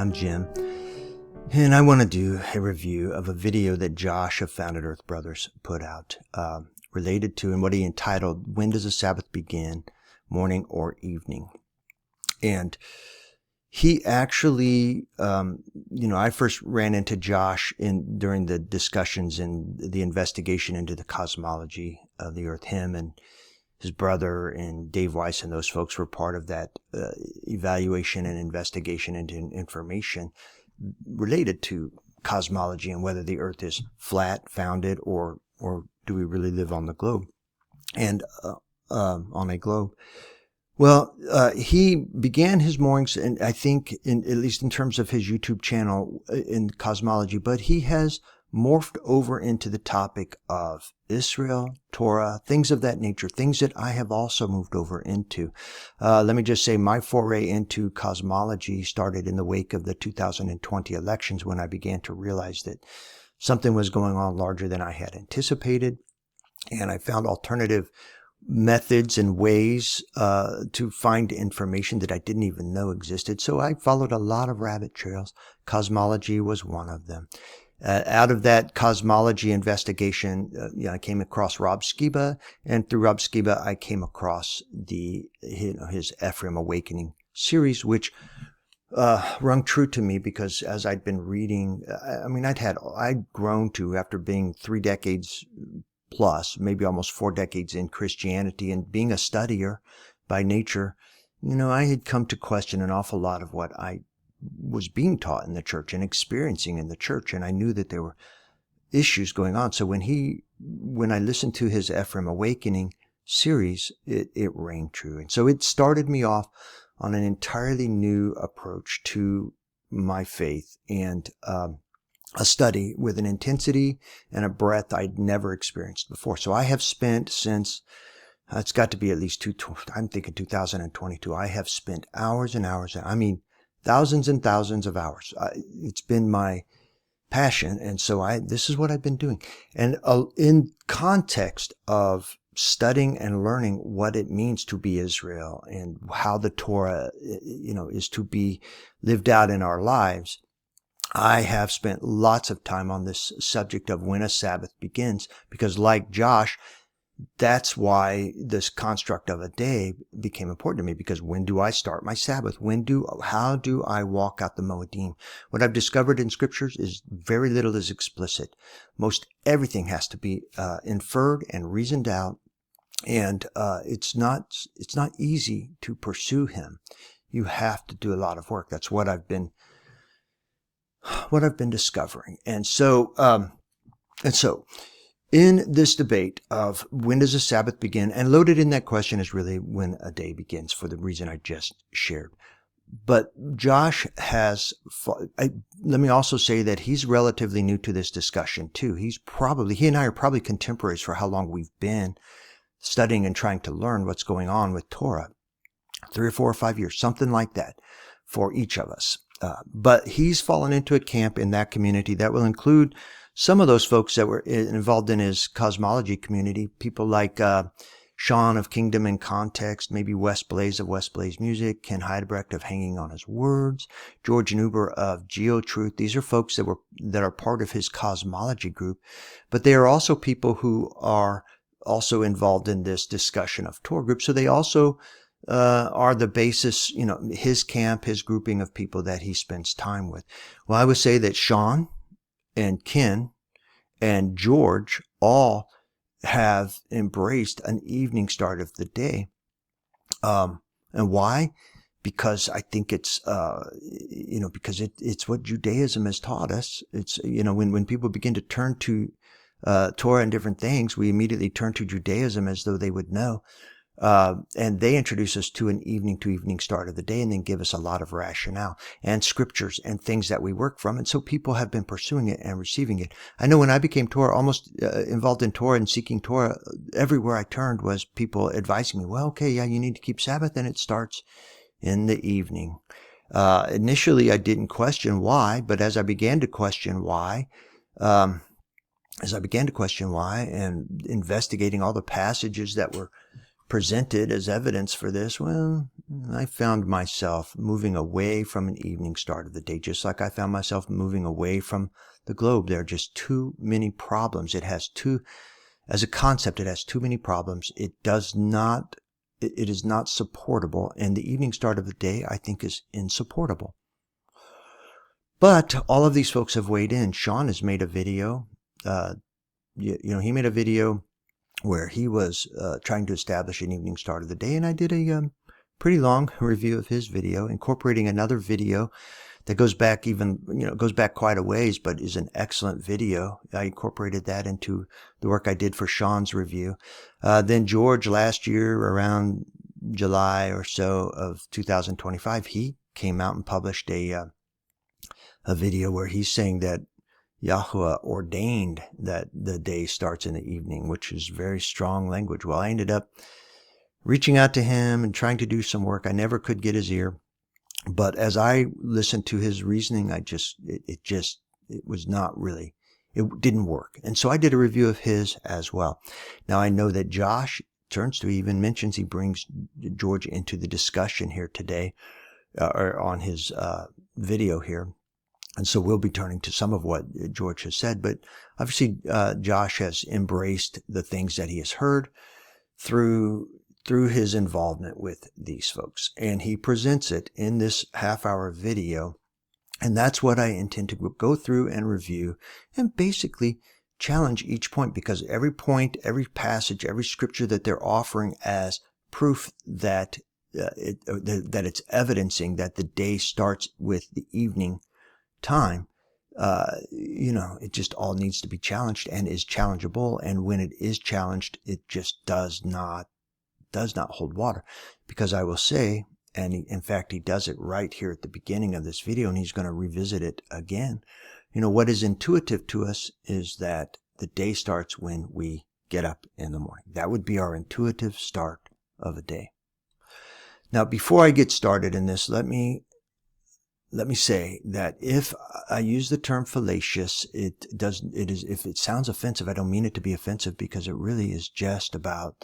I'm Jim, and I want to do a review of a video that Josh of Founded Earth Brothers put out related to, and what he entitled, When Does the Sabbath Begin, Morning or Evening? And he actually, I first ran into Josh during the discussions and the investigation into the cosmology of the earth. Him and his brother and Dave Weiss and those folks were part of that evaluation and investigation into information related to cosmology and whether the earth is flat, founded, or do we really live on the globe and on a globe. Well, he began his mornings, and I think, at least in terms of his YouTube channel, in cosmology, but he has morphed over into the topic of Israel, Torah, things of that nature, things that I have also moved over into. Let me just say my foray into cosmology started in the wake of the 2020 elections, when I began to realize that something was going on larger than I had anticipated, and I found alternative methods and ways to find information that I didn't even know existed. So I followed a lot of rabbit trails. Cosmology was one of them. Out of that cosmology investigation, I came across Rob Skiba, and through Rob Skiba, I came across his Ephraim Awakening series, which rung true to me, because as I'd been reading, I'd grown to, after being 3 decades plus, maybe almost 4 decades in Christianity and being a studier by nature, I had come to question an awful lot of what I was being taught in the church and experiencing in the church. And I knew that there were issues going on. So when I listened to his Ephraim Awakening series, it rang true. And so it started me off on an entirely new approach to my faith, and a study with an intensity and a breadth I'd never experienced before. So I have spent, since it's got to be at least 2022, I have spent hours and hours, thousands and thousands of hours. It's been my passion, and so this is what I've been doing. And in context of studying and learning what it means to be Israel and how the Torah, is to be lived out in our lives, I have spent lots of time on this subject of when a Sabbath begins, because like Josh, that's why this construct of a day became important to me, because when do I start my Sabbath? How do I walk out the Moedim? What I've discovered in scriptures is very little is explicit. Most everything has to be inferred and reasoned out, and it's not easy to pursue him. You have to do a lot of work. That's what I've been discovering. And so in this debate of when does the Sabbath begin, and loaded in that question is really when a day begins, for the reason I just shared. But Josh let me also say that he's relatively new to this discussion too. He and I are probably contemporaries for how long we've been studying and trying to learn what's going on with Torah. 3 or 4 or 5 years, something like that for each of us. But he's fallen into a camp in that community that will include some of those folks that were involved in his cosmology community, people like Sean of Kingdom and Context, maybe Wes Blaze of Wes Blaze Music, Ken Heidebrecht of Hanging on His Words, George Nuber of GeoTruth. These are folks that are part of his cosmology group, but they are also people who are also involved in this discussion of Torah group. So they also are the basis, his camp, his grouping of people that he spends time with. Well, I would say that Sean and Ken and George all have embraced an evening start of the day. And why? Because I think it's, because it's what Judaism has taught us. It's, when people begin to turn to Torah and different things, we immediately turn to Judaism as though they would know. And they introduce us to an evening to evening start of the day, and then give us a lot of rationale and scriptures and things that we work from. And so people have been pursuing it and receiving it. I know when I became Torah, almost involved in Torah and seeking Torah, everywhere I turned was people advising me, well, okay, yeah, you need to keep Sabbath, and it starts in the evening. Initially, I didn't question why, but as I began to question why, and investigating all the passages that were presented as evidence for this? Well, I found myself moving away from an evening start of the day, just like I found myself moving away from the globe. There are just too many problems. As a concept, it has too many problems. It is not supportable. And the evening start of the day, I think, is insupportable. But all of these folks have weighed in. Sean has made a video. He made a video where he was trying to establish an evening start of the day, and I did a pretty long review of his video, incorporating another video that goes back quite a ways, but is an excellent video. I incorporated that into the work I did for Sean's review. Then George, last year around July or so of 2025, he came out and published a video where he's saying that Yahuwah ordained that the day starts in the evening, which is very strong language. Well, I ended up reaching out to him and trying to do some work. I never could get his ear. But as I listened to his reasoning, it didn't work. And so I did a review of his as well. Now I know that Josh even mentions he brings George into the discussion here today, or on his video here. And so we'll be turning to some of what George has said. But obviously, Josh has embraced the things that he has heard through his involvement with these folks. And he presents it in this half-hour video. And that's what I intend to go through and review and basically challenge each point, because every point, every passage, every scripture that they're offering as proof that it's evidencing that the day starts with the evening time, it just all needs to be challenged and is challengeable. And when it is challenged, it just does not hold water. Because I will say, and in fact, he does it right here at the beginning of this video, and he's going to revisit it again. What is intuitive to us is that the day starts when we get up in the morning. That would be our intuitive start of a day. Now, before I get started in this, let me say that if I use the term fallacious, if it sounds offensive, I don't mean it to be offensive, because it really is just about,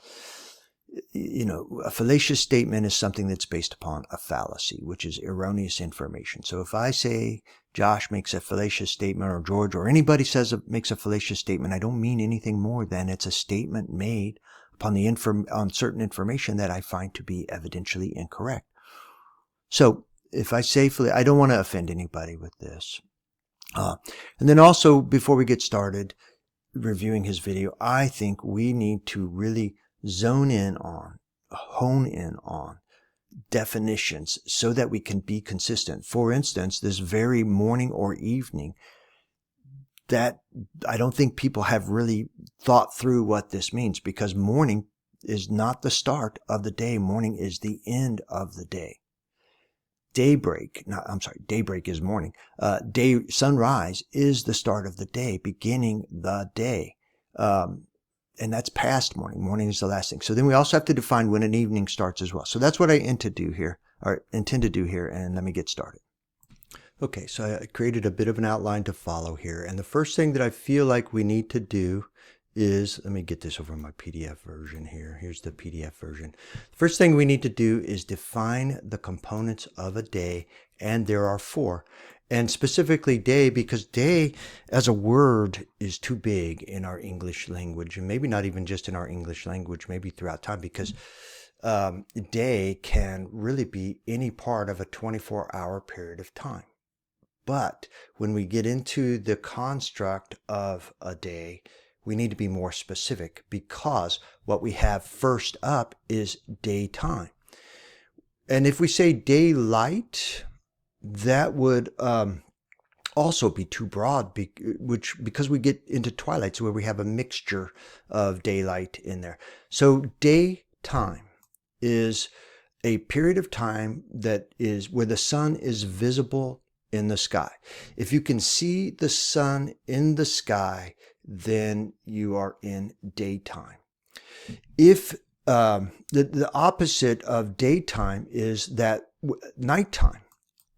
a fallacious statement is something that's based upon a fallacy, which is erroneous information. So if I say Josh makes a fallacious statement, or George, or anybody makes a fallacious statement, I don't mean anything more than it's a statement made upon on certain information that I find to be evidentially incorrect. So if I say, I don't want to offend anybody with this. And then also, before we get started reviewing his video, I think we need to really hone in on definitions so that we can be consistent. For instance, this very morning or evening, that I don't think people have really thought through what this means, because morning is not the start of the day. Morning is the end of the day. Daybreak is morning. Sunrise is the start of the day, beginning the day. And that's past morning. Morning is the last thing. So then we also have to define when an evening starts as well. So that's what I intend to do here, and let me get started. Okay, so I created a bit of an outline to follow here. And the first thing that I feel like we need to do is, let me get this over my PDF version here. Here's the PDF version. The first thing we need to do is define the components of a day, and there are 4. And specifically day, because day as a word is too big in our English language, and maybe not even just in our English language, maybe throughout time, because day can really be any part of a 24-hour period of time. But when we get into the construct of a day, we need to be more specific, because what we have first up is daytime. And if we say daylight, that would also be too broad, because we get into twilights where we have a mixture of daylight in there. So daytime is a period of time that is where the sun is visible in the sky. If you can see the sun in the sky, then you are in daytime. If the opposite of daytime is that nighttime,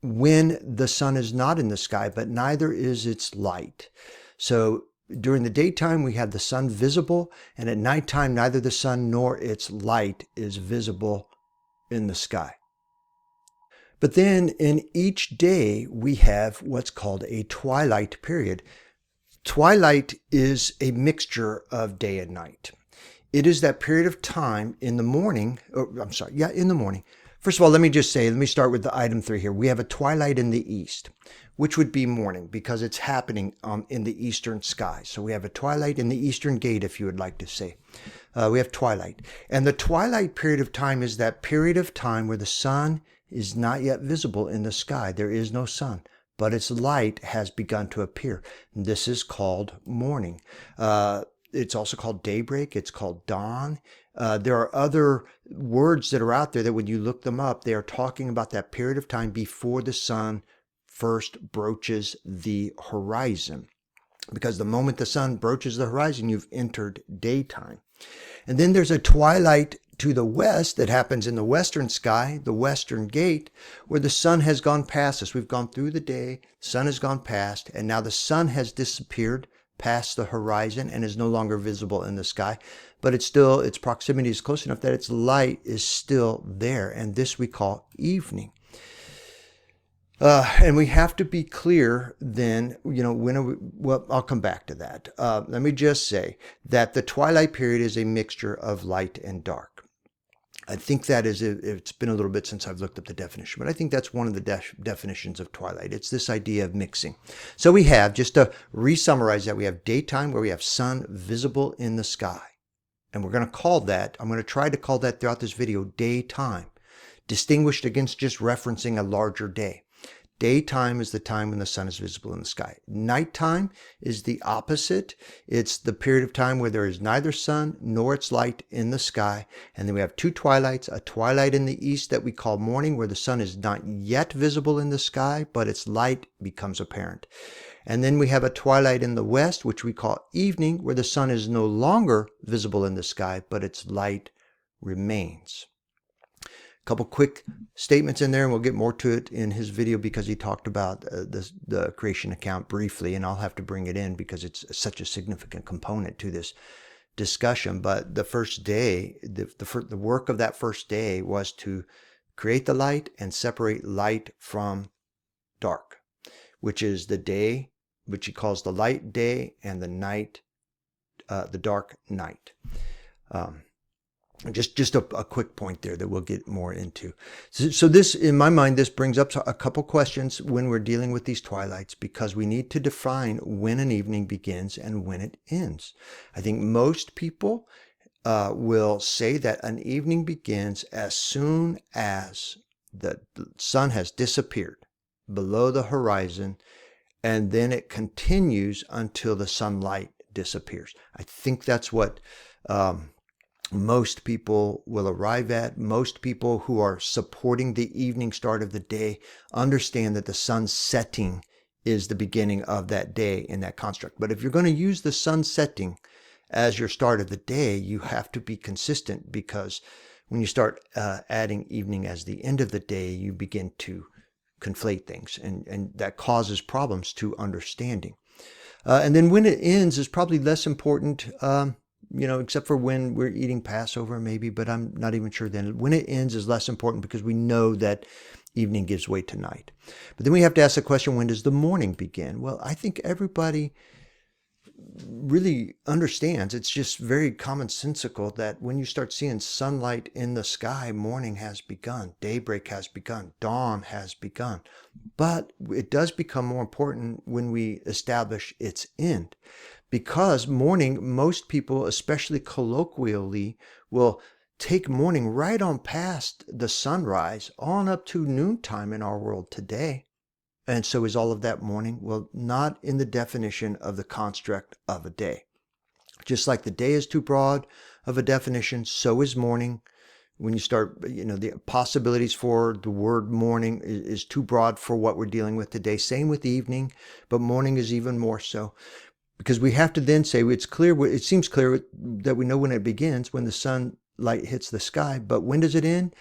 when the sun is not in the sky, but neither is its light. So during the daytime, we have the sun visible, and at nighttime, neither the sun nor its light is visible in the sky. But then in each day, we have what's called a twilight period. Twilight is a mixture of day and night. It is that period of time in the morning, in the morning. First of all, let me start with the item 3 here. We have a twilight in the east, which would be morning because it's happening in the eastern sky. So we have a twilight in the eastern gate, if you would like to say. We have twilight. And the twilight period of time is that period of time where the sun is not yet visible in the sky. There is no sun, but its light has begun to appear. This is called morning. It's also called daybreak. It's called dawn. There are other words that are out there that when you look them up, they are talking about that period of time before the sun first broaches the horizon. Because the moment the sun broaches the horizon, you've entered daytime. And then there's a twilight to the west that happens in the western sky, the western gate, where the sun has gone past us. We've gone through the day, the sun has gone past, and now the sun has disappeared past the horizon and is no longer visible in the sky. But its proximity is close enough that its light is still there. And this we call evening. And we have to be clear then, I'll come back to that. Let me just say that the twilight period is a mixture of light and dark. I think that it's been a little bit since I've looked up the definition, but I think that's one of the definitions of twilight. It's this idea of mixing. So we have, just to re-summarize that, we have daytime where we have sun visible in the sky. And I'm going to try to call that throughout this video, daytime, distinguished against just referencing a larger day. Daytime is the time when the sun is visible in the sky. Nighttime is the opposite. It's the period of time where there is neither sun nor its light in the sky. And then we have two twilights, a twilight in the east that we call morning, where the sun is not yet visible in the sky, but its light becomes apparent. And then we have a twilight in the west, which we call evening, where the sun is no longer visible in the sky, but its light remains. Couple quick statements in there, and we'll get more to it in his video because he talked about the creation account briefly, and I'll have to bring it in because it's such a significant component to this discussion. But the first day, the work of that first day was to create the light and separate light from dark, which is the day, which he calls the light day, and the night, the dark night. Just a quick point there that we'll get more into. So this, in my mind, this brings up a couple questions when we're dealing with these twilights, because we need to define when an evening begins and when it ends. I think most people will say that an evening begins as soon as the sun has disappeared below the horizon, and then it continues until the sunlight disappears. I think that's what most people will arrive at. Most people who are supporting the evening start of the day understand that the sun setting is the beginning of that day in that construct. But if you're going to use the sun setting as your start of the day, you have to be consistent, because when you start adding evening as the end of the day, you begin to conflate things, and that causes problems to understanding. And then when it ends is probably less important, except for when we're eating Passover maybe, but I'm not even sure then. When it ends is less important because we know that evening gives way to night. But then we have to ask the question, when does the morning begin? Well, I think everybody really understands. It's just very commonsensical that when you start seeing sunlight in the sky, morning has begun, daybreak has begun, dawn has begun. But it does become more important when we establish its end. Because morning, most people, especially colloquially, will take morning right on past the sunrise on up to noontime in our world today. And so is all of that morning? Well, not in the definition of the construct of a day. Just like the day is too broad of a definition, so is morning. When you start, the possibilities for the word morning is too broad for what we're dealing with today. Same with evening, but morning is even more so. Because we have to then say it seems clear that we know when it begins, when the sunlight hits the sky, but when does it end?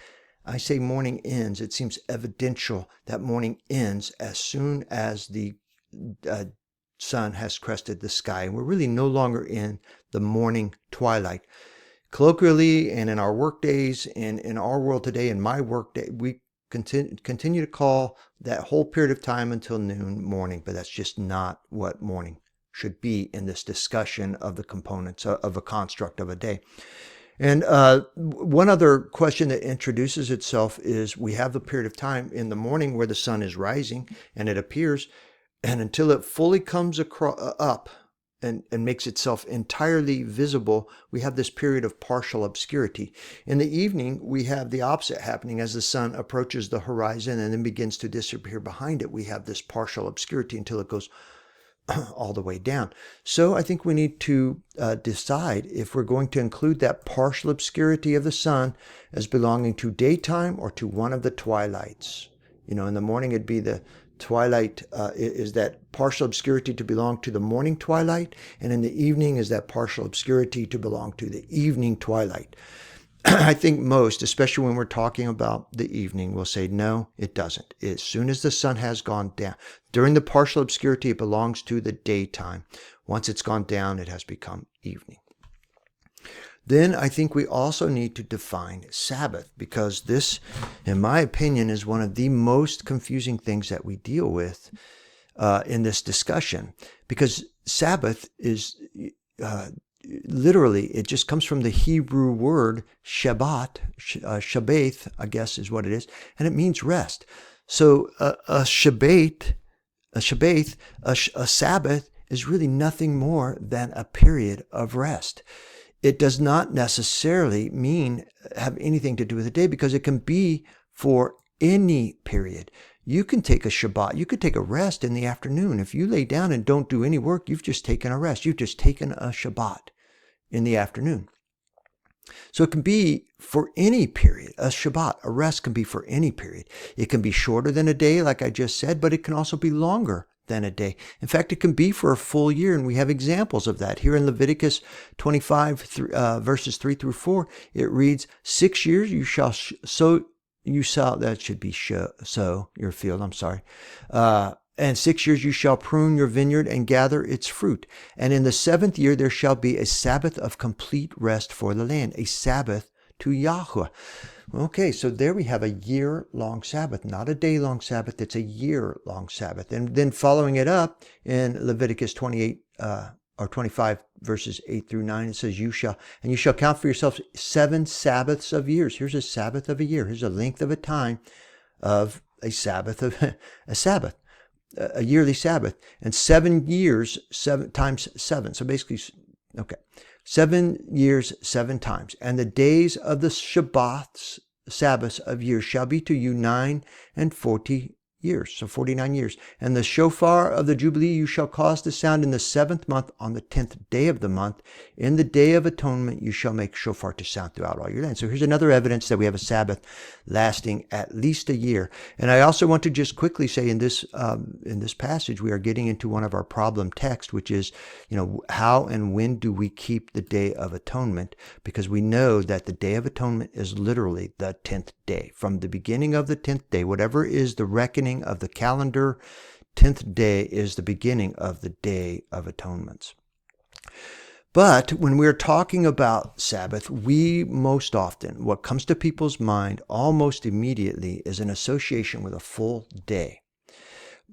I say morning ends. It seems evidential that morning ends as soon as the sun has crested the sky. And we're really no longer in the morning twilight. Colloquially, and in our work days, and in our world today, in my work day, we continue to call that whole period of time until noon morning, but that's just not what morning should be in this discussion of the components of a construct of a day. And one other question that introduces itself is we have the period of time in the morning where the sun is rising and it appears, and until it fully comes up and makes itself entirely visible, we have this period of partial obscurity. In the evening, we have the opposite happening as the sun approaches the horizon and then begins to disappear behind it. We have this partial obscurity until it goes all the way down. So I think we need to decide if we're going to include that partial obscurity of the sun as belonging to daytime or to one of the twilights. In the morning it'd be the twilight, is that partial obscurity to belong to the morning twilight, and in the evening is that partial obscurity to belong to the evening twilight. I think most, especially when we're talking about the evening, will say, no, it doesn't. As soon as the sun has gone down, during the partial obscurity, it belongs to the daytime. Once it's gone down, it has become evening. Then I think we also need to define Sabbath, because this, in my opinion, is one of the most confusing things that we deal with in this discussion. Because Sabbath is literally, it just comes from the Hebrew word Shabbat, Shabbath, I guess is what it is, and it means rest. So a Sabbath is really nothing more than a period of rest. It does not necessarily have anything to do with a day, because it can be for any period. You can take a Shabbat, you could take a rest in the afternoon. If you lay down and don't do any work, you've just taken a rest. You've just taken a Shabbat in the afternoon. So it can be for any period. A Shabbat, a rest, can be for any period. It can be shorter than a day, like I just said, but it can also be longer than a day. In fact, it can be for a full year, and we have examples of that. Here in Leviticus 25, verses 3 through 4, it reads, 6 years you shall sow, that should be sow your field, I'm sorry. And 6 years you shall prune your vineyard and gather its fruit. And in the 7th year there shall be a Sabbath of complete rest for the land, a Sabbath to Yahweh. Okay, so there we have a year-long Sabbath, not a day-long Sabbath. It's a year-long Sabbath. And then following it up in Leviticus 28 or 25 verses 8 through 9, it says, you shall count for yourselves 7 Sabbaths of years. Here's a Sabbath of a year. Here's a length of a time of a Sabbath a yearly Sabbath. And 7 years, 7 times 7. So basically, okay, 7 years, 7 times. And the days of the Sabbaths of years shall be to you 9 and 40 years, so 49 years. And the shofar of the Jubilee you shall cause to sound in the 7th month on the 10th day of the month. In the day of atonement you shall make shofar to sound throughout all your land. So here's another evidence that we have a Sabbath lasting at least a year. And I also want to just quickly say in this passage, we are getting into one of our problem texts, which is, how and when do we keep the Day of Atonement? Because we know that the Day of Atonement is literally the 10th day. From the beginning of the 10th day, whatever is the reckoning of the calendar, 10th day is the beginning of the Day of Atonements. But when we're talking about Sabbath, we most often, what comes to people's mind almost immediately is an association with a full day.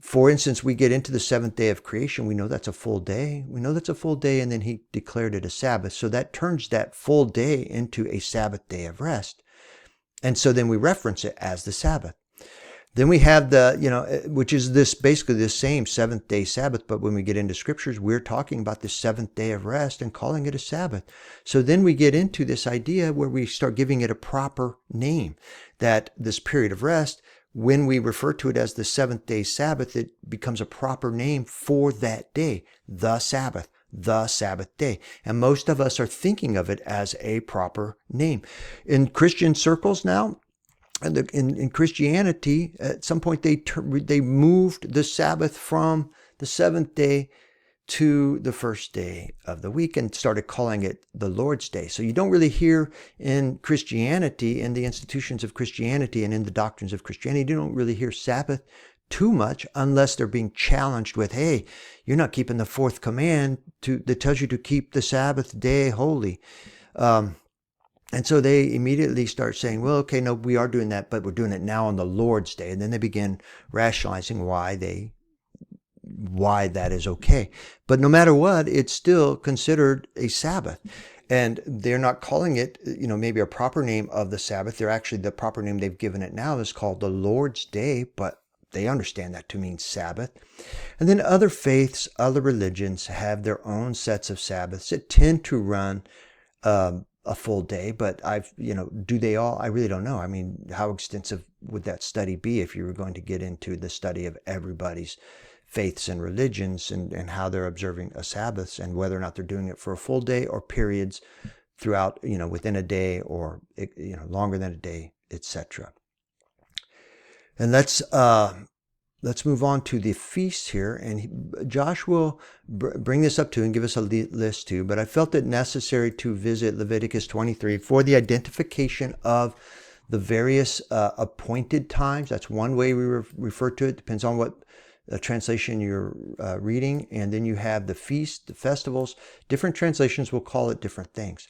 For instance, we get into the 7th day of creation. We know that's a full day. We know that's a full day, and then he declared it a Sabbath. So that turns that full day into a Sabbath day of rest. And so then we reference it as the Sabbath. Then we have which is basically the same 7th day Sabbath, but when we get into scriptures, we're talking about the 7th day of rest and calling it a Sabbath. So then we get into this idea where we start giving it a proper name, that this period of rest, when we refer to it as the 7th day Sabbath, it becomes a proper name for that day, the Sabbath day. And most of us are thinking of it as a proper name. In Christian circles now, and in Christianity, at some point they moved the Sabbath from the 7th day to the first day of the week and started calling it the Lord's Day. So you don't really hear in Christianity, in the institutions of Christianity and in the doctrines of Christianity, you don't really hear Sabbath too much unless they're being challenged with, hey, you're not keeping the fourth command that tells you to keep the Sabbath day holy. And so they immediately start saying, well, okay, no, we are doing that, but we're doing it now on the Lord's day. And then they begin rationalizing why that is okay. But no matter what, it's still considered a Sabbath. And they're not calling it, maybe a proper name of the Sabbath. They're actually, the proper name they've given it now is called the Lord's Day, but they understand that to mean Sabbath. And then other faiths, other religions have their own sets of Sabbaths that tend to run a full day, but do they all? I really don't know. I mean, how extensive would that study be if you were going to get into the study of everybody's faiths and religions and how they're observing a Sabbath and whether or not they're doing it for a full day or periods throughout, within a day or, longer than a day, etc. And let's move on to the feasts here. And Josh will bring this up too and give us a list too. But I felt it necessary to visit Leviticus 23 for the identification of the various appointed times. That's one way we refer to it. Depends on what translation you're reading. And then you have the feast, the festivals. Different translations will call it different things.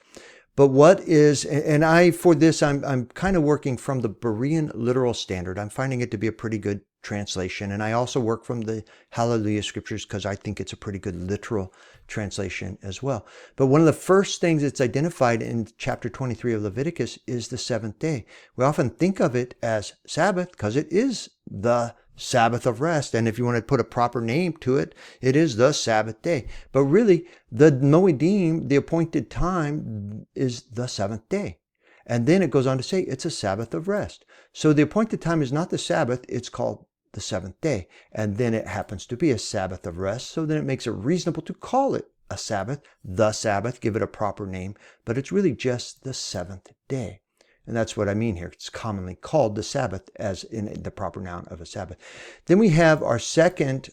But what is, and I'm kind of working from the Berean Literal Standard. I'm finding it to be a pretty good translation. And I also work from the Hallelujah Scriptures because I think it's a pretty good literal translation as well. But one of the first things that's identified in chapter 23 of Leviticus is the seventh day. We often think of it as Sabbath because it is the Sabbath of rest. And if you want to put a proper name to it, it is the Sabbath day. But really, the Moedim, the appointed time, is the seventh day. And then it goes on to say it's a Sabbath of rest. So the appointed time is not the Sabbath, it's called the seventh day. And then it happens to be a Sabbath of rest. So then it makes it reasonable to call it a Sabbath, the Sabbath, give it a proper name. But it's really just the seventh day. And that's what I mean here. It's commonly called the Sabbath as in the proper noun of a Sabbath. Then we have our second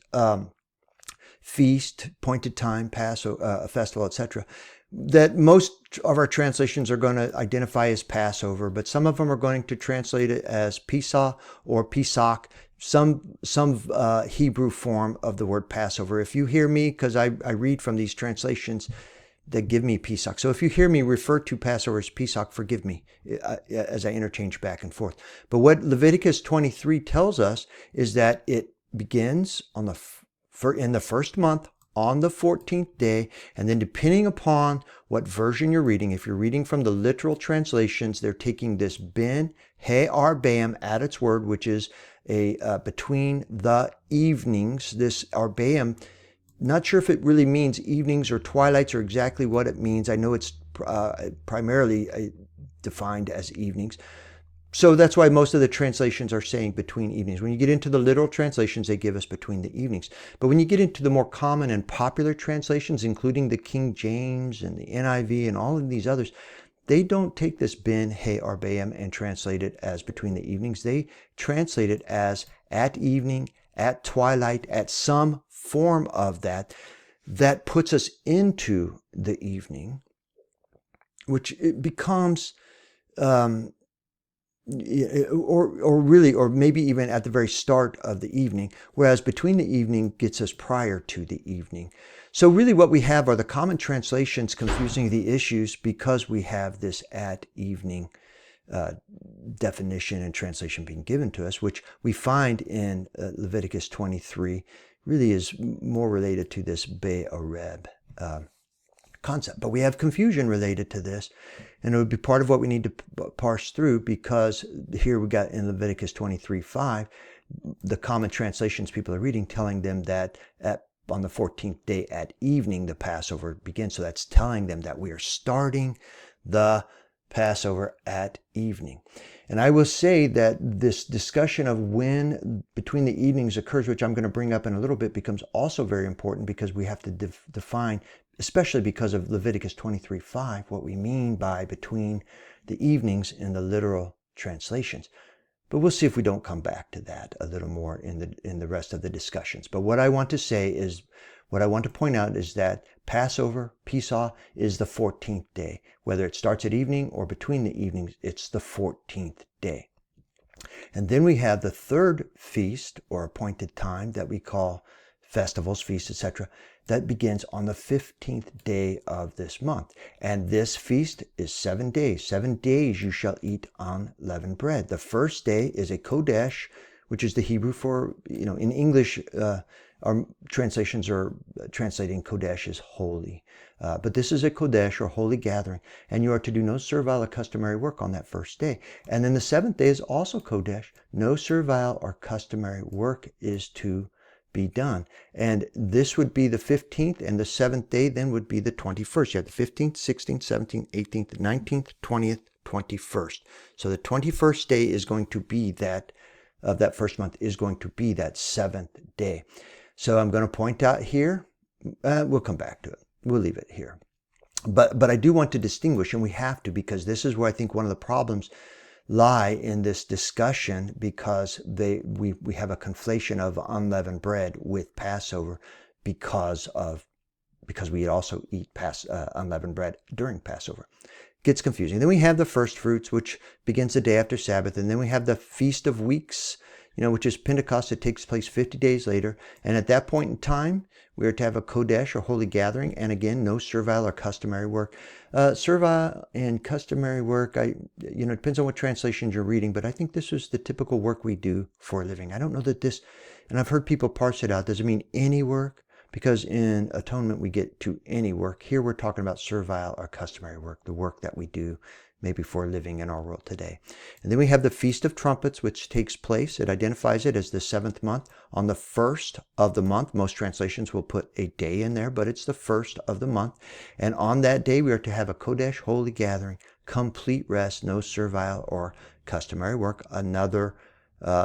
feast, appointed time, Passover, festival, etc., that most of our translations are going to identify as Passover, but some of them are going to translate it as Pesach or Pesach, some Hebrew form of the word Passover. If you hear me, because I read from these translations that give me Pesach. So if you hear me refer to Passover as Pesach, forgive me as I interchange back and forth. But what Leviticus 23 tells us is that it begins on in the first month on the 14th day, and then depending upon what version you're reading, if you're reading from the literal translations, they're taking this ben he arbaim at its word, which is a between the evenings. This arbaim, not sure if it really means evenings or twilights or exactly what it means. I know it's primarily defined as evenings. So that's why most of the translations are saying between evenings. When you get into the literal translations, they give us between the evenings. But when you get into the more common and popular translations, including the King James and the NIV and all of these others, they don't take this ben he arbaim and translate it as between the evenings. They translate it as at evening, at twilight, at some form of that puts us into the evening, which it becomes or maybe even at the very start of the evening, whereas between the evening gets us prior to the evening. So really what we have are the common translations confusing the issues because we have this at evening definition and translation being given to us, which we find in Leviticus 23 really is more related to this Be'oreb concept. But we have confusion related to this, and it would be part of what we need to parse through, because here we got in Leviticus 23:5, the common translations people are reading telling them that on the 14th day at evening the Passover begins. So that's telling them that we are starting the Passover at evening. And I will say that this discussion of when between the evenings occurs, which I'm going to bring up in a little bit, becomes also very important because we have to define, especially because of Leviticus 23:5, what we mean by between the evenings in the literal translations. But we'll see if we don't come back to that a little more in the rest of the discussions. But what I want to say is, what I want to point out is that Passover, Pesach, is the 14th day. Whether it starts at evening or between the evenings, it's the 14th day. And then we have the third feast or appointed time that we call festivals, feasts, etc. That begins on the 15th day of this month. And this feast is 7 days. 7 days you shall eat unleavened bread. The first day is a Kodesh, which is the Hebrew for, in English, our translations are translating Kodesh as holy. But this is a Kodesh or holy gathering, and you are to do no servile or customary work on that first day. And then the 7th day is also Kodesh. No servile or customary work is to be done. And this would be the 15th, and the 7th day then would be the 21st. You have the 15th, 16th, 17th, 18th, 19th, 20th, 21st. So the 21st day is going to be that first month is going to be that 7th day. So I'm going to point out here, we'll come back to it. We'll leave it here. But I do want to distinguish, and we have to, because this is where I think one of the problems lie in this discussion, because we have a conflation of unleavened bread with Passover because we also eat unleavened bread during Passover. Gets confusing. Then we have the first fruits, which begins the day after Sabbath, and then we have the Feast of Weeks, which is Pentecost. It takes place 50 days later, and at that point in time, we are to have a Kodesh or holy gathering, and again, no servile or customary work. Servile and customary work, it depends on what translations you're reading, but I think this is the typical work we do for a living. I don't know that this, and I've heard people parse it out. Does it mean any work? Because in atonement, we get to any work. Here, we're talking about servile or customary work, the work that we do maybe for a living in our world today. And then we have the Feast of Trumpets, which takes place. It identifies it as the 7th month. On the 1st of the month, most translations will put a day in there, but it's the 1st of the month. And on that day, we are to have a Kodesh, holy gathering, complete rest, no servile or customary work, another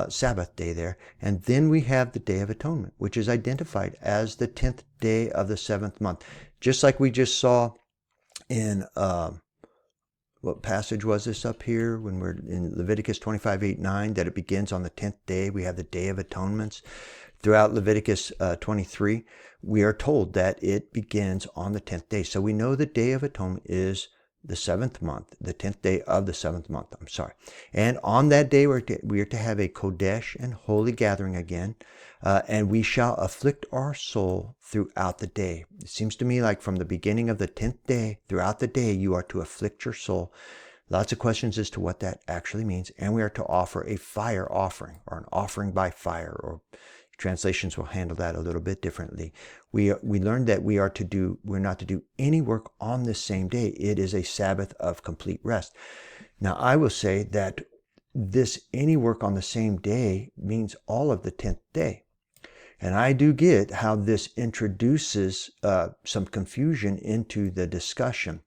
Sabbath day there. And then we have the Day of Atonement, which is identified as the 10th day of the 7th month. Just like we just saw in what passage was this up here when we're in Leviticus 25:8-9, that it begins on the 10th day. We have the Day of Atonements. Throughout Leviticus 23, we are told that it begins on the 10th day. So we know the Day of Atonement is the 7th month, the 10th day of the 7th month, And on that day, we are to have a Kodesh and holy gathering again, and we shall afflict our soul throughout the day. It seems to me like from the beginning of the 10th day, throughout the day, you are to afflict your soul. Lots of questions as to what that actually means. And we are to offer a fire offering, or an offering by fire, or translations will handle that a little bit differently. We learned that we're not to do any work on this same day. It is a Sabbath of complete rest. Now, I will say that this any work on the same day means all of the 10th day. And I do get how this introduces some confusion into the discussion.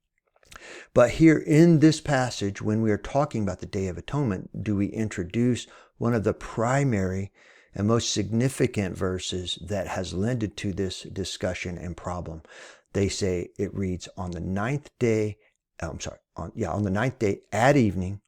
But here in this passage, when we are talking about the Day of Atonement, do we introduce one of the primary and most significant verses that has lended to this discussion and problem. They say it reads on the 9th day, on the 9th day at evening,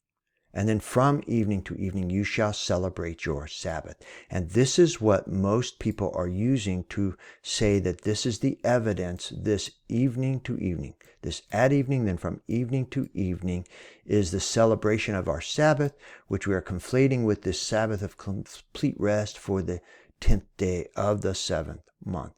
and then from evening to evening you shall celebrate your Sabbath. And this is what most people are using to say that this is the evidence, this evening to evening, this at evening, then from evening to evening is the celebration of our Sabbath, which we are conflating with this Sabbath of complete rest for the 10th day of the 7th month.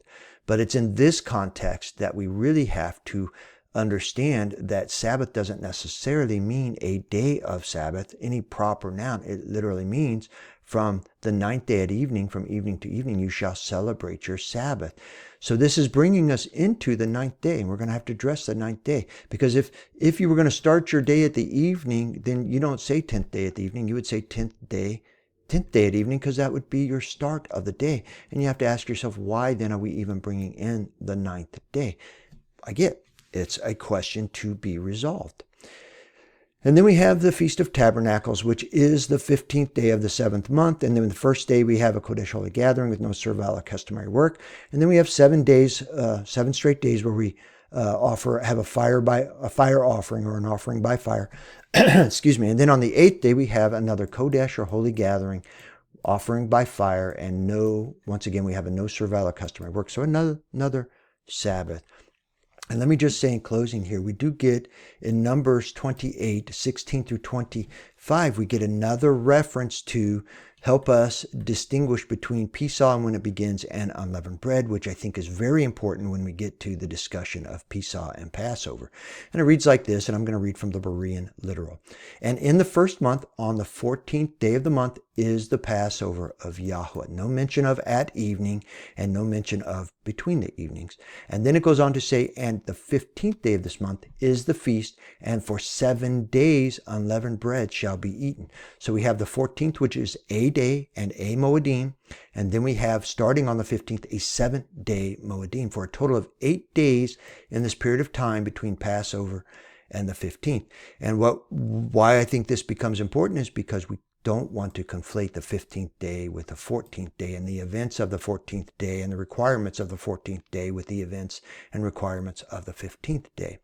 But it's in this context that we really have to understand that Sabbath doesn't necessarily mean a day of Sabbath, any proper noun. It literally means from the 9th day at evening, from evening to evening, you shall celebrate your Sabbath. So this is bringing us into the 9th day, and we're going to have to address the 9th day. Because if you were going to start your day at the evening, then you don't say 10th day at the evening. You would say 10th day at evening, because that would be your start of the day. And you have to ask yourself, why then are we even bringing in the 9th day? I get it's a question to be resolved. And then we have the Feast of Tabernacles, which is the 15th day of the 7th month. And then the first day we have a Kodesh Holy Gathering with no servile or customary work. And then we have 7 days, 7 straight days where we have a fire offering, or an offering by fire. Excuse me. And then on the 8th day we have another Kodesh or Holy Gathering, offering by fire, and once again we have a no servile or customary work. So another Sabbath. And let me just say in closing here, we do get in Numbers 28, 16 through 20, 5, we get another reference to help us distinguish between Pesach and when it begins and unleavened bread, which I think is very important when we get to the discussion of Pesach and Passover. And it reads like this, and I'm going to read from the Berean literal. And in the first month, on the 14th day of the month, is the Passover of Yahweh. No mention of at evening and no mention of between the evenings. And then it goes on to say, and the 15th day of this month is the feast, and for 7 days unleavened bread shall be eaten. So we have the 14th, which is a day and a Moedim, and then we have, starting on the 15th, a 7-day Moedim, for a total of 8 days in this period of time between Passover and the 15th. And why I think this becomes important is because we don't want to conflate the 15th day with the 14th day and the events of the 14th day and the requirements of the 14th day with the events and requirements of the 15th day.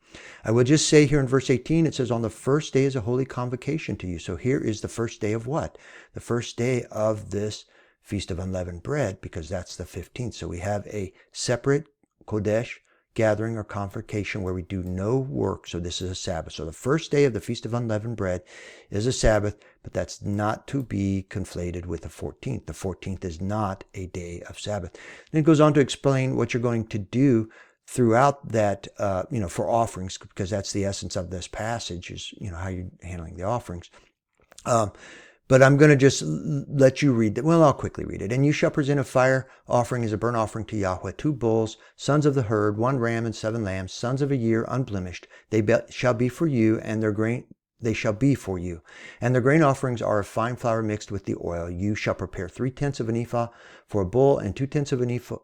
I will just say here in verse 18, it says, on the first day is a holy convocation to you. So here is the first day of what? The first day of this Feast of Unleavened Bread, because that's the 15th. So we have a separate Kodesh gathering or convocation where we do no work. So this is a Sabbath. So the first day of the Feast of Unleavened Bread is a Sabbath, but that's not to be conflated with the 14th. The 14th is not a day of Sabbath. And it goes on to explain what you're going to do throughout that, for offerings, because that's the essence of this passage is, how you're handling the offerings. But I'm going to just let you read it. Well, I'll quickly read it. And you shall present a fire offering as a burnt offering to Yahweh, 2 bulls, sons of the herd, 1 ram and 7 lambs, sons of a year, unblemished. They shall be for you, and their grain they shall be for you. And their grain offerings are of fine flour mixed with the oil. You shall prepare 3/10 of an ephah for a bull, and 2/10 of an ephah,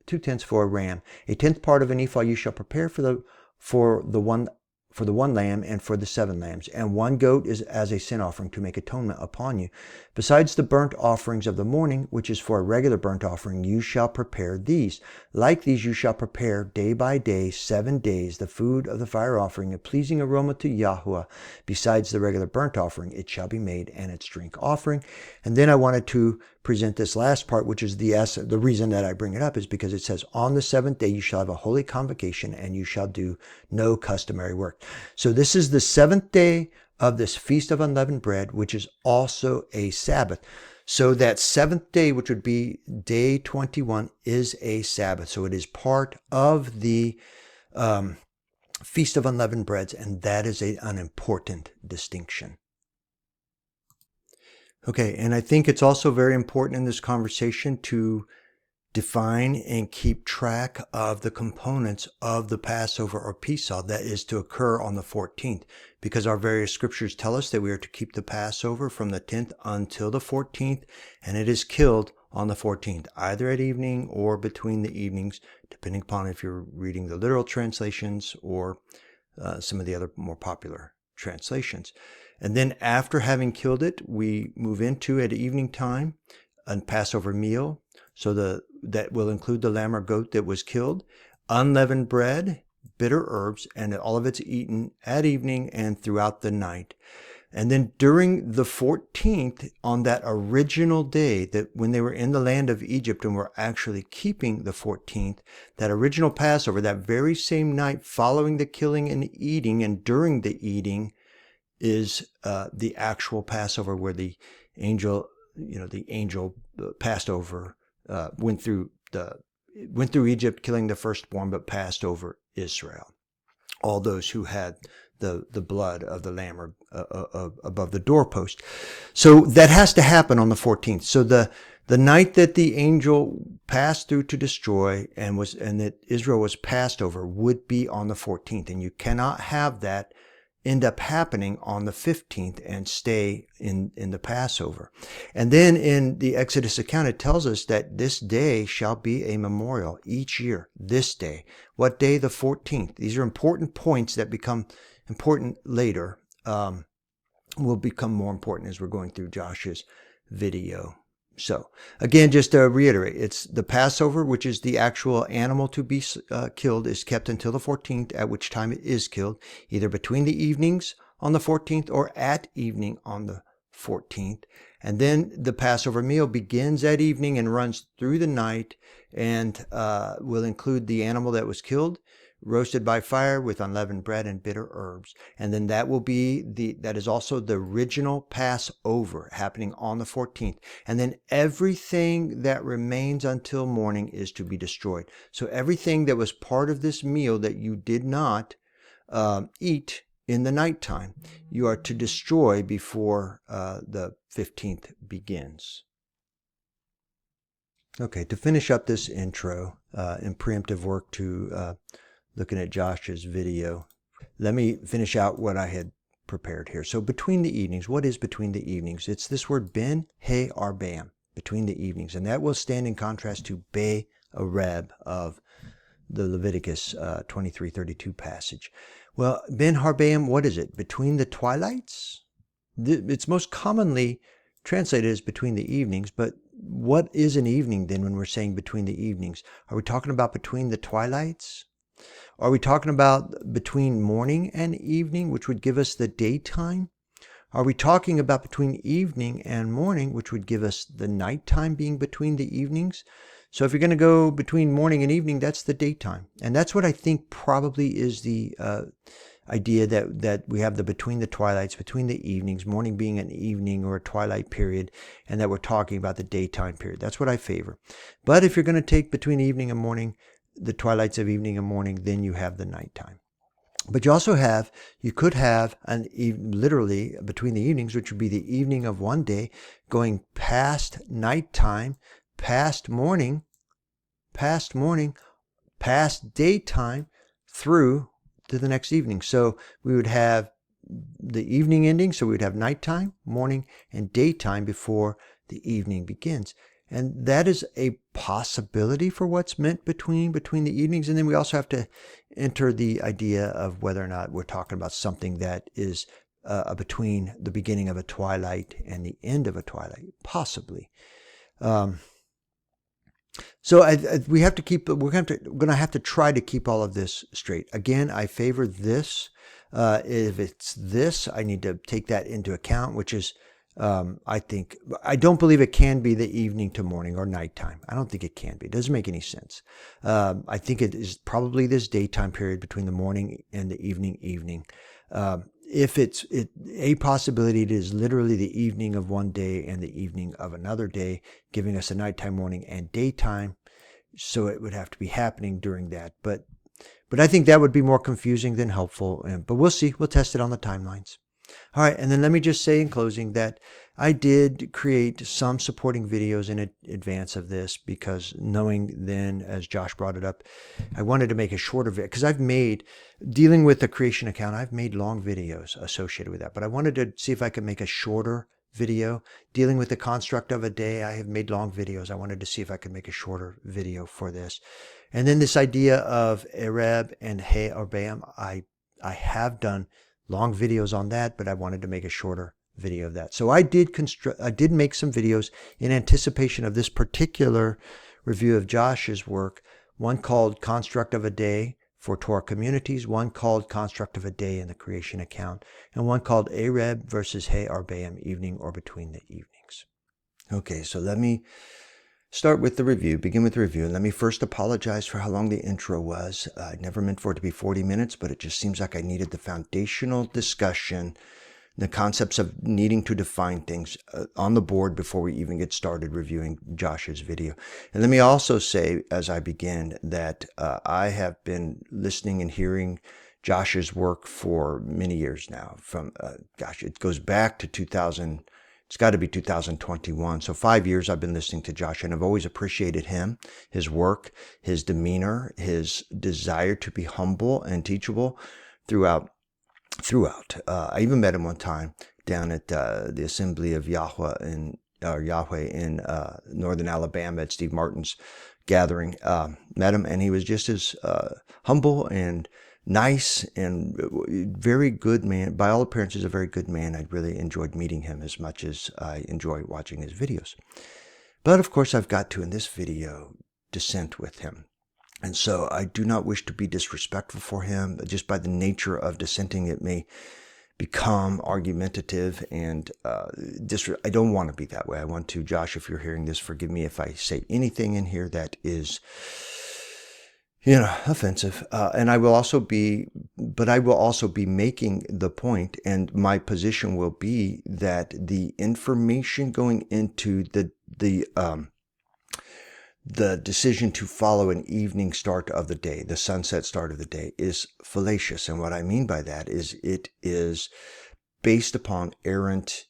2/10 for a ram. A 10th part of an ephah you shall prepare for the one lamb and for the 7 lambs, and 1 goat is as a sin offering to make atonement upon you. Besides the burnt offerings of the morning, which is for a regular burnt offering, you shall prepare these. Like these you shall prepare day by day, 7 days, the food of the fire offering, a pleasing aroma to Yahweh. Besides the regular burnt offering, it shall be made, and its drink offering. And then I wanted to present this last part, which is the reason that I bring it up is because it says, on the 7th day you shall have a holy convocation, and you shall do no customary work. So this is the 7th day of this Feast of Unleavened Bread, which is also a Sabbath. So that 7th day, which would be day 21, is a Sabbath. So it is part of the Feast of Unleavened Breads, and that is an important distinction. Okay, and I think it's also very important in this conversation to define and keep track of the components of the Passover or Pesach that is to occur on the 14th, because our various scriptures tell us that we are to keep the Passover from the 10th until the 14th, and it is killed on the 14th, either at evening or between the evenings, depending upon if you're reading the literal translations or some of the other more popular translations. And then after having killed it, we move into, at evening time, a Passover meal. So that will include the lamb or goat that was killed, unleavened bread, bitter herbs, and all of it's eaten at evening and throughout the night. And then during the 14th, on that original day, that when they were in the land of Egypt and were actually keeping the 14th, that original Passover, that very same night following the killing and eating and during the eating, is the actual Passover where the angel passed over, went through Egypt, killing the firstborn, but passed over Israel. All those who had the blood of the lamb above the doorpost. So that has to happen on the 14th. So the night that the angel passed through to destroy and that Israel was passed over would be on the 14th, and you cannot have that end up happening on the 15th and stay in the Passover. And then in the Exodus account, it tells us that this day shall be a memorial each year. This day. What day? The 14th. These are important points that become important later, will become more important as we're going through Josh's video. So again, just to reiterate, it's the Passover, which is the actual animal to be killed, is kept until the 14th, at which time it is killed, either between the evenings on the 14th or at evening on the 14th. And then the Passover meal begins at evening and runs through the night, and will include the animal that was killed, roasted by fire with unleavened bread and bitter herbs. And then that is also the original Passover happening on the 14th. And then everything that remains until morning is to be destroyed. So everything that was part of this meal that you did not eat in the nighttime, you are to destroy before the 15th begins. Okay, to finish up this intro and preemptive work to looking at Josh's video, let me finish out what I had prepared here. So between the evenings, what is between the evenings? It's this word ben he arbam, between the evenings, and that will stand in contrast to be areb of the Leviticus 23:32 passage. Well, ben harbam, what is it? Between the twilights? It's most commonly translated as between the evenings, but what is an evening then when we're saying between the evenings? Are we talking about between the twilights? Are we talking about between morning and evening, which would give us the daytime? Are we talking about between evening and morning, which would give us the nighttime being between the evenings? So if you're going to go between morning and evening, that's the daytime. And that's what I think probably is the idea that we have the between the twilights, between the evenings, morning being an evening or a twilight period, and that we're talking about the daytime period. That's what I favor. But if you're going to take between evening and morning, the twilights of evening and morning, then you have the nighttime. But you could have literally between the evenings, which would be the evening of one day, going past nighttime, past morning, past daytime, through to the next evening. So we would have the evening ending, so we would have nighttime, morning, and daytime before the evening begins. And that is a possibility for what's meant between the evenings. And then we also have to enter the idea of whether or not we're talking about something that is between the beginning of a twilight and the end of a twilight, possibly. So we're going to have to try to keep all of this straight. Again, I favor this. If it's this, I need to take that into account, which is, I don't believe it can be the evening to morning or nighttime. I don't think it can be. It doesn't make any sense. I think it is probably this daytime period between the morning and the evening. If it's a possibility, it is literally the evening of one day and the evening of another day, giving us a nighttime, morning, and daytime. So it would have to be happening during that. But I think that would be more confusing than helpful. But we'll see. We'll test it on the timelines. All right, and then let me just say in closing that I did create some supporting videos in advance of this because knowing then, as Josh brought it up, I wanted to make a shorter video because dealing with the creation account, I've made long videos associated with that, but I wanted to see if I could make a shorter video. Dealing with the construct of a day, I have made long videos. I wanted to see if I could make a shorter video for this. And then this idea of Ereb and He Arbam, I have done long videos on that, but I wanted to make a shorter video of that. So I did make some videos in anticipation of this particular review of Josh's work, one called Construct of a Day for Torah Communities, one called Construct of a Day in the Creation Account, and one called Ereb versus He Arbam, Evening or Between the Evenings. Okay, so let me begin with the review. And let me first apologize for how long the intro was. I never meant for it to be 40 minutes, but it just seems like I needed the foundational discussion, the concepts of needing to define things on the board before we even get started reviewing Josh's video. And let me also say, as I begin, that I have been listening and hearing Josh's work for many years now. It goes back to 2000. It's got to be 2021. So 5 years I've been listening to Josh, and I've always appreciated him, his work, his demeanor, his desire to be humble and teachable throughout. I even met him one time down at the Assembly of Yahweh in northern Alabama at Steve Martin's gathering. Met him, and he was just as humble and nice and very good man. By all appearances, a very good man. I really enjoyed meeting him as much as I enjoy watching his videos. But of course, I've got to, in this video, dissent with him. And so I do not wish to be disrespectful for him. Just by the nature of dissenting, it may become argumentative, and I don't want to be that way. I want to, Josh, if you're hearing this, forgive me if I say anything in here that is offensive. And I will also be, but I will also be making the point, and my position will be that the information going into the decision to follow an evening start of the day, the sunset start of the day, is fallacious. And what I mean by that is it is based upon errant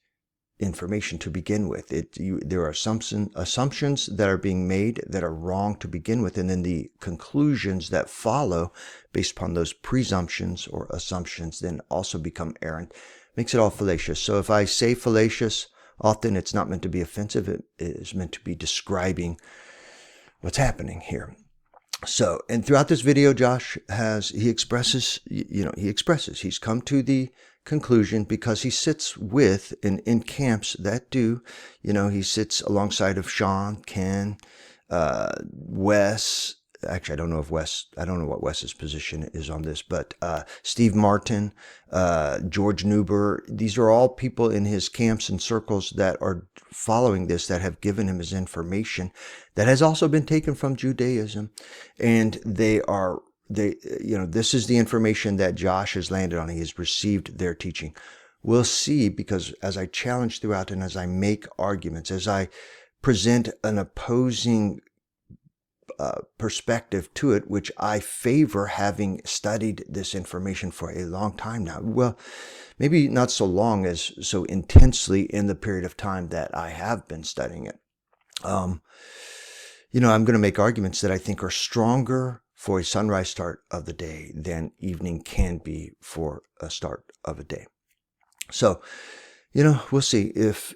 information to begin with. There are assumptions that are being made that are wrong to begin with, and then the conclusions that follow based upon those presumptions or assumptions then also become errant. Makes it all fallacious. So if I say fallacious, often it's not meant to be offensive. It is meant to be describing what's happening here. So, and throughout this video, Josh expresses, he's come to the conclusion because he sits with and in camps that do, he sits alongside of Sean, Ken, Wes. Actually, I don't know what Wes's position is on this, but Steve Martin, George Newber, these are all people in his camps and circles that are following this, that have given him his information that has also been taken from Judaism. And this is the information that Josh has landed on. He has received their teaching. We'll see, because as I challenge throughout and as I make arguments, as I present an opposing perspective to it, which I favor, having studied this information for a long time now. Well, maybe not so long as so intensely in the period of time that I have been studying it. I'm going to make arguments that I think are stronger for a sunrise start of the day than evening can be for a start of a day. So, we'll see if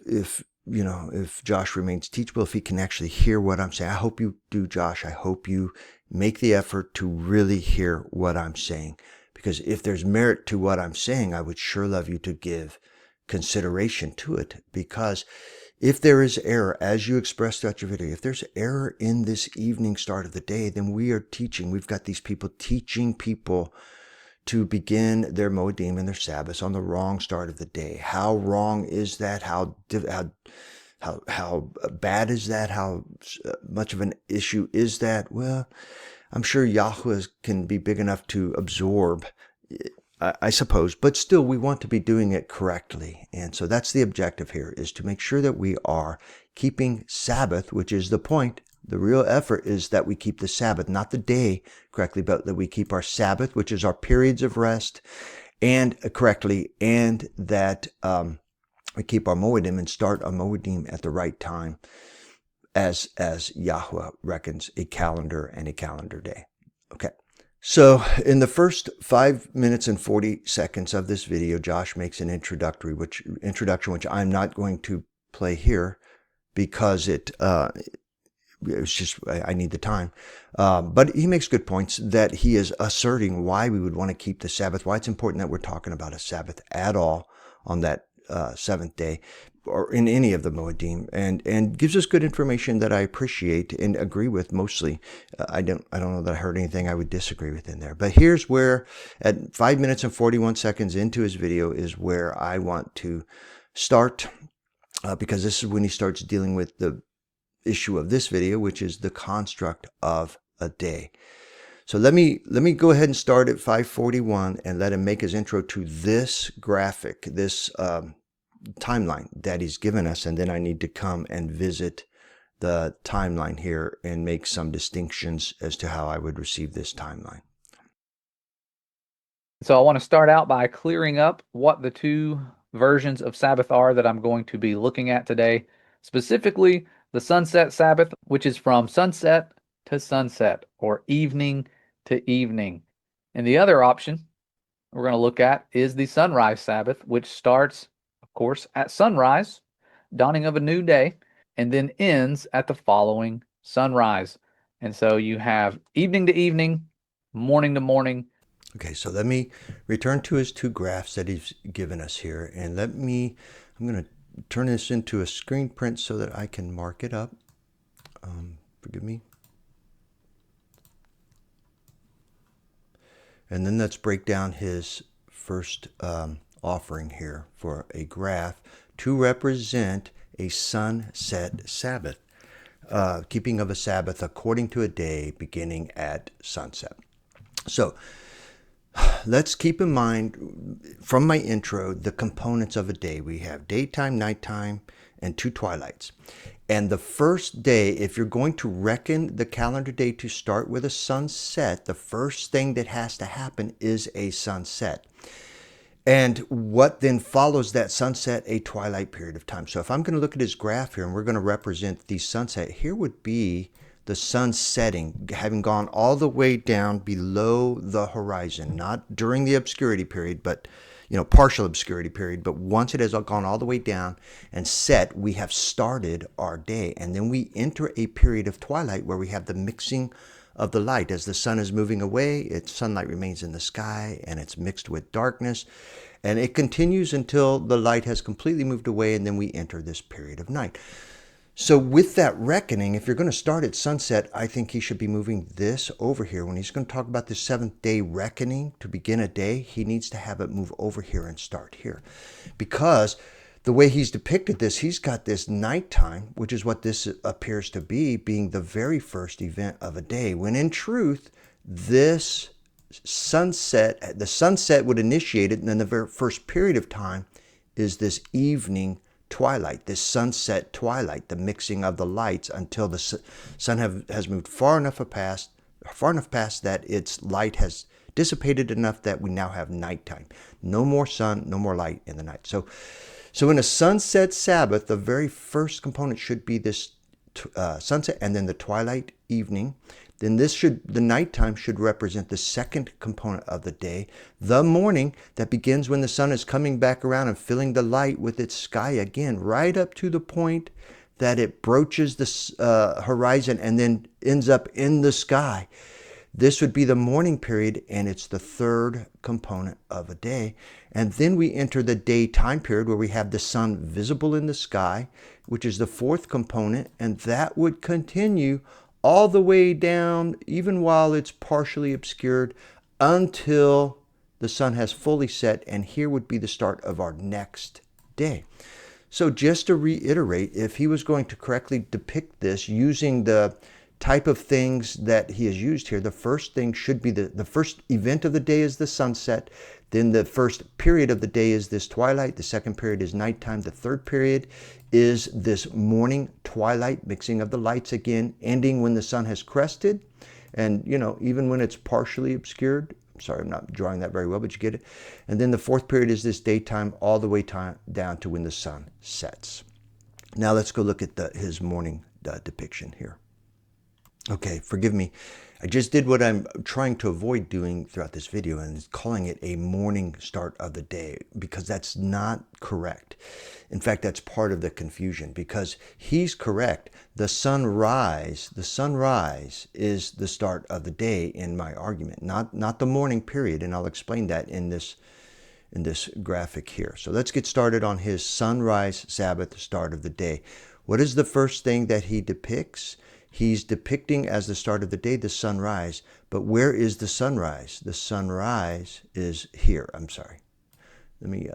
Josh remains teachable, if he can actually hear what I'm saying. I hope you do, Josh. I hope you make the effort to really hear what I'm saying, because if there's merit to what I'm saying, I would sure love you to give consideration to it, because if there is error, as you expressed throughout your video, if there's error in this evening start of the day, then we've got these people teaching people to begin their Moedim and their Sabbaths on the wrong start of the day. How wrong is that? How bad is that? How much of an issue is that? Well, I'm sure Yahweh can be big enough to absorb, I suppose, but still we want to be doing it correctly. And so that's the objective here, is to make sure that we are keeping Sabbath, which is the point. The real effort is that we keep the Sabbath, not the day correctly, but that we keep our Sabbath, which is our periods of rest, and correctly, and that we keep our Moedim and start our Moedim at the right time, as Yahweh reckons a calendar and a calendar day. Okay. So in the first 5 minutes and 40 seconds of this video, Josh makes an introduction, which I'm not going to play here because it's just, I need the time. But he makes good points that he is asserting why we would want to keep the Sabbath, why it's important that we're talking about a Sabbath at all on that seventh day, or in any of the Moedim, and gives us good information that I appreciate and agree with mostly. I don't know that I heard anything I would disagree with in there. But here's where, at 5 minutes and 41 seconds into his video, is where I want to start, because this is when he starts dealing with the issue of this video, which is the construct of a day. So let me go ahead and start at 5:41 and let him make his intro to this graphic, this timeline that he's given us, and then I need to come and visit the timeline here and make some distinctions as to how I would receive this timeline. So I want to start out by clearing up what the two versions of Sabbath are that I'm going to be looking at today. Specifically, the sunset Sabbath, which is from sunset to sunset, or evening to evening. And the other option we're going to look at is the sunrise Sabbath, which starts, of course, at sunrise, dawning of a new day, and then ends at the following sunrise. And so you have evening to evening, morning to morning. Okay, so let me return to his two graphs that he's given us here, and I'm going to turn this into a screen print so that I can mark it up. Forgive me. And then let's break down his first offering here for a graph to represent a sunset Sabbath. keeping of a Sabbath according to a day beginning at sunset. So let's keep in mind from my intro the components of a day. We have daytime, nighttime, and 2 twilights. And the first day, if you're going to reckon the calendar day to start with a sunset, the first thing that has to happen is a sunset. And what then follows that sunset? A twilight period of time. So if I'm going to look at his graph here and we're going to represent the sunset, here would be the sun setting, having gone all the way down below the horizon, not during the obscurity period, but partial obscurity period. But once it has gone all the way down and set, we have started our day. And then we enter a period of twilight where we have the mixing of the light. As the sun is moving away, its sunlight remains in the sky and it's mixed with darkness. And it continues until the light has completely moved away, and then we enter this period of night. So with that reckoning, if you're going to start at sunset, I think he should be moving this over here. When he's going to talk about the 7th day reckoning to begin a day, he needs to have it move over here and start here. Because the way he's depicted this, he's got this nighttime, which is what this appears to be, being the very first event of a day, when in truth, this the sunset would initiate it, and then the very first period of time is this evening twilight, this sunset twilight, the mixing of the lights until the sun has moved far enough past that its light has dissipated enough that we now have nighttime. No more sun, no more light in the night. So in a sunset Sabbath, the very first component should be this sunset, and then the twilight evening. Then the nighttime should represent the second component of the day, the morning that begins when the sun is coming back around and filling the light with its sky again, right up to the point that it broaches the horizon and then ends up in the sky. This would be the morning period, and it's the third component of a day. And then we enter the daytime period where we have the sun visible in the sky, which is the fourth component, and that would continue all the way down, even while it's partially obscured, until the sun has fully set, and here would be the start of our next day. So just to reiterate, if he was going to correctly depict this using the type of things that he has used here, the first thing should be the first event of the day is the sunset. Then the first period of the day is this twilight. The second period is nighttime. The third period is this morning twilight, mixing of the lights again, ending when the sun has crested. And, even when it's partially obscured. Sorry, I'm not drawing that very well, but you get it. And then the fourth period is this daytime all the way down to when the sun sets. Now let's go look at his morning depiction here. Okay, forgive me. I just did what I'm trying to avoid doing throughout this video, and calling it a morning start of the day, because that's not correct. In fact, that's part of the confusion, because he's correct. The sunrise is the start of the day in my argument, not the morning period, and I'll explain that in this graphic here. So let's get started on his sunrise Sabbath, start of the day. What is the first thing that he depicts? He's depicting as the start of the day the sunrise. But where is the sunrise? The sunrise is here. I'm sorry. Let me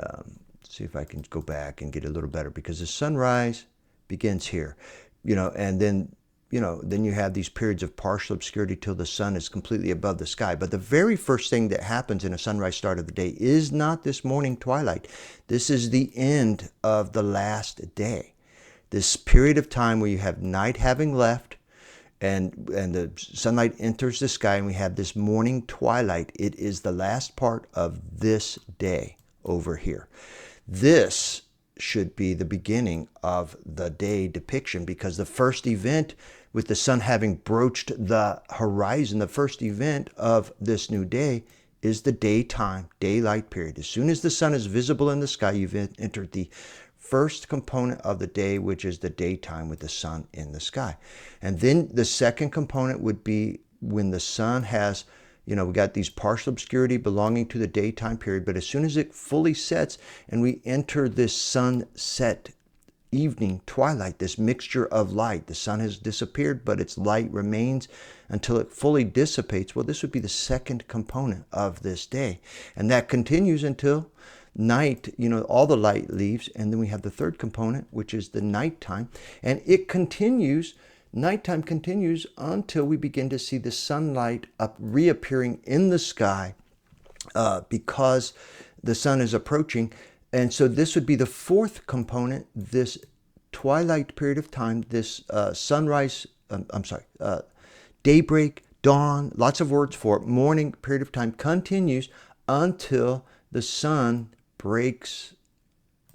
see if I can go back and get a little better, because the sunrise begins here. And then you have these periods of partial obscurity till the sun is completely above the sky. But the very first thing that happens in a sunrise start of the day is not this morning twilight. This is the end of the last day. This period of time where you have night having left, and the sunlight enters the sky, and we have this morning twilight. It is the last part of this day over here. This should be the beginning of the day depiction, because the first event, with the sun having broached the horizon, the first event of this new day is the daytime, daylight period. As soon as the sun is visible in the sky, you've entered the first component of the day, which is the daytime with the sun in the sky. And then the second component would be when the sun has, we got these partial obscurity belonging to the daytime period, but as soon as it fully sets and we enter this sunset evening twilight, this mixture of light, the sun has disappeared, but its light remains until it fully dissipates. Well, this would be the second component of this day. And that continues until night, all the light leaves, and then we have the third component, which is the nighttime, and it continues Nighttime continues until we begin to see the sunlight reappearing in the sky because the sun is approaching. And so this would be the fourth component, this twilight period of time, this sunrise, daybreak, dawn, lots of words for it, morning period of time continues until the sun breaks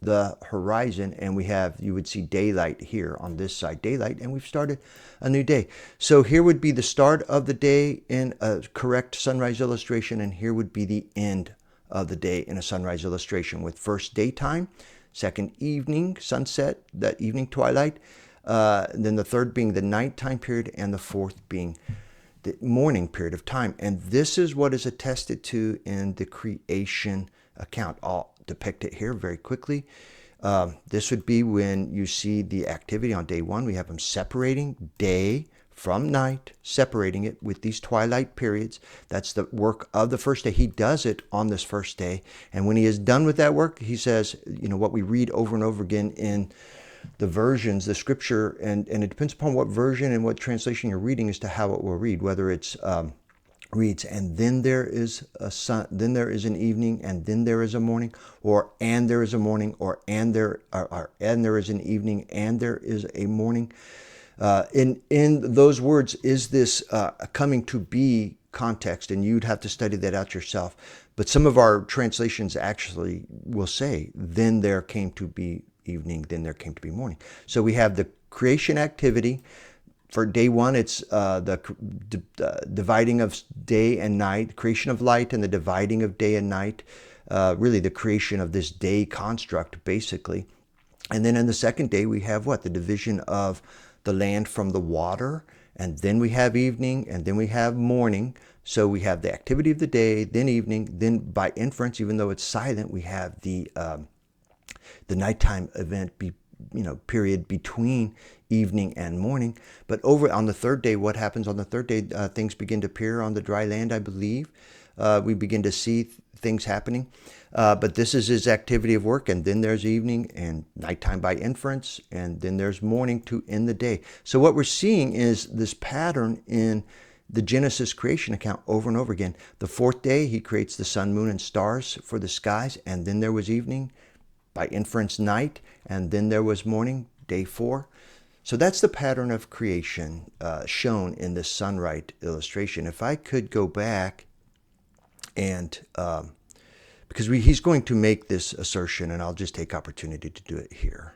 the horizon, and you would see daylight here on this side, daylight, and we've started a new day. So here would be the start of the day in a correct sunrise illustration, and here would be the end of the day in a sunrise illustration, with first daytime, second evening, sunset, that evening twilight, then the third being the nighttime period, and the fourth being the morning period of time. And this is what is attested to in the creation account. I'll depict it here very quickly. This would be when you see the activity on day one. We have them separating day from night, separating it with these twilight periods. That's the work of the first day. He does it on this first day. And when he is done with that work, he says, what we read over and over again in the versions, the scripture, and it depends upon what version and what translation you're reading as to how it will read, whether it's reads, and then there is a sun, then there is an evening, and then there is a morning, or and there is a morning, or and there is an evening, and there is a morning. In those words is this coming to be context, and you'd have to study that out yourself. But some of our translations actually will say, then there came to be evening, then there came to be morning. So we have the creation activity. For day one, it's the dividing of day and night, creation of light and the dividing of day and night, really the creation of this day construct, basically. And then in the second day, we have what? The division of the land from the water, and then we have evening, and then we have morning. So we have the activity of the day, then evening, then by inference, even though it's silent, we have the nighttime event period between evening and morning. But over on the third day, what happens on the third day? Things begin to appear on the dry land, I believe. We begin to see things happening. But this is his activity of work, and then there's evening and nighttime by inference, and then there's morning to end the day. So what we're seeing is this pattern in the Genesis creation account over and over again. The fourth day, he creates the sun, moon, and stars for the skies, and then there was evening, by inference night, and then there was morning, day 4. So that's the pattern of creation shown in the sunrise illustration. If I could go back and, because he's going to make this assertion, and I'll just take opportunity to do it here.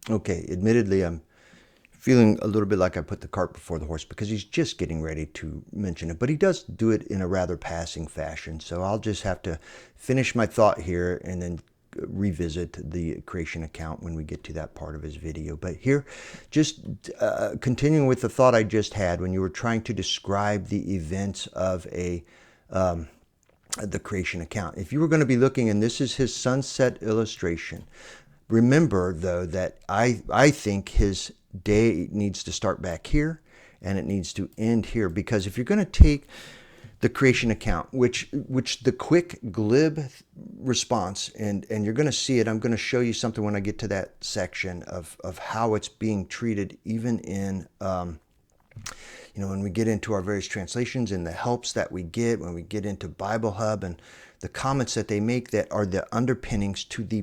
Okay, admittedly, I'm feeling a little bit like I put the cart before the horse because he's just getting ready to mention it, but he does do it in a rather passing fashion. So I'll just have to finish my thought here and then revisit the creation account when we get to that part of his video. But here, just continuing with the thought I just had when you were trying to describe the events of the creation account. If you were going to be looking, and this is his sunset illustration, remember though that I think his day needs to start back here and it needs to end here, because if you're going to take the creation account, which the quick glib response, and you're going to see it, I'm going to show you something when I get to that section of how it's being treated, even in when we get into our various translations and the helps that we get, when we get into Bible Hub and the comments that they make that are the underpinnings to the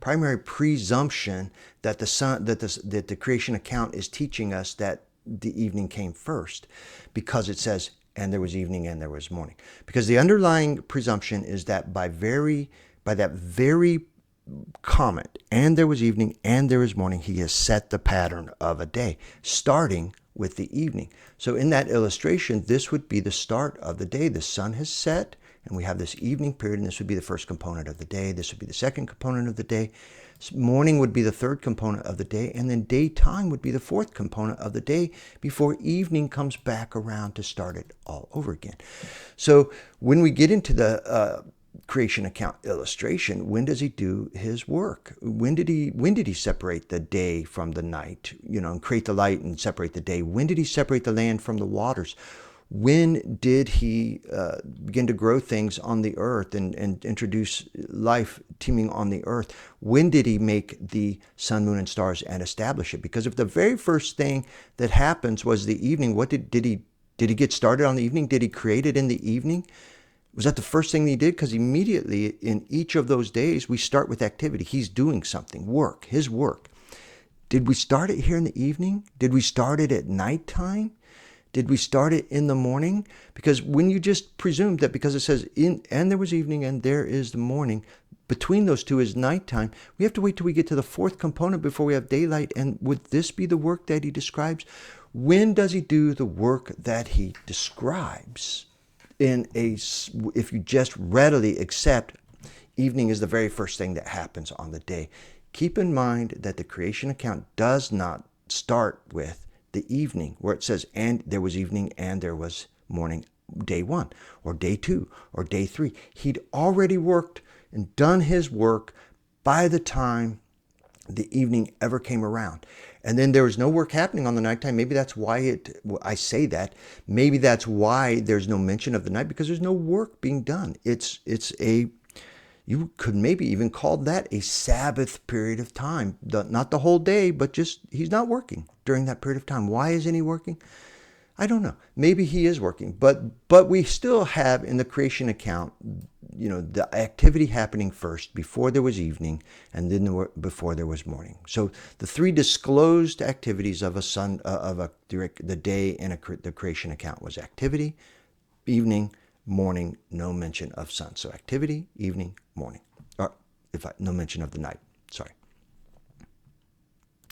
primary presumption that the creation account is teaching us that the evening came first, because it says, and there was evening and there was morning. Because the underlying presumption is that by that very comment, and there was evening and there was morning, he has set the pattern of a day, starting with the evening. So in that illustration, this would be the start of the day. The sun has set, and we have this evening period, and this would be the first component of the day. This would be the second component of the day. Morning would be the third component of the day, and then daytime would be the fourth component of the day before evening comes back around to start it all over again. So when we get into the creation account illustration, when does he do his work? When did he separate the day from the night, and create the light and separate the day? When did he separate the land from the waters? When did he begin to grow things on the earth and introduce life teeming on the earth? When did he make the sun, moon, and stars and establish it? Because if the very first thing that happens was the evening, what did he get started on the evening? Did he create it in the evening? Was that the first thing he did? Because immediately in each of those days, we start with activity. He's doing something, work, his work. Did we start it here in the evening? Did we start it at nighttime? Did we start it in the morning? Because when you just presume that because it says and there was evening and there is the morning, between those two is nighttime, we have to wait till we get to the fourth component before we have daylight. And would this be the work that he describes? When does he do the work that he describes? If you just readily accept evening is the very first thing that happens on the day. Keep in mind that the creation account does not start with the evening where it says, and there was evening and there was morning, day 1 or day 2 or day 3. He'd already worked and done his work by the time the evening ever came around. And then there was no work happening on the nighttime. Maybe that's why I say that. Maybe that's why there's no mention of the night, because there's no work being done. You could maybe even call that a Sabbath period of time. Not the whole day, but just he's not working during that period of time. Why isn't he working? I don't know. Maybe he is working, but we still have in the creation account, the activity happening first before there was evening, and then before there was morning. So the three disclosed activities of the day in the creation account was activity, evening, morning, no mention of sun. So activity, evening, morning, or no mention of the night. Sorry.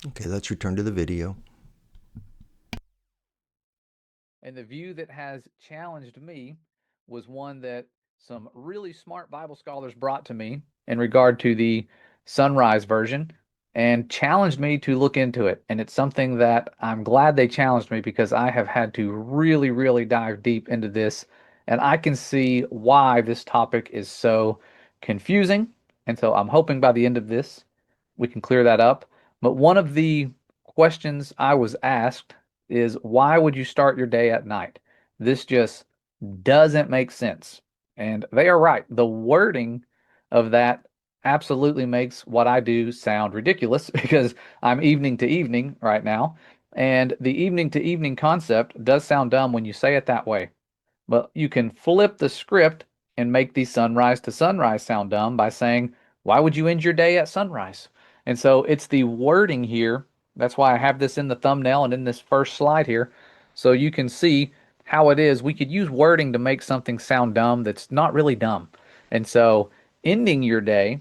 Okay, let's return to the video. And the view that has challenged me was one that some really smart Bible scholars brought to me in regard to the sunrise version and challenged me to look into it. And it's something that I'm glad they challenged me, because I have had to really, really dive deep into this. And I can see why this topic is so confusing. And so I'm hoping by the end of this, we can clear that up. But one of the questions I was asked is, why would you start your day at night? This just doesn't make sense. And they are right. The wording of that absolutely makes what I do sound ridiculous, because I'm evening to evening right now. And the evening to evening concept does sound dumb when you say it that way. But you can flip the script and make the sunrise to sunrise sound dumb by saying, why would you end your day at sunrise? And so it's the wording here. That's why I have this in the thumbnail and in this first slide here. So you can see how it is. We could use wording to make something sound dumb that's not really dumb. And so ending your day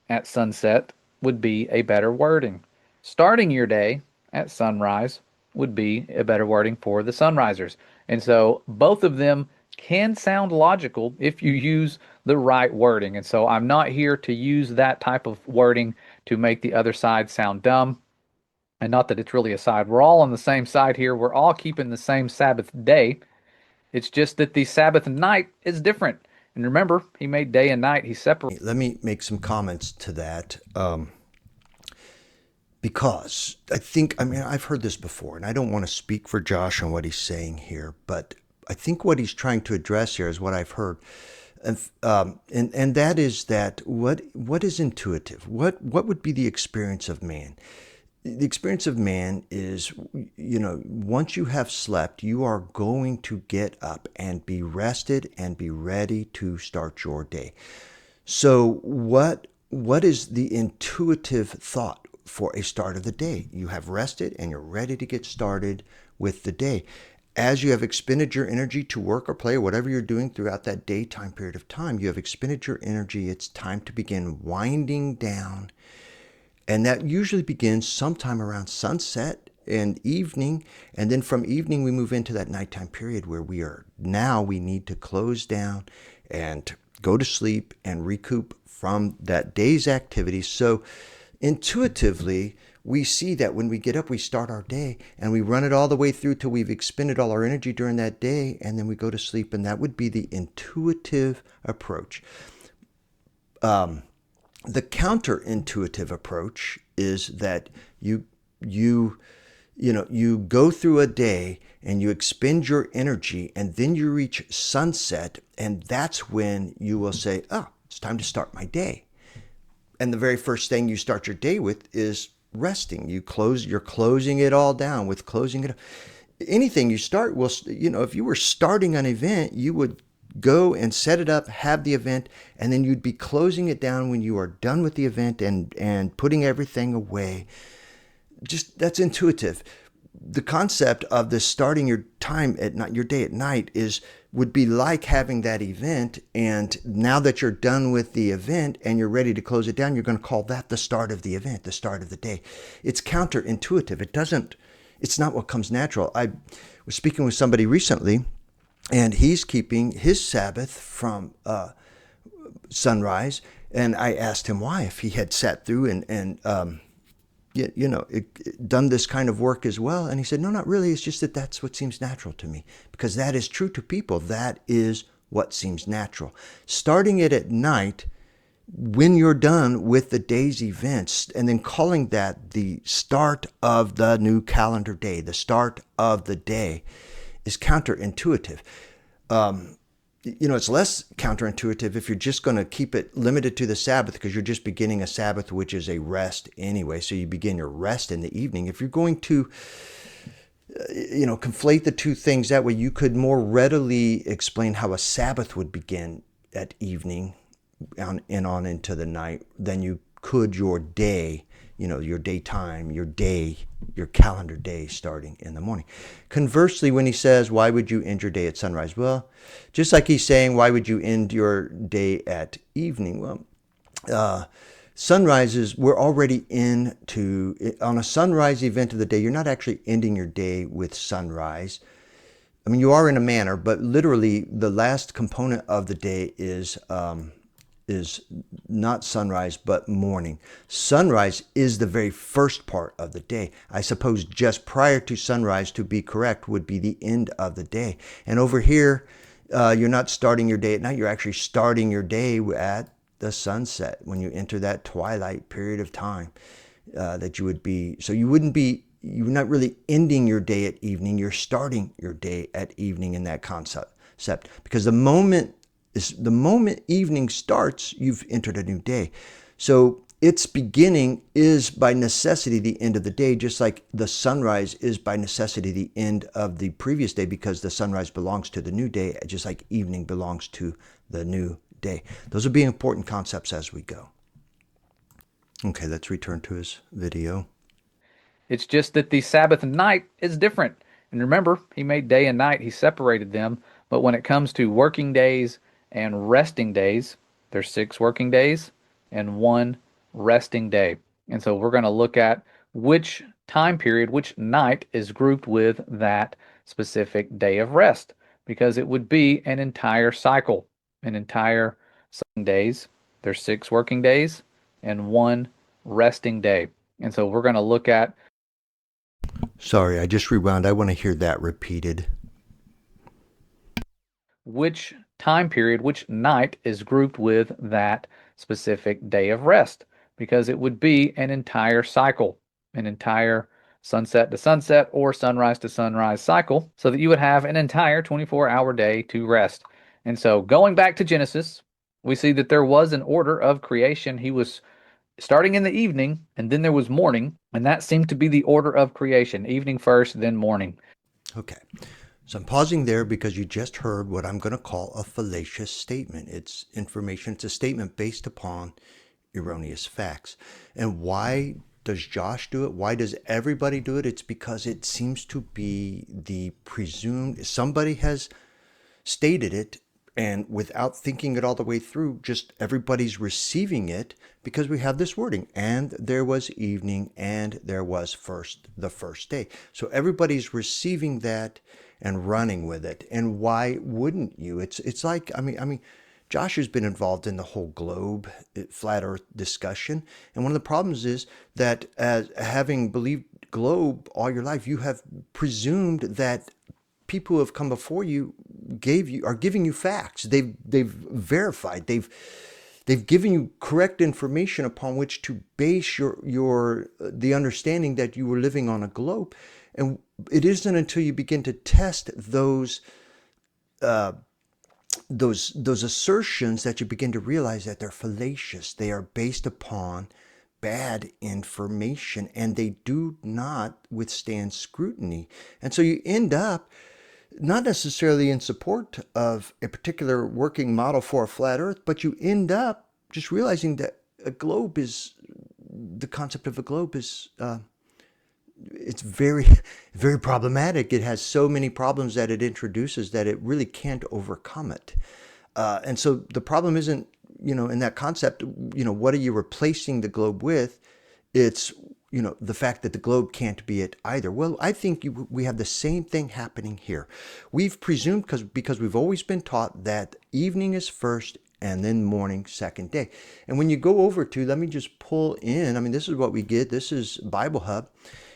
at sunset would be a better wording. Starting your day at sunrise would be a better wording for the sunrisers. And so both of them can sound logical if you use the right wording. And so I'm not here to use that type of wording to make the other side sound dumb. And not that it's really a side. We're all on the same side here. We're all keeping the same Sabbath day. It's just that the Sabbath night is different. And remember, he made day and night. He separated. Let me make some comments to that. Because I've heard this before, and I don't want to speak for Josh on what he's saying here, but I think what he's trying to address here is what I've heard. And that is that what is intuitive? What would be the experience of man? The experience of man is, once you have slept, you are going to get up and be rested and be ready to start your day. So what is the intuitive thought for a start of the day? You have rested and you're ready to get started with the day. As you have expended your energy to work or play or whatever you're doing throughout that daytime period of time, you have expended your energy. It's time to begin winding down. And that usually begins sometime around sunset and evening. And then from evening, we move into that nighttime period where we need to close down and go to sleep and recoup from that day's activities. So intuitively, we see that when we get up, we start our day and we run it all the way through till we've expended all our energy during that day, and then we go to sleep. And that would be the intuitive approach. The counterintuitive approach is that you You go through a day and you expend your energy, and then you reach sunset, and that's when you will say, oh, it's time to start my day. And the very first thing you start your day with is resting. You're closing it all down with closing it. Anything you start will, if you were starting an event, you would go and set it up, have the event, and then you'd be closing it down when you are done with the event and putting everything away. Just that's intuitive. The concept of this starting your time at night, your day at night, would be like having that event, and now that you're done with the event and you're ready to close it down, you're going to call that the start of the event, the start of the day. It's counterintuitive. It's not what comes natural. I was speaking with somebody recently, and he's keeping his Sabbath from sunrise, and I asked him why, if he had sat through and done this kind of work as well. And he said, no, not really. It's just that that's what seems natural to me, because that is true to people. That is what seems natural. Starting it at night when you're done with the day's events, and then calling that the start of the new calendar day, the start of the day, is counterintuitive. It's less counterintuitive if you're just going to keep it limited to the Sabbath, because you're just beginning a Sabbath, which is a rest anyway. So you begin your rest in the evening. If you're going to, conflate the two things, that way you could more readily explain how a Sabbath would begin at evening on into the night than you could your day, your daytime, your calendar day starting in the morning. Conversely, when he says, why would you end your day at sunrise? Well, just like he's saying, why would you end your day at evening? Well, sunrises, we're already on a sunrise event of the day, you're not actually ending your day with sunrise. I mean, you are in a manner, but literally the last component of the day is not sunrise, but morning. Sunrise is the very first part of the day. I suppose just prior to sunrise, to be correct, would be the end of the day. And over here, you're not starting your day at night. You're actually starting your day at the sunset, when you enter that twilight period of time that you would be. So you're not really ending your day at evening. You're starting your day at evening in that concept, because the moment evening starts, you've entered a new day. So its beginning is by necessity the end of the day, just like the sunrise is by necessity the end of the previous day, because the sunrise belongs to the new day, just like evening belongs to the new day. Those will be important concepts as we go. Okay, let's return to his video. It's just that the Sabbath night is different. And remember, he made day and night, he separated them. But when it comes to working days and resting days, there's 6 working days and 1 resting day. And so we're going to look at which time period, which night is grouped with that specific day of rest, because it would be an entire cycle, an entire 7 days. There's 6 working days and 1 resting day. And so we're going to look at. Sorry, I just rewound. I want to hear that repeated. Which time period, which night is grouped with that specific day of rest, because it would be an entire cycle, an entire sunset to sunset or sunrise to sunrise cycle, so that you would have an entire 24-hour day to rest. And so going back to Genesis, we see that there was an order of creation. He was starting in the evening, and then there was morning, and that seemed to be the order of creation: evening first, then morning. Okay. So I'm pausing there because you just heard what I'm going to call a fallacious statement. It's information. It's a statement based upon erroneous facts. And why does Josh do it? Why does everybody do it? It's because it seems to be the presumed, somebody has stated it, and without thinking it all the way through, just everybody's receiving it, because we have this wording, and there was evening, and there was the first day. So everybody's receiving that and running with it. And why wouldn't you? It's like, I mean, Josh has been involved in the whole globe, flat earth discussion. And one of the problems is that, as having believed globe all your life, you have presumed that people who have come before you are giving you facts. They've verified. They've given you correct information upon which to base your the understanding that you were living on a globe. And it isn't until you begin to test those assertions that you begin to realize that they're fallacious. They are based upon bad information, and they do not withstand scrutiny. And so you end up not necessarily in support of a particular working model for a flat earth, but you end up just realizing that the concept of a globe is it's very, very problematic. It has so many problems that it introduces that it really can't overcome it. And so the problem isn't, in that concept, what are you replacing the globe with? It's, the fact that the globe can't be it either. Well, I think we have the same thing happening here. We've presumed, because we've always been taught that evening is first and then morning second day. And when you go over to, let me just pull in, this is what we get. This is Bible Hub.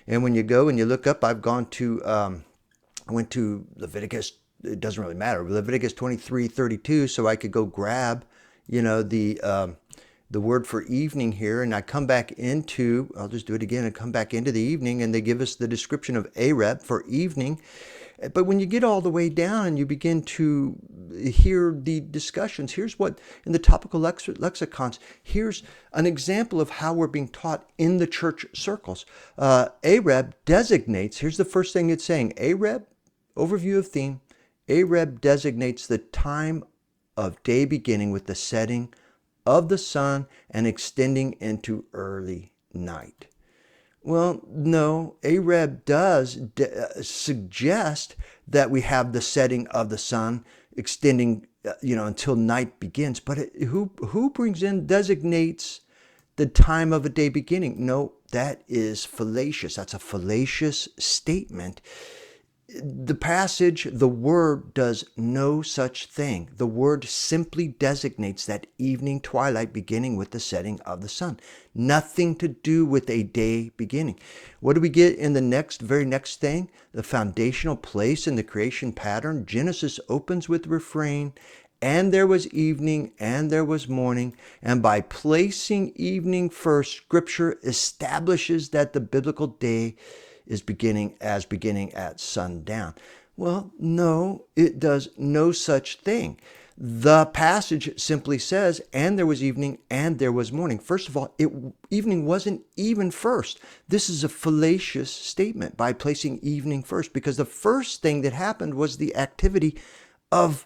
And when you go and you look up, I went to Leviticus, it doesn't really matter, Leviticus 23:32, so I could go grab, the word for evening here, and I come back into, I'll just do it again, and come back into the evening, and they give us the description of Areb for evening. But when you get all the way down and you begin to hear the discussions, here's what, in the topical lexicons, here's an example of how we're being taught in the church circles. Areb designates, here's the first thing it's saying, Areb, overview of theme, Areb designates the time of day beginning with the setting of the sun and extending into early night. Well, no, Areb does suggest that we have the setting of the sun extending, until night begins. But who designates the time of a day beginning? No, that is fallacious. That's a fallacious statement. The passage, the word does no such thing. The word simply designates that evening twilight beginning with the setting of the sun. Nothing to do with a day beginning. What do we get in the very next thing? The foundational place in the creation pattern. Genesis opens with the refrain, and there was evening and there was morning. And by placing evening first, Scripture establishes that the biblical day is beginning at sundown. Well, no, it does no such thing. The passage simply says, and there was evening and there was morning. First of all, evening wasn't even first. This is a fallacious statement by placing evening first, because the first thing that happened was the activity of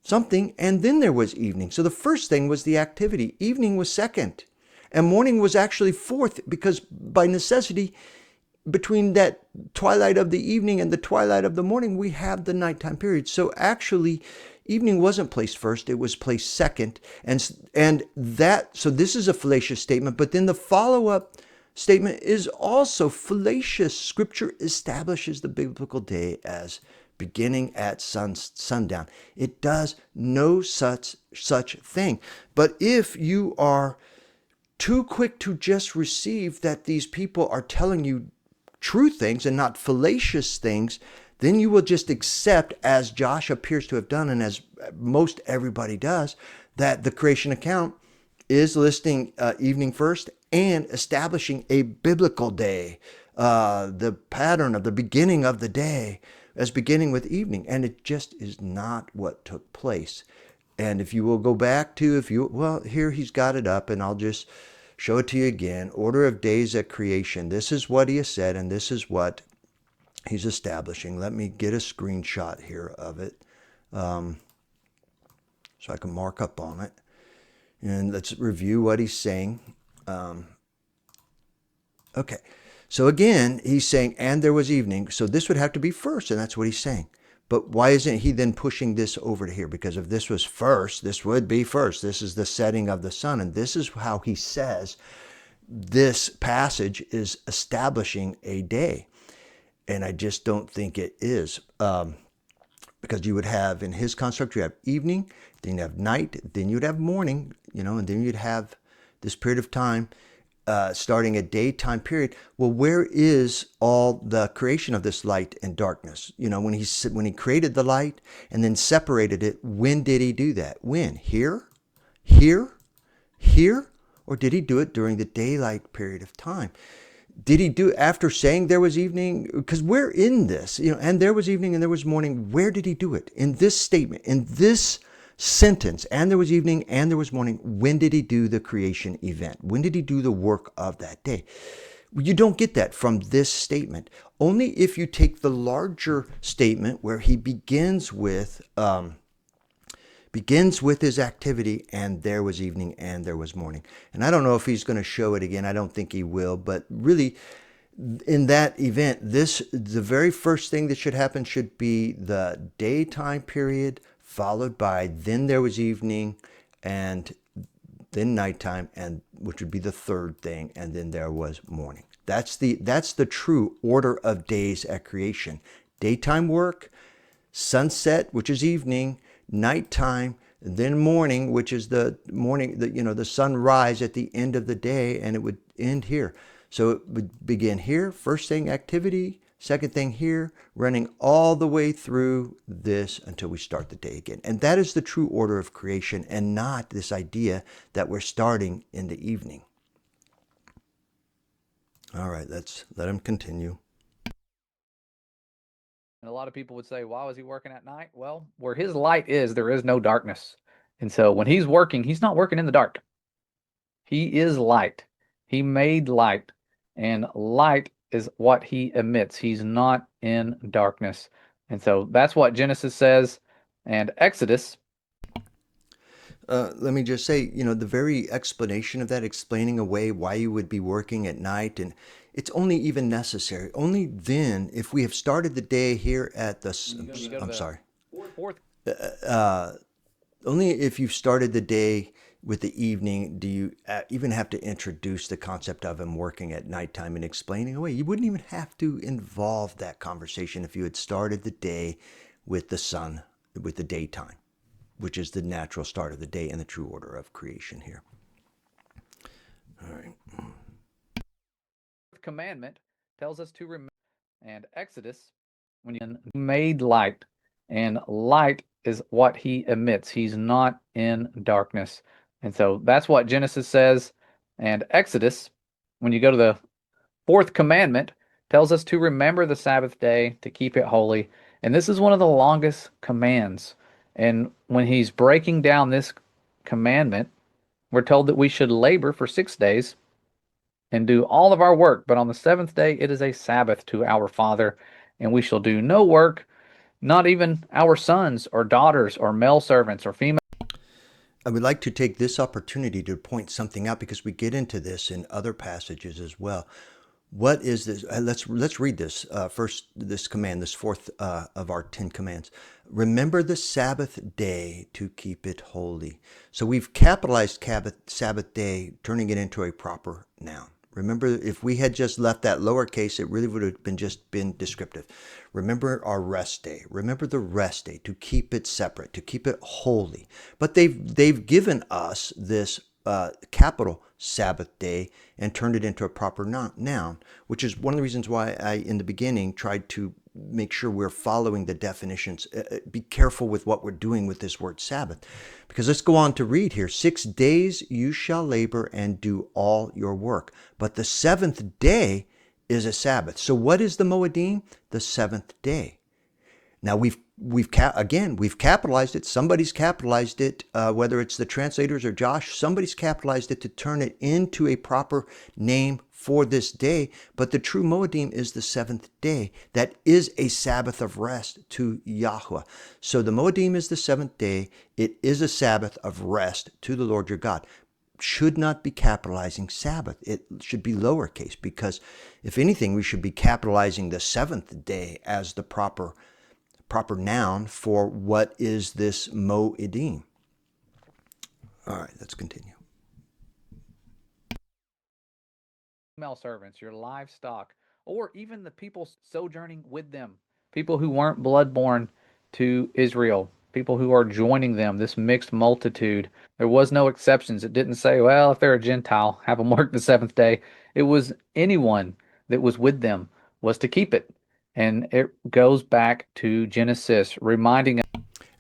something, and then there was evening. So the first thing was the activity. Evening was second, and morning was actually fourth, because by necessity, between that twilight of the evening and the twilight of the morning, we have the nighttime period. So actually, evening wasn't placed first, it was placed second. So this is a fallacious statement, but then the follow-up statement is also fallacious. Scripture establishes the biblical day as beginning at sundown. It does no such thing. But if you are too quick to just receive that these people are telling you true things and not fallacious things, then you will just accept, as Josh appears to have done, and as most everybody does, that the creation account is listing evening first and establishing a biblical day, the pattern of the beginning of the day as beginning with evening. And it just is not what took place. And if you will go back to, here he's got it up, and I'll just show it to you again. Order of days at creation. This is what he has said, and this is what he's establishing. Let me get a screenshot here of it so I can mark up on it. And let's review what he's saying. Okay. So again, he's saying, and there was evening. So this would have to be first, and that's what he's saying. But why isn't he then pushing this over to here? Because if this was first, this would be first. This is the setting of the sun. And this is how he says this passage is establishing a day. And I just don't think it is. Because you would have, in his construct, you have evening, then you have night, then you'd have morning, and then you'd have this period of time starting a daytime period. Well, where is all the creation of this light and darkness? When he created the light and then separated it, when did he do that? When? Here, here, or did he do it during the daylight period of time? Did he do it after saying there was evening? Because we're in this, and there was evening and there was morning. Where did he do it? In this statement, in this sentence, and there was evening and there was morning. When did he do the creation event? When did he do the work of that day? You don't get that from this statement. Only if you take the larger statement where he begins with his activity, and there was evening and there was morning. And I don't know if he's going to show it again. I don't think he will, but really in that event, the very first thing that should happen should be the daytime period, followed by then there was evening, and then nighttime, and which would be the third thing, and then there was morning. That's the true order of days at creation. Daytime work, sunset, which is evening, nighttime, then morning, which is the morning, the sunrise at the end of the day, and it would end here. So it would begin here, first thing activity, second thing here, running all the way through this until we start the day again. And that is the true order of creation, and not this idea that we're starting in the evening. All right, let's let him continue. And a lot of people would say, why was he working at night? Well, where his light is, there is no darkness. And so when he's working, he's not working in the dark. He is light. He made light, and light is what he emits. He's not in darkness. And so that's what Genesis says. And Exodus. Let me just say, the very explanation of that, explaining away why you would be working at night, and it's only even necessary. Only then, if we have started the day here at the, I'm sorry. Fourth. Only if you've started the day with the evening do you even have to introduce the concept of him working at nighttime and explaining away. You wouldn't even have to involve that conversation if you had started the day with the sun, with the daytime, which is the natural start of the day and the true order of creation here. All right. Commandment tells us to remember. And Exodus, when you made light, and light is what he emits. He's not in darkness. And so that's what Genesis says. And Exodus, when you go to the fourth commandment, tells us to remember the Sabbath day, to keep it holy. And this is one of the longest commands. And when he's breaking down this commandment, we're told that we should labor for 6 days and do all of our work. But on the seventh day, it is a Sabbath to our Father, and we shall do no work, not even our sons or daughters or male servants or female. I would like to take this opportunity to point something out, because we get into this in other passages as well. What is this? Let's read this first. This command, this fourth of our 10 commands. Remember the Sabbath day to keep it holy. So we've capitalized Sabbath day, turning it into a proper noun. Remember, if we had just left that lowercase, it really would have been descriptive. Remember our rest day. Remember the rest day, to keep it separate, to keep it holy. But they've given us this capital Sabbath day and turned it into a proper noun, which is one of the reasons why I, in the beginning, tried to make sure we're following the definitions. Be careful with what we're doing with this word Sabbath, because let's go on to read here. 6 days you shall labor and do all your work, but the seventh day is a Sabbath. So what is the Moedim? The seventh day. Now we've capitalized it. Somebody's capitalized it, whether it's the translators or Josh. Somebody's capitalized it to turn it into a proper name for this day. But the true Moedim is the seventh day. That is a Sabbath of rest to Yahweh. So the Moedim is the seventh day. It is a Sabbath of rest to the Lord your God. Should not be capitalizing Sabbath. It should be lowercase, because if anything, we should be capitalizing the seventh day as the proper noun for what is this Moedim. All right, let's continue. Female servants, your livestock, or even the people sojourning with them, people who weren't bloodborn to Israel, people who are joining them, this mixed multitude. There was no exceptions. It didn't say, well, if they're a Gentile, have them work the seventh day. It was anyone that was with them was to keep it. And it goes back to Genesis, reminding us.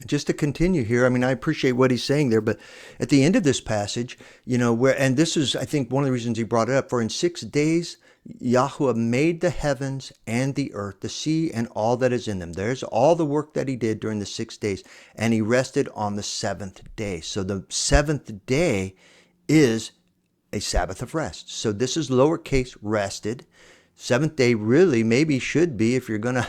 Just to continue here, I mean, I appreciate what he's saying there, but at the end of this passage, where, and this is, I think, one of the reasons he brought it up, for in 6 days, Yahweh made the heavens and the earth, the sea, and all that is in them. There's all the work that he did during the 6 days, and he rested on the seventh day. So the seventh day is a Sabbath of rest. So this is lowercase rested. Seventh day really maybe should be, if you're going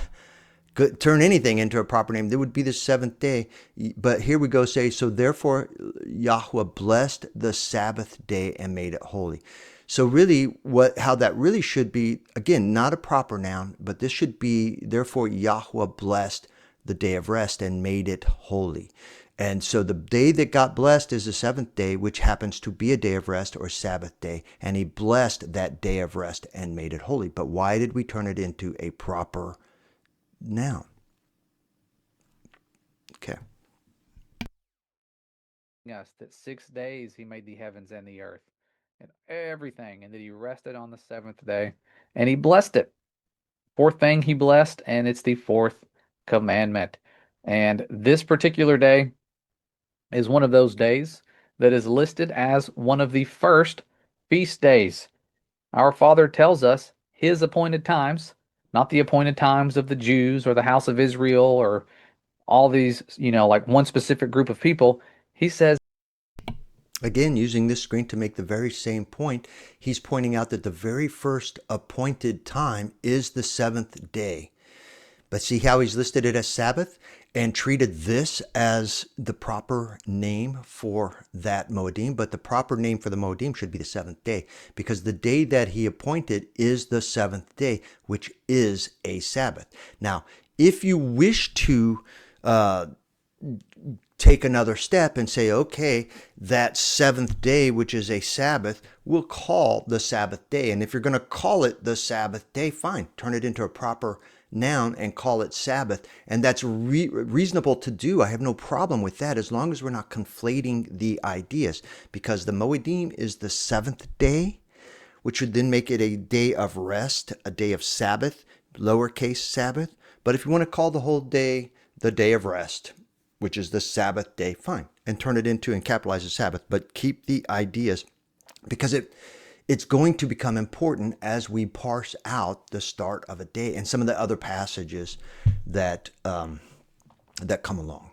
to turn anything into a proper name, there would be the seventh day. But here we go, say, so therefore Yahweh blessed the Sabbath day and made it holy. So really how that really should be, again, not a proper noun, but this should be, therefore Yahweh blessed the day of rest and made it holy. And so the day that got blessed is the seventh day, which happens to be a day of rest or Sabbath day. And he blessed that day of rest and made it holy. But why did we turn it into a proper noun? Okay. Us that 6 days he made the heavens and the earth and everything, and that he rested on the seventh day and he blessed it. Fourth thing he blessed, and it's the fourth commandment. And this particular day is one of those days that is listed as one of the first feast days. Our Father tells us his appointed times, not the appointed times of the Jews or the house of Israel or all these, like one specific group of people. He says, again, using this screen to make the very same point, he's pointing out that the very first appointed time is the seventh day. But see how he's listed it as Sabbath and treated this as the proper name for that Moedim. But the proper name for the Moedim should be the seventh day, because the day that he appointed is the seventh day, which is a Sabbath. Now, if you wish to take another step and say, okay, that seventh day, which is a Sabbath, we'll call the Sabbath day. And if you're going to call it the Sabbath day, fine, turn it into a proper noun and call it Sabbath. And that's reasonable to do. I have no problem with that, as long as we're not conflating the ideas, because the Moedim is the seventh day, which would then make it a day of rest, a day of Sabbath, lowercase Sabbath. But if you want to call the whole day the day of rest, which is the Sabbath day, fine, and turn it into and capitalize the Sabbath, but keep the ideas, because it's going to become important as we parse out the start of a day and some of the other passages that that come along.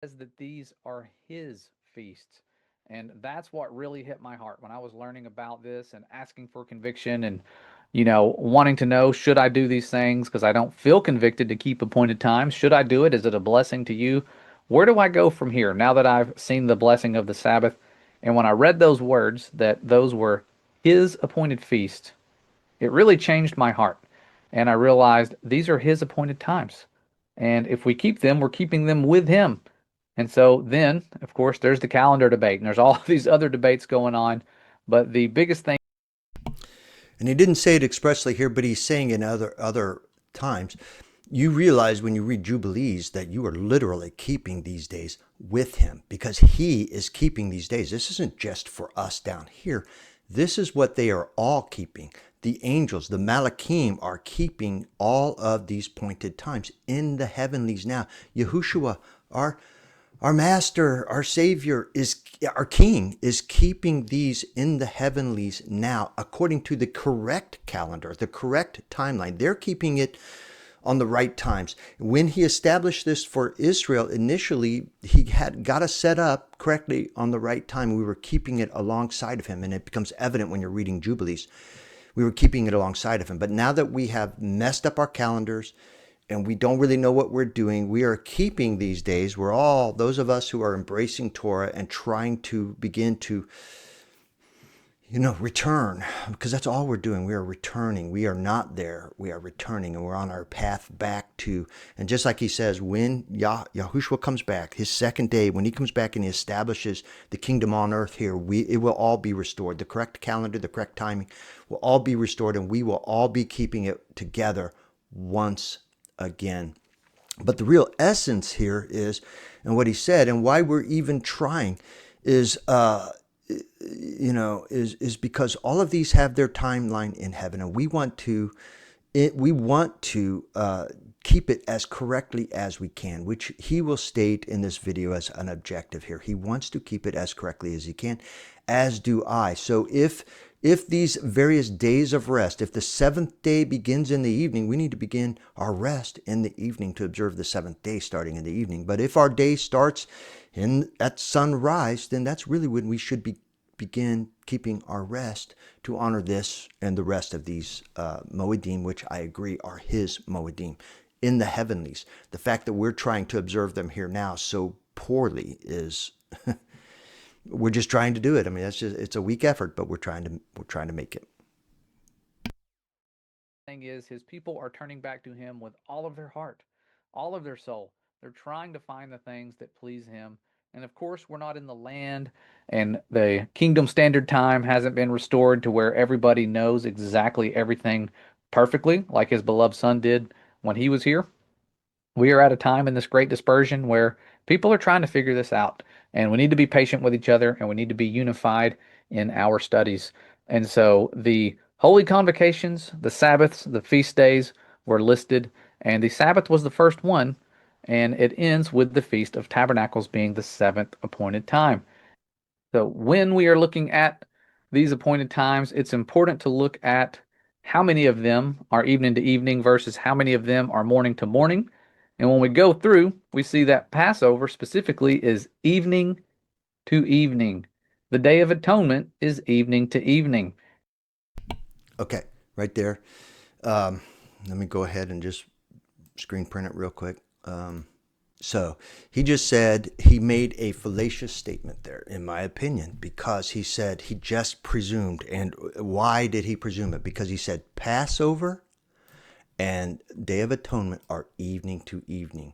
Says that these are his feasts. And that's what really hit my heart when I was learning about this and asking for conviction and, wanting to know, should I do these things? Because I don't feel convicted to keep appointed times. Should I do it? Is it a blessing to you? Where do I go from here now that I've seen the blessing of the Sabbath? And when I read those words, that those were his appointed feast, it really changed my heart. And I realized these are his appointed times. And if we keep them, we're keeping them with him. And so then, of course, there's the calendar debate, and there's all these other debates going on. But the biggest thing, And he didn't say it expressly here, but he's saying in other times. You realize when you read Jubilees that you are literally keeping these days with him, because he is keeping these days. This isn't just for us down here. This is what they are all keeping. The angels, the Malachim, are keeping all of these pointed times in the heavenlies now. Yahushua, our master, our savior, our king, is keeping these in the heavenlies now according to the correct calendar, the correct timeline. They're keeping it on the right times. When he established this for Israel, initially, he had got us set up correctly on the right time. We were keeping it alongside of him, and it becomes evident when you're reading Jubilees. We were keeping it alongside of him. But now that we have messed up our calendars and we don't really know what we're doing, we are keeping these days. We're all, those of us who are embracing Torah and trying to begin to return, because that's all we're doing. We are returning. We are not there. We are returning, and we're on our path back to, and just like he says, when Yahushua comes back, his second day, when he comes back and he establishes the kingdom on earth here, it will all be restored. The correct calendar, the correct timing will all be restored, and we will all be keeping it together once again. But the real essence here is, and what he said, and why we're even trying is, is because all of these have their timeline in heaven, and we want to keep it as correctly as we can, which he will state in this video as an objective here. He wants to keep it as correctly as he can, as do I. So if these various days of rest, if the seventh day begins in the evening, we need to begin our rest in the evening to observe the seventh day starting in the evening. But if our day starts at sunrise, then that's really when we should begin keeping our rest to honor this and the rest of these Moedim, which I agree are his Moedim in the heavenlies. The fact that we're trying to observe them here now so poorly is we're just trying to do it. I mean, it's a weak effort, but we're trying to make it. Thing is, his people are turning back to him with all of their heart, all of their soul. They're trying to find the things that please him. And of course, we're not in the land, and the kingdom standard time hasn't been restored to where everybody knows exactly everything perfectly, like his beloved son did when he was here. We are at a time in this great dispersion where people are trying to figure this out, and we need to be patient with each other, and we need to be unified in our studies. And so the holy convocations, the Sabbaths, the feast days were listed, and the Sabbath was the first one, and it ends with the Feast of Tabernacles being the seventh appointed time. So when we are looking at these appointed times, it's important to look at how many of them are evening to evening versus how many of them are morning to morning. And when we go through, we see that Passover specifically is evening to evening. The Day of Atonement is evening to evening. Okay, right there. Let me go ahead and just screen print it real quick. So he just said he made a fallacious statement there, in my opinion, because he said he just presumed. And why did he presume it? Because he said Passover and Day of Atonement are evening to evening.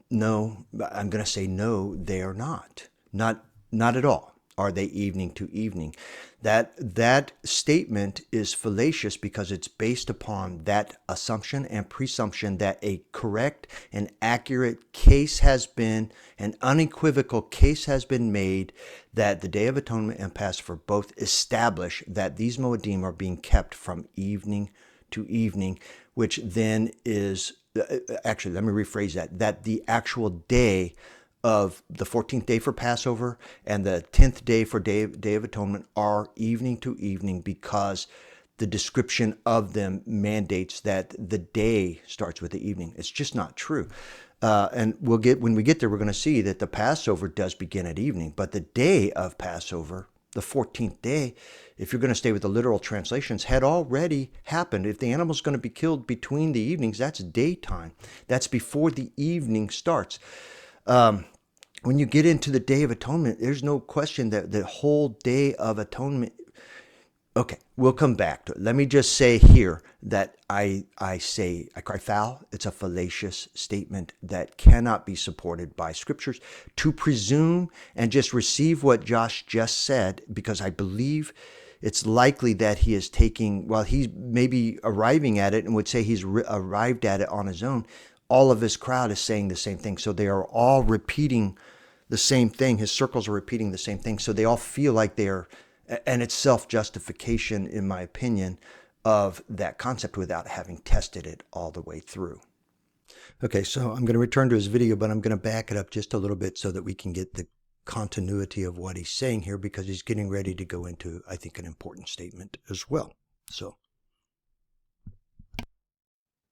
No, I'm going to say no, they are not. Not at all. Are they evening to evening? That statement is fallacious because it's based upon that assumption and presumption that a correct and accurate case has been, an unequivocal case has been made that the Day of Atonement and Passover both establish that these Moedim are being kept from evening to evening, which then is, actually, let me rephrase that the actual day of the 14th day for Passover and the 10th day for Day of Atonement are evening to evening because the description of them mandates that the day starts with the evening. It's just not true. And when we get there, we're going to see that the Passover does begin at evening, but the day of Passover, the 14th day, if you're going to stay with the literal translations, had already happened. If the animal's going to be killed between the evenings, that's daytime. That's before the evening starts. When you get into the Day of Atonement, there's no question that the whole Day of Atonement. Okay, we'll come back to it. Let me just say here that I cry foul. It's a fallacious statement that cannot be supported by scriptures. To presume and just receive what Josh just said, because I believe it's likely that he is taking, while he's maybe arriving at it and would say he's arrived at it on his own, all of his crowd is saying the same thing. So they are all repeating the same thing. His circles are repeating the same thing. So they all feel like they are, and it's self-justification, in my opinion, of that concept without having tested it all the way through. Okay, so I'm going to return to his video, but I'm going to back it up just a little bit so that we can get the continuity of what he's saying here, because he's getting ready to go into, I think, an important statement as well. So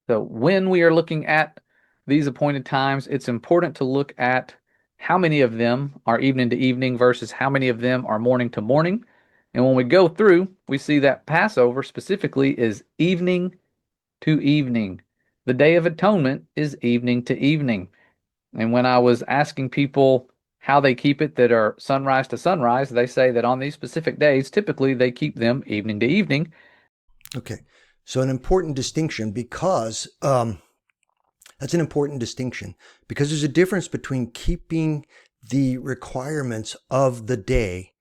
when we are looking at these appointed times, it's important to look at how many of them are evening to evening versus how many of them are morning to morning. And when we go through, we see that Passover specifically is evening to evening. The Day of Atonement is evening to evening. And when I was asking people how they keep it that are sunrise to sunrise, they say that on these specific days, typically they keep them evening to evening. okay, so an important distinction, because that's an important distinction, because there's a difference between keeping the requirements of the day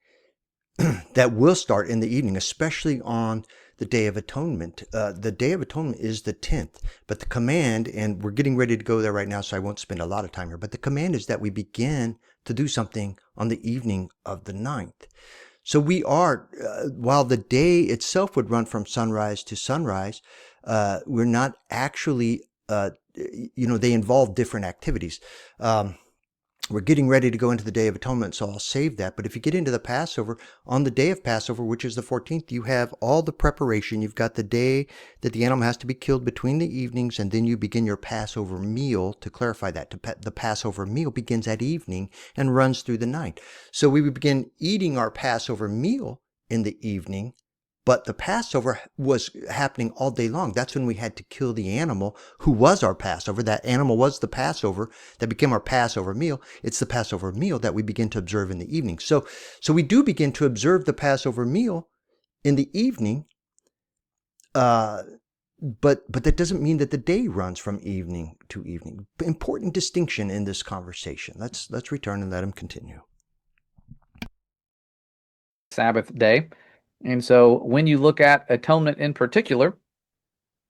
that will start in the evening, especially on the Day of Atonement. The Day of Atonement is the 10th, but the command, and we're getting ready to go there right now, so I won't spend a lot of time here, but the command is that we begin to do something on the evening of the 9th. So we are, while the day itself would run from sunrise to sunrise, we're not actually they involve different activities. We're getting ready to go into the Day of Atonement, so I'll save that. But if you get into the Passover, on the day of Passover, which is the 14th, you have all the preparation. You've got the day that the animal has to be killed between the evenings, and then you begin your Passover meal. To clarify that, the Passover meal begins at evening and runs through the night. So we would begin eating our Passover meal in the evening, but the Passover was happening all day long. That's when we had to kill the animal who was our Passover. That animal was the Passover that became our Passover meal. It's the Passover meal that we begin to observe in the evening. So we do begin to observe the Passover meal in the evening, but that doesn't mean that the day runs from evening to evening. Important distinction in this conversation. Let's return and let him continue. Sabbath day. And so when you look at atonement in particular,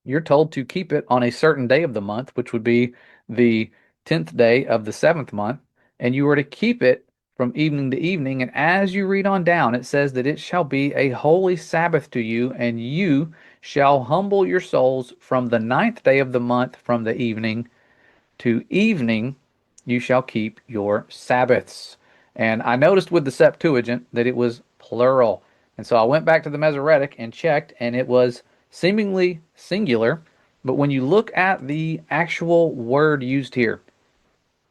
you're told to keep it on a certain day of the month, which would be the 10th day of the 7th month, and you are to keep it from evening to evening. And as you read on down, it says that it shall be a holy Sabbath to you, and you shall humble your souls from the 9th day of the month, from the evening to evening, you shall keep your Sabbaths. And I noticed with the Septuagint that it was plural. And so I went back to the Masoretic and checked, and it was seemingly singular. But when you look at the actual word used here,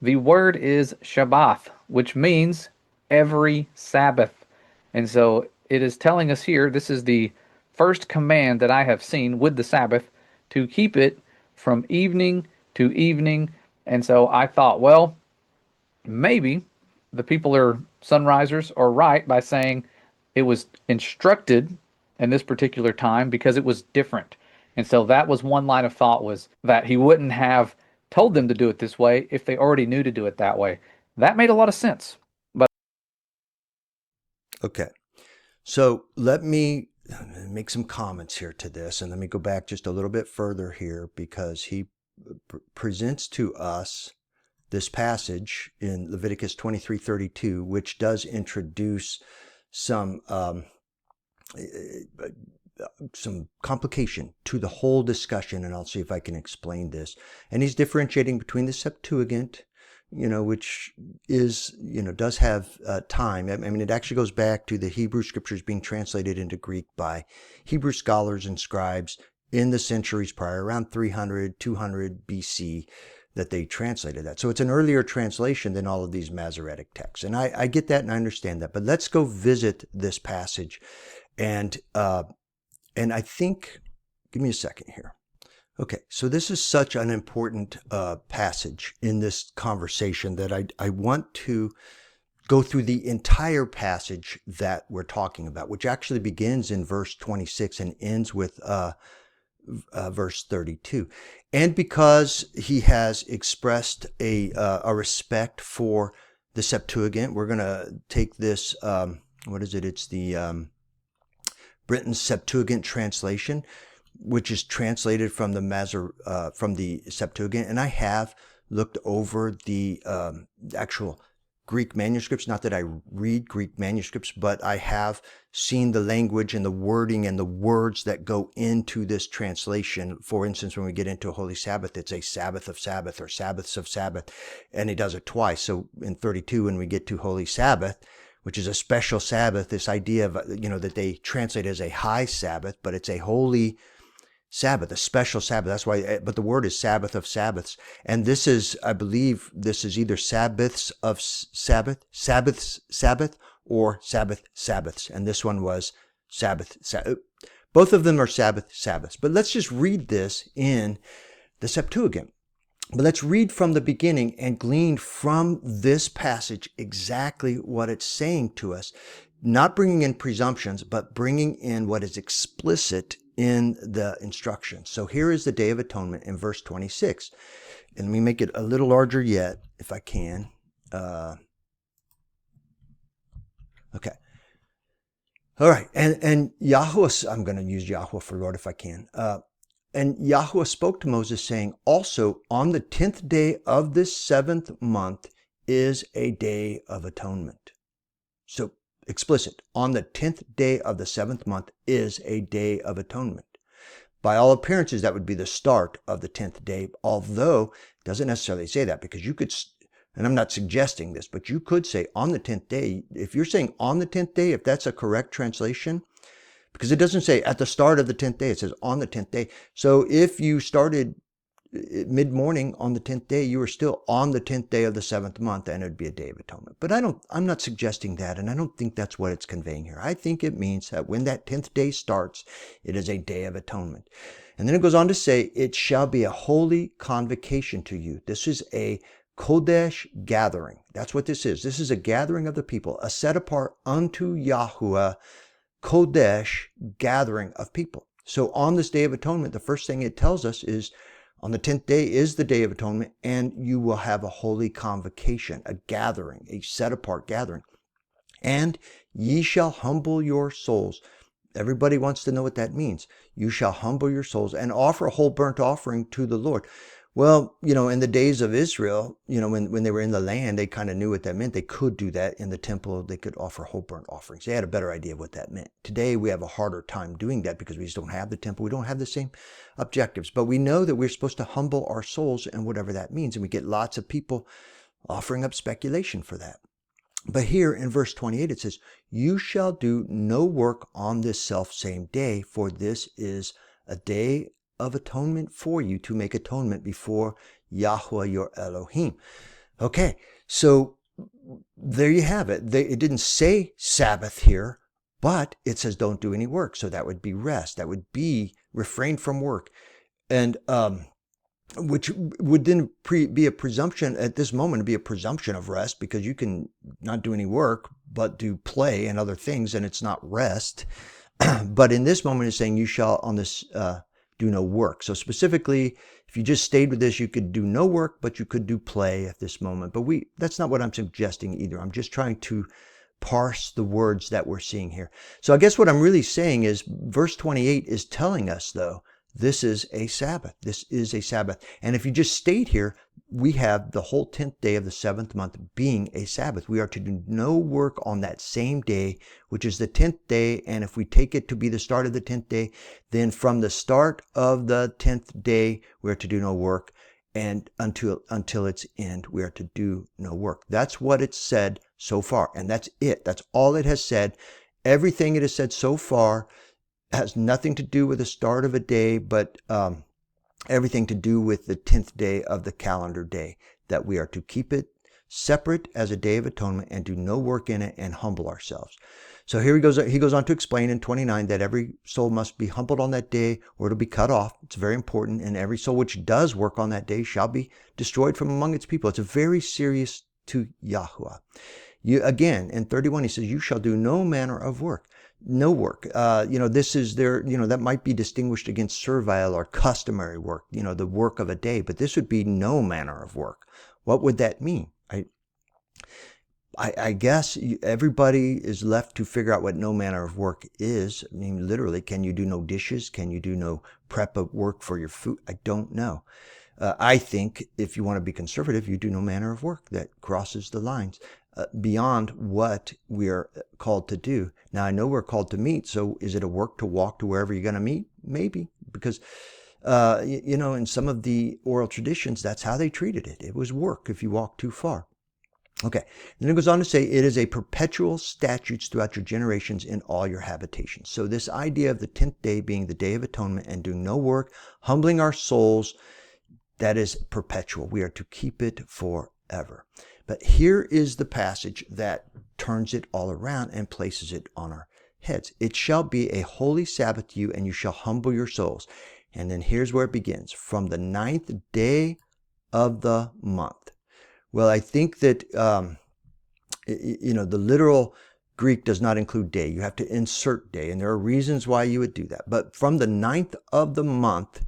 the word is Shabbath, which means every Sabbath. And so it is telling us here, this is the first command that I have seen with the Sabbath, to keep it from evening to evening. And so I thought, well, maybe the people are sunrisers are right by saying it was instructed in this particular time because it was different. And so that was one line of thought, was that he wouldn't have told them to do it this way if they already knew to do it that way. That made a lot of sense. But Okay. So let me make some comments here to this, and let me go back just a little bit further here, because he presents to us this passage in Leviticus 23:32, which does introduce some complication to the whole discussion, and I'll see if I can explain this. And he's differentiating between the Septuagint, which is, does have time. I mean, it actually goes back to the Hebrew scriptures being translated into Greek by Hebrew scholars and scribes in the centuries prior, around 300, 200 BC, that they translated that. So it's an earlier translation than all of these Masoretic texts. And I get that and I understand that. But let's go visit this passage. And I think, give me a second here. Okay, so this is such an important passage in this conversation that I want to go through the entire passage that we're talking about, which actually begins in verse 26 and ends with verse 32. And because he has expressed a respect for the Septuagint, we're going to take this, what is it? It's the Britain's Septuagint translation, which is translated from the Septuagint. And I have looked over the actual Greek manuscripts. Not that I read Greek manuscripts, but I have seen the language and the wording and the words that go into this translation. For instance, when we get into a Holy Sabbath, it's a Sabbath of Sabbath or Sabbaths of Sabbath, and he does it twice. So in 32, when we get to Holy Sabbath, which is a special Sabbath, this idea of, that they translate as a high Sabbath, but it's a holy Sabbath, a special Sabbath. That's why, but the word is Sabbath of Sabbaths. And this is, I believe, this is either Sabbaths of Sabbath, Sabbath, or Sabbath, Sabbaths. And this one was Sabbath. Both of them are Sabbath, Sabbaths. But let's just read this in the Septuagint. But let's read from the beginning and glean from this passage exactly what it's saying to us, not bringing in presumptions, but bringing in what is explicit in the instructions. So here is the Day of Atonement in verse 26. And let me make it a little larger yet, if I can. Okay. All right. And Yahweh, I'm going to use Yahweh for Lord if I can. And Yahweh spoke to Moses, saying, also on the 10th day of this 7th month is a day of atonement. So explicit, on the 10th day of the 7th month is a day of atonement. By all appearances, that would be the start of the 10th day, although it doesn't necessarily say that, because you could, and I'm not suggesting this, but you could say on the 10th day. If you're saying on the 10th day, if that's a correct translation, because it doesn't say at the start of the 10th day, it says on the 10th day. So if you started mid-morning on the 10th day, you were still on the 10th day of the 7th month, and it would be a day of atonement. But I'm not suggesting that, and I don't think that's what it's conveying here. I think it means that when that 10th day starts, it is a day of atonement. And then it goes on to say, it shall be a holy convocation to you. This is a Kodesh gathering. That's what this is. This is a gathering of the people, a set apart unto Yahuwah, Kodesh gathering of people. So on this Day of Atonement, the first thing it tells us is on the 10th day is the Day of Atonement, and you will have a holy convocation, a gathering, a set apart gathering. And ye shall humble your souls. Everybody wants to know what that means. You shall humble your souls and offer a whole burnt offering to the Lord. Well, in the days of Israel, when they were in the land, they kind of knew what that meant. They could do that in the temple. They could offer whole burnt offerings. They had a better idea of what that meant. Today, we have a harder time doing that because we just don't have the temple. We don't have the same objectives. But we know that we're supposed to humble our souls and whatever that means. And we get lots of people offering up speculation for that. But here in verse 28, it says, you shall do no work on this self same day, for this is a day of atonement for you, to make atonement before Yahweh your Elohim. Okay, so there you have it. It didn't say Sabbath here, but it says don't do any work. So that would be rest. That would be refrain from work. And which would then be a presumption at this moment, be a presumption of rest, because you can not do any work, but do play and other things, and it's not rest. But in this moment, it's saying you shall on this do no work. So specifically, if you just stayed with this, you could do no work, but you could do play at this moment. But that's not what I'm suggesting either. I'm just trying to parse the words that we're seeing here. So I guess what I'm really saying is verse 28 is telling us, though, this is a Sabbath. This is a Sabbath. And if you just stayed here, we have the whole 10th day of the 7th month being a Sabbath. We are to do no work on that same day, which is the 10th day. And if we take it to be the start of the 10th day, then from the start of the 10th day, we are to do no work. And until its end, we are to do no work. That's what it said so far. And that's it. That's all it has said. Everything it has said so far has nothing to do with the start of a day, but everything to do with the 10th day of the calendar day, that we are to keep it separate as a day of atonement and do no work in it and humble ourselves. So here he goes on to explain in 29 that every soul must be humbled on that day or it'll be cut off. It's very important. And every soul which does work on that day shall be destroyed from among its people. It's a very serious to Yahuwah. Again, in 31, he says, you shall do no manner of work. No work. This is there, that might be distinguished against servile or customary work, the work of a day, but this would be no manner of work. What would that mean? I guess everybody is left to figure out what no manner of work is. I mean, literally, can you do no dishes? Can you do no prep of work for your food? I don't know. I think if you want to be conservative, you do no manner of work that crosses the lines beyond what we're called to do. Now, I know we're called to meet, so is it a work to walk to wherever you're going to meet? Maybe, because, in some of the oral traditions, that's how they treated it. It was work if you walk too far. Okay, then it goes on to say, it is a perpetual statutes throughout your generations in all your habitations. So this idea of the 10th day being the Day of Atonement and doing no work, humbling our souls, that is perpetual. We are to keep it forever. But here is the passage that turns it all around and places it on our heads. It shall be a holy Sabbath to you, and you shall humble your souls. And then here's where it begins. From the 9th day of the month. Well, I think that, the literal Greek does not include day. You have to insert day, and there are reasons why you would do that. But from the 9th of the month,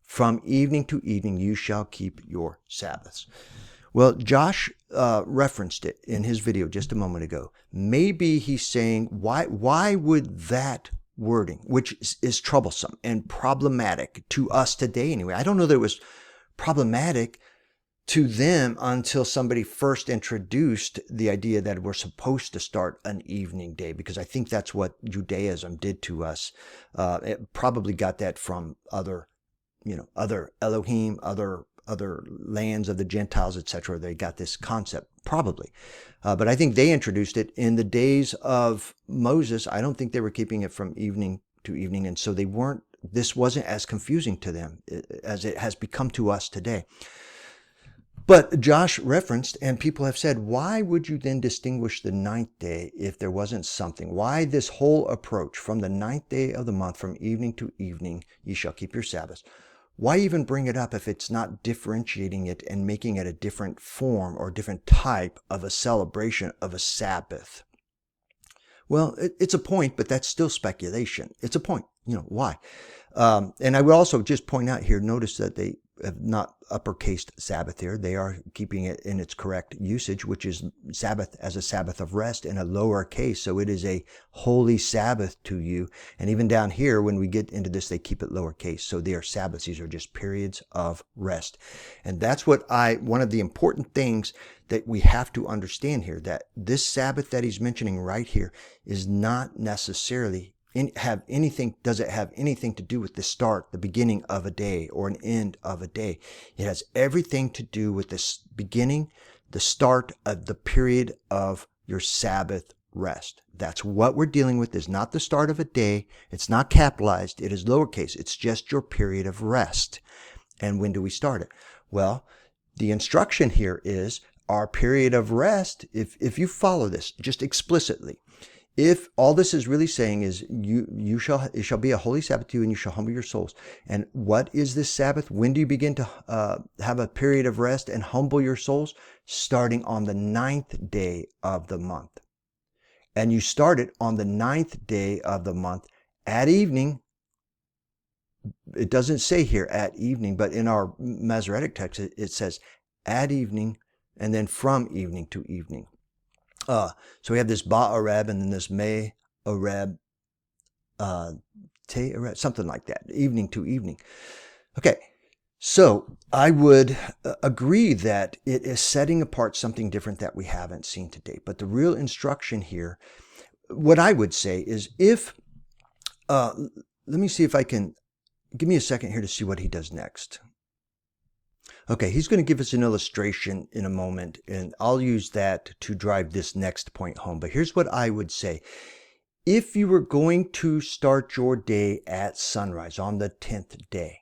from evening to evening, you shall keep your Sabbaths. Well, Josh referenced it in his video just a moment ago. Maybe he's saying, why would that wording, which is troublesome and problematic to us today anyway. I don't know that it was problematic to them until somebody first introduced the idea that we're supposed to start an evening day, because I think that's what Judaism did to us. It probably got that from other Elohim, other lands of the Gentiles, etc. They got this concept probably, but I think they introduced it in the days of Moses. I don't think they were keeping it from evening to evening, and so they weren't. This wasn't as confusing to them as it has become to us today. But Josh referenced, and people have said, why would you then distinguish the ninth day if there wasn't something? Why this whole approach from the ninth day of the month, from evening to evening, ye shall keep your Sabbaths? Why even bring it up if it's not differentiating it and making it a different form or different type of a celebration of a Sabbath? Well, it's a point, but that's still speculation. It's a point. Why? And I would also just point out here, notice that they have not uppercased Sabbath here. They are keeping it in its correct usage, which is Sabbath as a Sabbath of rest in a lower case. So it is a holy Sabbath to you. And even down here, when we get into this, they keep it lowercase. So they are Sabbaths. These are just periods of rest. And that's one of the important things that we have to understand here, that this Sabbath that he's mentioning right here is not necessarily does it have anything to do with the beginning of a day or an end of a day? It has everything to do with this beginning, the start of the period of your Sabbath rest. That's what we're dealing with. Is not the start of a day. It's not capitalized. It is lowercase. It's just your period of rest. And when do we start it? Well, the instruction here is our period of rest. If you follow this just explicitly, if all this is really saying is it shall be a holy Sabbath to you, and you shall humble your souls. And what is this Sabbath? When do you begin to have a period of rest and humble your souls? Starting on the ninth day of the month. And you start it on the ninth day of the month at evening. It doesn't say here at evening, but in our Masoretic text, it says at evening and then from evening to evening. So we have this Ba-Arab and then this Me-Arab, Te-Arab, something like that, evening to evening. Okay, so I would agree that it is setting apart something different that we haven't seen to date. But the real instruction here, what I would say is let me see if I can, give me a second here to see what he does next. Okay, he's going to give us an illustration in a moment, and I'll use that to drive this next point home. But here's what I would say. If you were going to start your day at sunrise on the 10th day,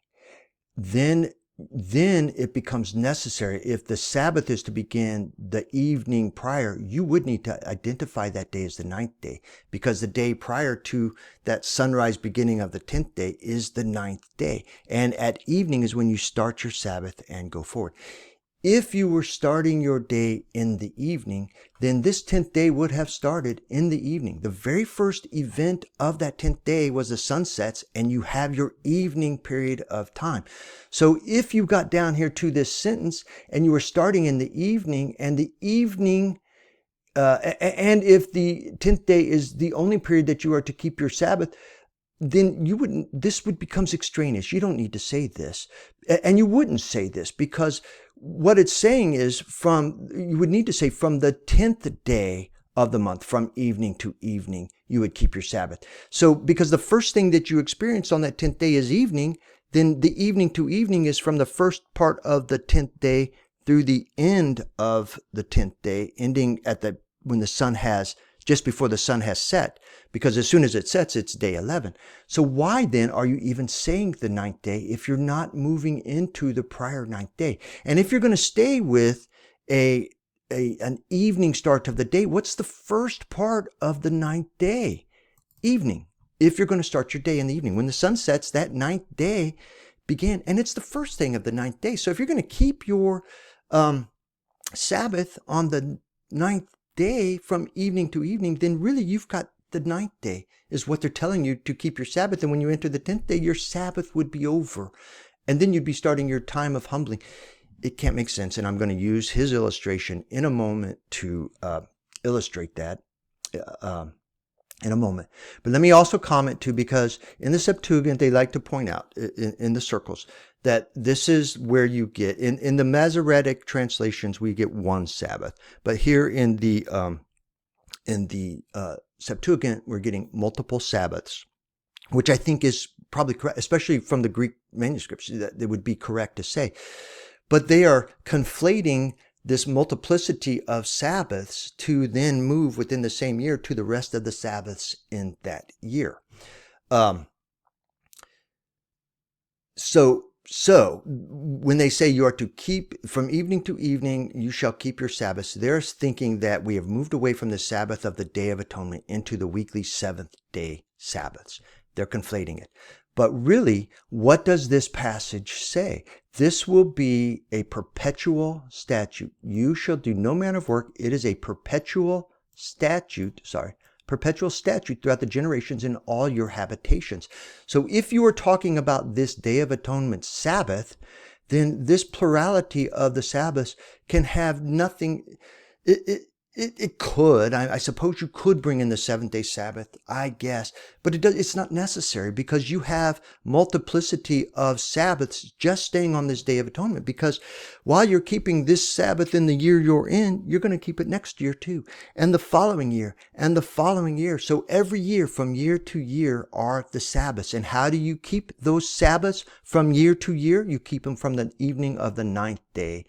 then it becomes necessary. If the Sabbath is to begin the evening prior, you would need to identify that day as the ninth day, because the day prior to that sunrise beginning of the 10th day is the ninth day. And at evening is when you start your Sabbath and go forward. If you were starting your day in the evening, then this 10th day would have started in the evening. The very first event of that 10th day was the sun sets, and you have your evening period of time. So if you got down here to this sentence and you were starting in the evening, and the evening, and if the 10th day is the only period that you are to keep your Sabbath, then this becomes extraneous. You don't need to say this. And you wouldn't say this, because what it's saying is you would need to say from the 10th day of the month, from evening to evening, you would keep your Sabbath. So because the first thing that you experience on that 10th day is evening, then the evening to evening is from the first part of the 10th day through the end of the 10th day, ending at just before the sun has set, because as soon as it sets, it's day 11. So why then are you even saying the ninth day if you're not moving into the prior ninth day? And if you're going to stay with an evening start of the day, what's the first part of the ninth day? Evening. If you're going to start your day in the evening, when the sun sets, that ninth day began, and it's the first thing of the ninth day. So if you're going to keep your Sabbath on the ninth day from evening to evening, then really you've got the ninth day is what they're telling you to keep your Sabbath. And when you enter the 10th day, your Sabbath would be over. And then you'd be starting your time of humbling. It can't make sense. And I'm going to use his illustration in a moment to illustrate that. in a moment. But let me also comment too, because in the Septuagint, they like to point out in the circles that this is where you get, in the Masoretic translations, we get one Sabbath. But here in the Septuagint, we're getting multiple Sabbaths, which I think is probably correct, especially from the Greek manuscripts, that it would be correct to say. But they are conflating this multiplicity of Sabbaths to then move within the same year to the rest of the Sabbaths in that year. So when they say you are to keep from evening to evening, you shall keep your Sabbaths, they're thinking that we have moved away from the Sabbath of the Day of Atonement into the weekly seventh day Sabbaths. They're conflating it. But really, what does this passage say? This will be a perpetual statute. You shall do no manner of work. It is a perpetual statute throughout the generations in all your habitations. So if you are talking about this Day of Atonement Sabbath, then this plurality of the Sabbaths can have nothing. It could. I suppose you could bring in the seventh day Sabbath, I guess, but it's not necessary, because you have multiplicity of Sabbaths just staying on this Day of Atonement. Because while you're keeping this Sabbath in the year you're in, you're going to keep it next year too, and the following year, and the following year. So every year, from year to year, are the Sabbaths. And how do you keep those Sabbaths from year to year? You keep them from the evening of the ninth day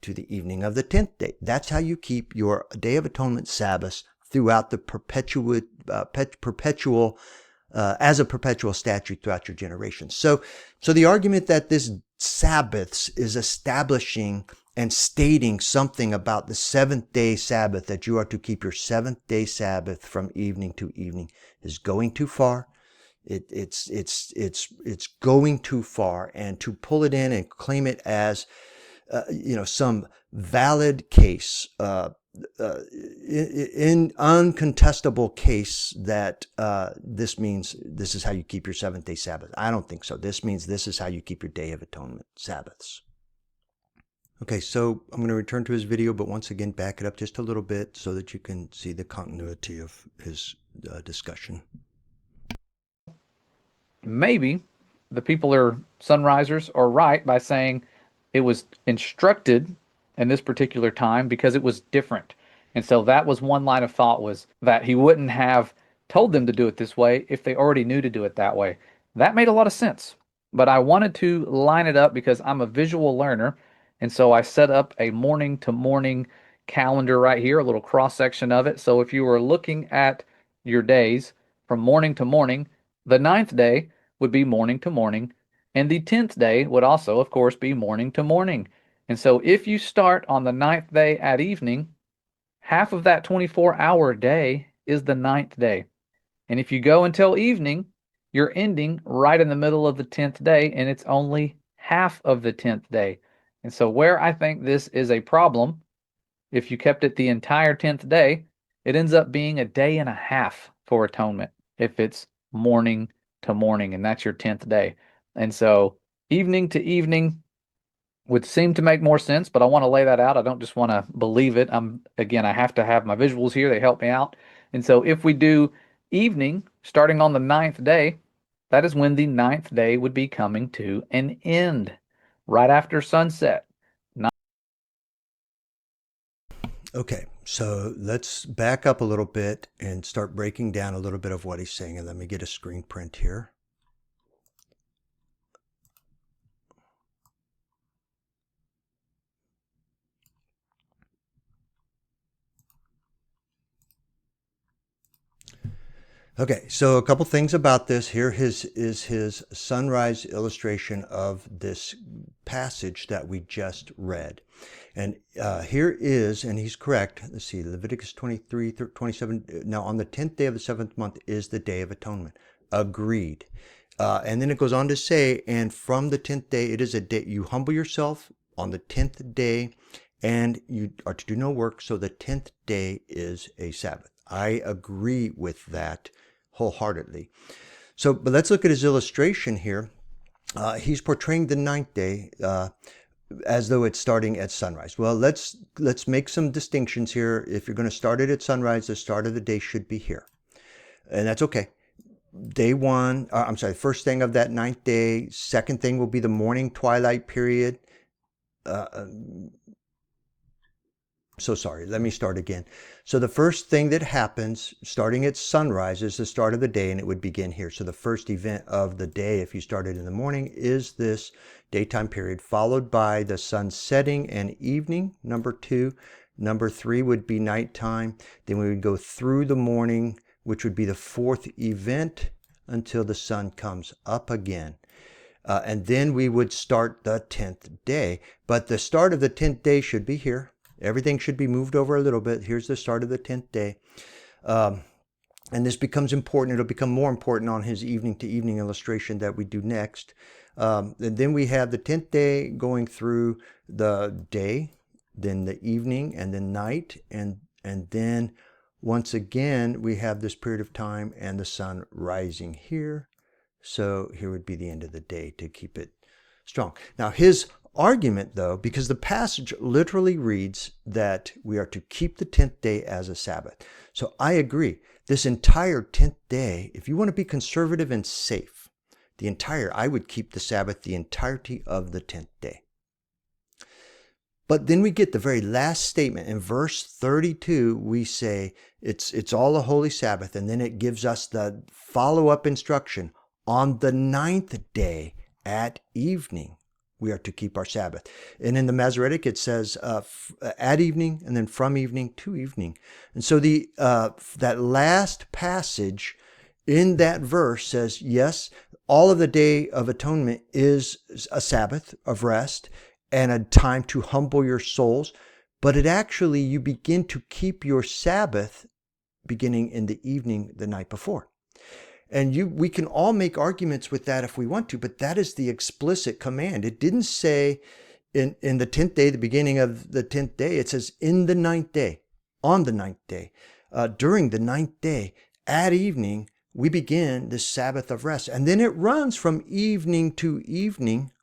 to the evening of the 10th day. That's how you keep your Day of Atonement Sabbaths throughout the perpetual as a perpetual statute throughout your generations. So the argument that this Sabbaths is establishing and stating something about the seventh day Sabbath, that you are to keep your seventh day Sabbath from evening to evening, is going too far. It's going too far, and to pull it in and claim it as some valid case, in uncontestable case, that this means this is how you keep your seventh day Sabbath. I don't think so. This means this is how you keep your Day of Atonement Sabbaths. Okay, so I'm going to return to his video, but once again, back it up just a little bit so that you can see the continuity of his discussion. Maybe the people are sunrisers are right by saying it was instructed in this particular time because it was different. And so that was one line of thought, was that he wouldn't have told them to do it this way if they already knew to do it that way. That made a lot of sense. But I wanted to line it up because I'm a visual learner. And so I set up a morning to morning calendar right here, a little cross section of it. So if you were looking at your days from morning to morning, the ninth day would be morning to morning, and the 10th day would also, of course, be morning to morning. And so if you start on the ninth day at evening, half of that 24-hour day is the ninth day. And if you go until evening, you're ending right in the middle of the 10th day, and it's only half of the 10th day. And so where I think this is a problem, if you kept it the entire 10th day, it ends up being a day and a half for atonement if it's morning to morning, and that's your 10th day. And so evening to evening would seem to make more sense, but I want to lay that out. I don't just want to believe it. I have to have my visuals here. They help me out. And so if we do evening starting on the ninth day, that is when the ninth day would be coming to an end, right after sunset. Okay, so let's back up a little bit and start breaking down a little bit of what he's saying. And let me get a screen print here. Okay, so a couple things about this. Here is his sunrise illustration of this passage that we just read. And here is, and he's correct, let's see, Leviticus 23, 27. Now on the 10th day of the 7th month is the Day of Atonement. Agreed. And then it goes on to say, and from the 10th day, it is a day, you humble yourself on the 10th day, and you are to do no work, so the 10th day is a Sabbath. I agree with that wholeheartedly. So, but let's look at his illustration here. He's portraying the ninth day as though it's starting at sunrise. Well, let's make some distinctions here. If you're going to start it at sunrise, the start of the day should be here. and that's okay. Day one, I'm sorry, first thing of that ninth day. Second thing will be the morning twilight period. So sorry, let me start again. So the first thing that happens starting at sunrise is the start of the day, and it would begin here. So the first event of the day, if you started in the morning, is this daytime period, followed by the sun setting and evening, number 2. Number 3 would be nighttime. Then we would go through the morning, which would be the fourth event, until the sun comes up again. And then we would start the 10th day. But the start of the 10th day should be here. Everything should be moved over a little bit. Here's the start of the 10th day. And this becomes important. It'll become more important on his evening to evening illustration that we do next. And then we have the 10th day going through the day, then the evening, and then night. And then once again, we have this period of time and the sun rising here. So here would be the end of the day to keep it strong. Now his argument, though, because the passage literally reads that we are to keep the 10th day as a Sabbath. So I agree. This entire 10th day, if you want to be conservative and safe, I would keep the Sabbath the entirety of the 10th day. But then we get the very last statement in verse 32. We say it's all a holy Sabbath, and then it gives us the follow-up instruction. On the 9th day at evening, we are to keep our Sabbath. And in the Masoretic, it says at evening, and then from evening to evening. And so that last passage in that verse says, yes, all of the Day of Atonement is a Sabbath of rest and a time to humble your souls. But it actually, you begin to keep your Sabbath beginning in the evening the night before. And we can all make arguments with that if we want to, but that is the explicit command. It didn't say in the 10th day, the beginning of the 10th day. It says in the 9th day, on the 9th day, during the 9th day, at evening, we begin this Sabbath of rest. And then it runs from evening to evening.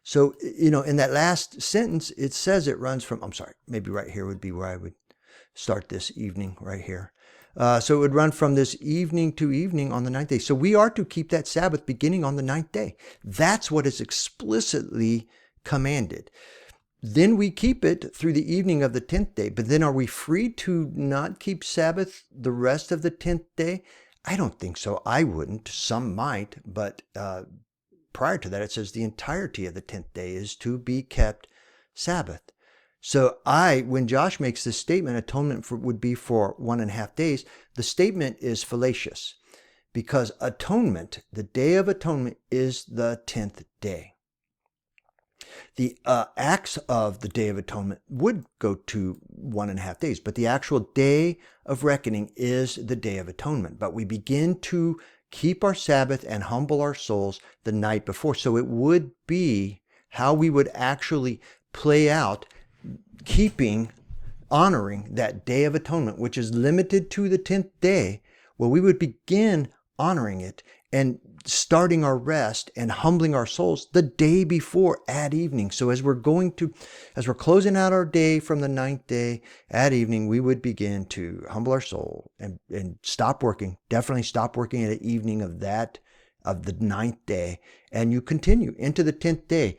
So, in that last sentence, it says it runs from, I'm sorry, maybe right here would be where I would start this evening right here. So it would run from this evening to evening on the 9th day. So we are to keep that Sabbath beginning on the 9th day. That's what is explicitly commanded. Then we keep it through the evening of the 10th day. But then are we free to not keep Sabbath the rest of the 10th day? I don't think so. I wouldn't. Some might. But prior to that, it says the entirety of the 10th day is to be kept Sabbath. So when Josh makes this statement, atonement would be for 1.5 days, the statement is fallacious because atonement, the Day of Atonement, is the 10th day. The acts of the Day of Atonement would go to 1.5 days, but the actual Day of Reckoning is the Day of Atonement. But we begin to keep our Sabbath and humble our souls the night before. So it would be how we would actually play out honoring that Day of Atonement, which is limited to the 10th day. Well, we would begin honoring it and starting our rest and humbling our souls the day before at evening. So as we're closing out our day from the 9th day at evening, we would begin to humble our soul and stop working. Definitely stop working at the evening of the 9th day, and you continue into the 10th day,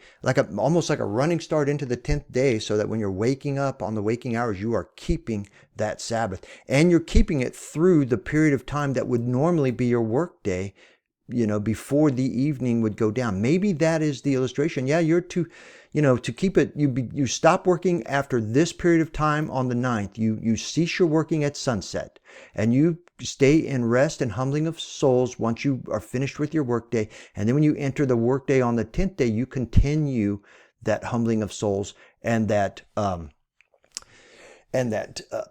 almost like a running start into the 10th day, so that when you're waking up on the waking hours, you are keeping that Sabbath, and you're keeping it through the period of time that would normally be your work day, before the evening would go down. Maybe that is the illustration. Yeah, you're to keep it, you stop working after this period of time on the 9th. You cease your working at sunset, and you stay in rest and humbling of souls once you are finished with your workday. And then when you enter the workday on the 10th day, you continue that humbling of souls and that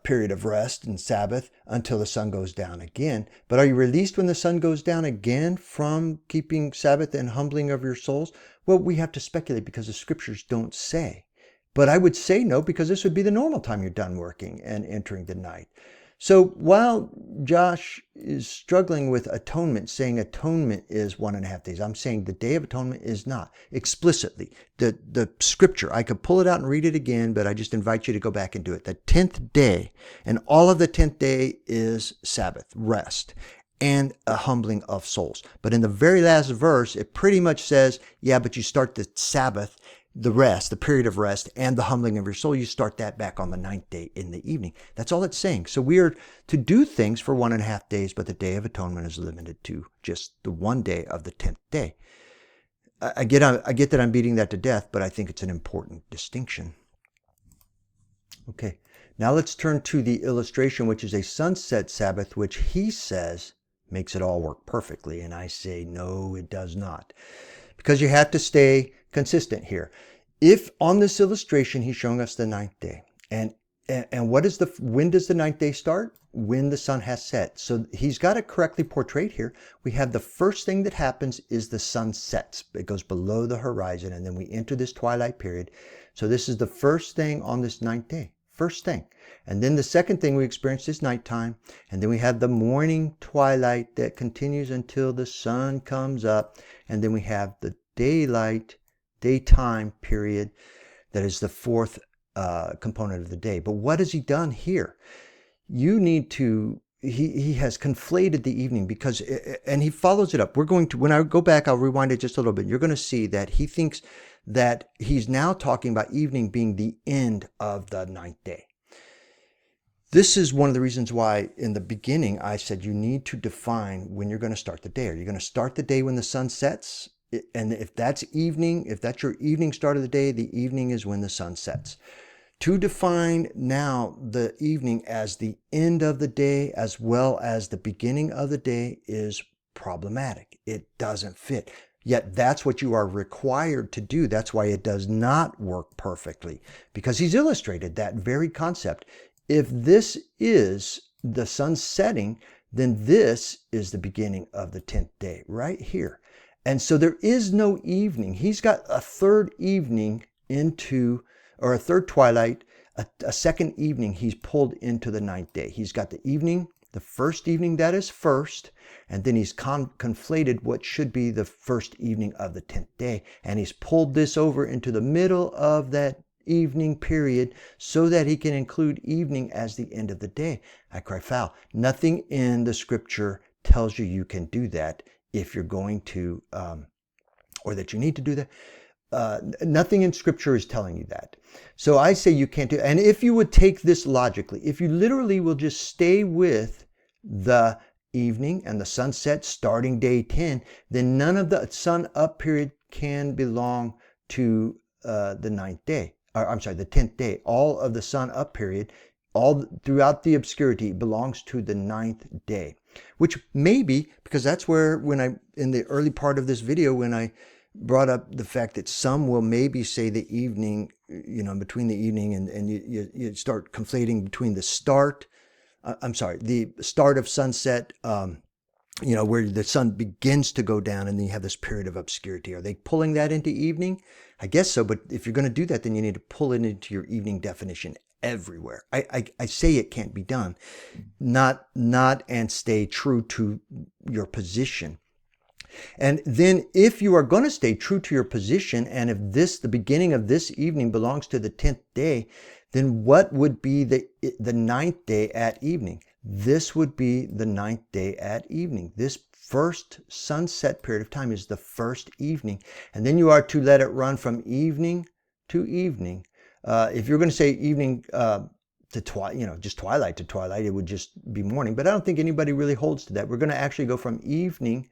period of rest and Sabbath until the sun goes down again. But are you released when the sun goes down again from keeping Sabbath and humbling of your souls? Well, we have to speculate because the scriptures don't say. But I would say no, because this would be the normal time you're done working and entering the night. So while Josh is struggling with atonement, saying atonement is 1.5 days, I'm saying the Day of Atonement is not explicitly. The scripture, I could pull it out and read it again, but I just invite you to go back and do it. The 10th day, and all of the 10th day is Sabbath, rest, and a humbling of souls. But in the very last verse, it pretty much says, yeah, but you start the Sabbath, the rest, the period of rest, and the humbling of your soul, you start that back on the 9th day in the evening. That's all it's saying. So we are to do things for 1.5 days, but the Day of Atonement is limited to just the one day of the 10th day. I get that I'm beating that to death, but I think it's an important distinction. Okay, now let's turn to the illustration, which is a sunset Sabbath, which he says makes it all work perfectly. And I say, no, it does not. Because you have to stay consistent here. If on this illustration, he's showing us the 9th day. And when does the 9th day start? When the sun has set. So he's got it correctly portrayed here. We have the first thing that happens is the sun sets. It goes below the horizon, and then we enter this twilight period. So this is the first thing on this 9th day. First thing. And then the second thing we experience is nighttime. And then we have the morning twilight that continues until the sun comes up. And then we have the daytime period that is the fourth component of the day. But what has he done here? You need to, he has conflated the evening because, and he follows it up. We're going to, when I go back, I'll rewind it just a little bit. You're going to see that he thinks that he's now talking about evening being the end of the 9th day. This is one of the reasons why in the beginning I said you need to define when you're going to start the day. Are you going to start the day when the sun sets? And if that's evening, if that's your evening start of the day, the evening is when the sun sets. To define now the evening as the end of the day as well as the beginning of the day is problematic. It doesn't fit. Yet that's what you are required to do. That's why it does not work perfectly, because he's illustrated that very concept. If this is the sun setting, then this is the beginning of the 10th day right here. And so there is no evening. He's got a third evening or a third twilight, a second evening he's pulled into the 9th day. He's got the evening, the first evening that is first, and then he's conflated what should be the first evening of the 10th day. And he's pulled this over into the middle of that evening period so that he can include evening as the end of the day. I cry foul. Nothing in the scripture tells you can do that if you're going to, or that you need to do that. Nothing in scripture is telling you that. So I say you can't do it. And if you would take this logically, if you literally will just stay with the evening and the sunset starting day 10, then none of the sun up period can belong to the 9th day. The 10th day. All of the sun up period, all throughout the obscurity, belongs to the 9th day. Which maybe, because that's where, in the early part of this video, when I brought up the fact that some will maybe say the evening, between the evening and you start conflating between the start of sunset, where the sun begins to go down and then you have this period of obscurity. Are they pulling that into evening? I guess so, but if you're going to do that, then you need to pull it into your evening definition everywhere. I say it can't be done. Not and stay true to your position. And then if you are going to stay true to your position, and if the beginning of this evening belongs to the 10th day, then what would be the 9th day at evening? This would be the 9th day at evening. This first sunset period of time is the first evening. And then you are to let it run from evening to evening. If you're going to say evening to twilight, just twilight to twilight, it would just be morning. But I don't think anybody really holds to that. We're going to actually go from evening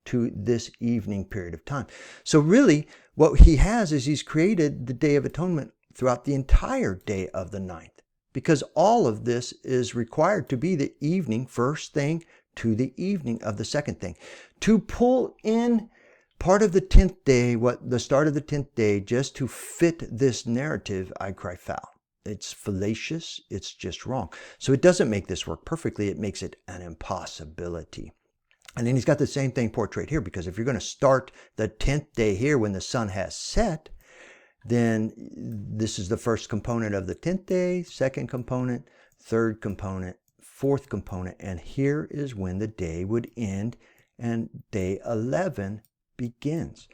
to this evening period of time. So really, what he has is he's created the Day of Atonement throughout the entire day of the 9th, because all of this is required to be the evening first thing to the evening of the second thing. To pull in part of the 10th day, the start of the 10th day, just to fit this narrative, I cry foul. It's fallacious. It's just wrong. So it doesn't make this work perfectly. It makes it an impossibility. And then he's got the same thing portrayed here, because if you're going to start the 10th day here when the sun has set, then this is the first component of the 10th day, second component, third component, fourth component, and here is when the day would end and day 11 begins.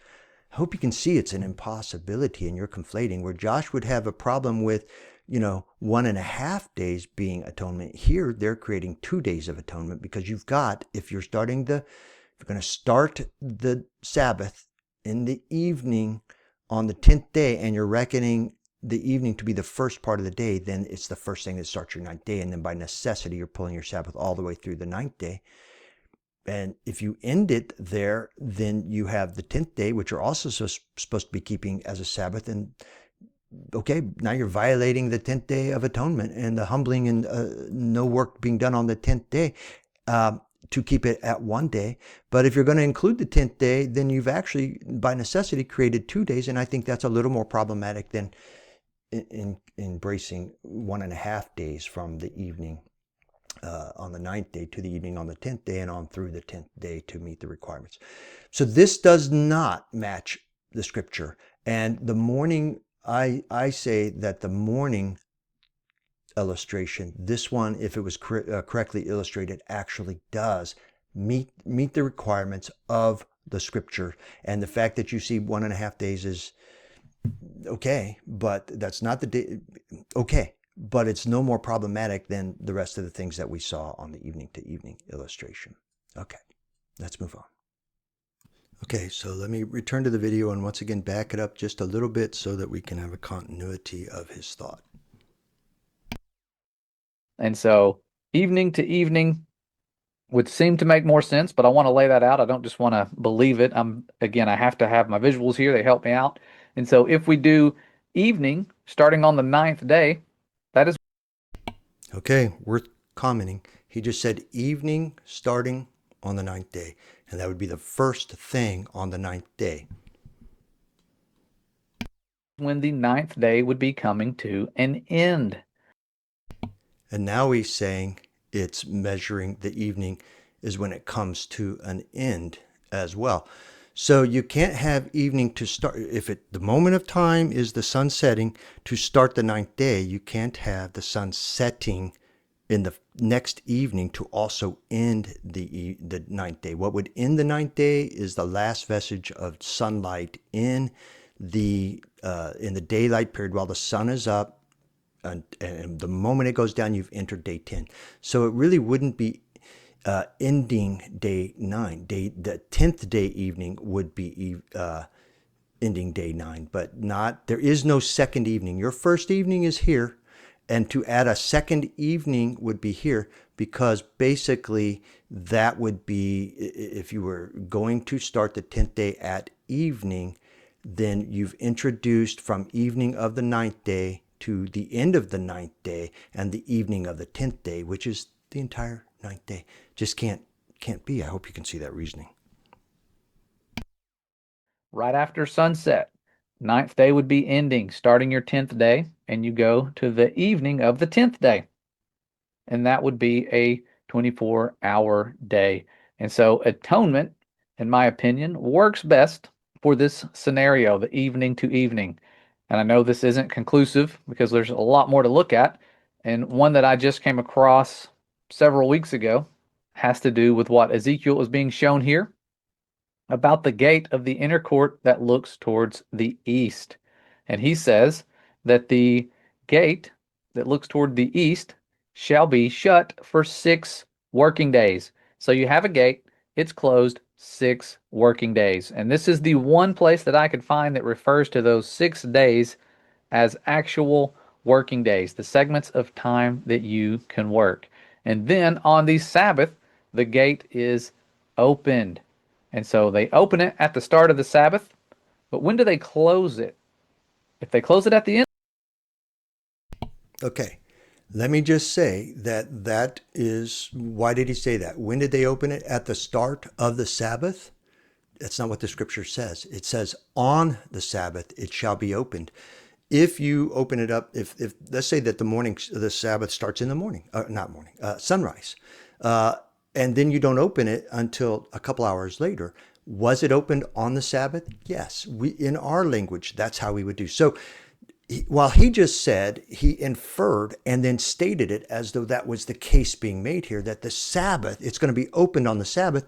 I hope you can see it's an impossibility and you're conflating, where Josh would have a problem with 1.5 days being atonement. Here they're creating 2 days of atonement, because you've got, if you're going to start the Sabbath in the evening on the 10th day, and you're reckoning the evening to be the first part of the day, then it's the first thing that starts your 9th day, and then by necessity you're pulling your Sabbath all the way through the 9th day. And if you end it there, then you have the 10th day, which you're also supposed to be keeping as a Sabbath. And okay, now you're violating the 10th day of atonement and the humbling, and no work being done on the 10th day to keep it at 1 day. But if you're going to include the 10th day, then you've actually, by necessity, created 2 days. And I think that's a little more problematic than in embracing 1.5 days from the evening on the 9th day to the evening on the 10th day, and on through the 10th day to meet the requirements. So this does not match the scripture. And the morning, I say that the morning illustration, this one, if it was correctly illustrated, actually does meet the requirements of the scripture. And the fact that you see 1.5 days is okay, but that's not the day. Okay, but it's no more problematic than the rest of the things that we saw on the evening to evening illustration. Okay, let's move on. Okay, so let me return to the video and once again back it up just a little bit so that we can have a continuity of his thought. And so evening to evening would seem to make more sense, but I want to lay that out. I don't just want to believe it. I have to have my visuals here. They help me out. And so if we do evening starting on the 9th day, that is okay, worth commenting. He just said evening starting on the 9th day, and that would be the first thing on the 9th day. When the 9th day would be coming to an end. And now he's saying it's measuring the evening is when it comes to an end as well. So you can't have evening to start. If the moment of time is the sun setting to start the 9th day, you can't have the sun setting in the next evening to also end the 9th day. What would end the 9th day is the last vestige of sunlight in the daylight period while the sun is up. And the moment it goes down, you've entered day 10. So it really wouldn't be ending day 9. The 10th day evening would be ending day 9, but there is no second evening. Your first evening is here, and to add a second evening would be here, because basically that would be, if you were going to start the 10th day at evening, then you've introduced from evening of the 9th day to the end of the 9th day and the evening of the 10th day, which is the entire 9th day. Just can't be. I hope you can see that reasoning. Right after sunset, 9th day would be ending, starting your 10th day, and you go to the evening of the 10th day. And that would be a 24-hour day. And so atonement, in my opinion, works best for this scenario, the evening to evening. And I know this isn't conclusive because there's a lot more to look at. And one that I just came across several weeks ago has to do with what Ezekiel is being shown here about the gate of the inner court that looks towards the east. And he says that the gate that looks toward the east shall be shut for 6 working days. So you have a gate, it's closed 6 working days. And this is the one place that I could find that refers to those 6 days as actual working days, the segments of time that you can work. And then on the Sabbath, the gate is opened. And so they open it at the start of the Sabbath, but when do they close it? If they close it at the end. Okay, let me just say that is, why did he say that? When did they open it? At the start of the Sabbath? That's not what the scripture says. It says on the Sabbath it shall be opened. If you open it up, if let's say that the Sabbath starts in the morning, sunrise, and then you don't open it until a couple hours later. Was it opened on the Sabbath? Yes. In our language, that's how we would do. So While he just said, he inferred and then stated it as though that was the case being made here, that the Sabbath, it's going to be opened on the Sabbath,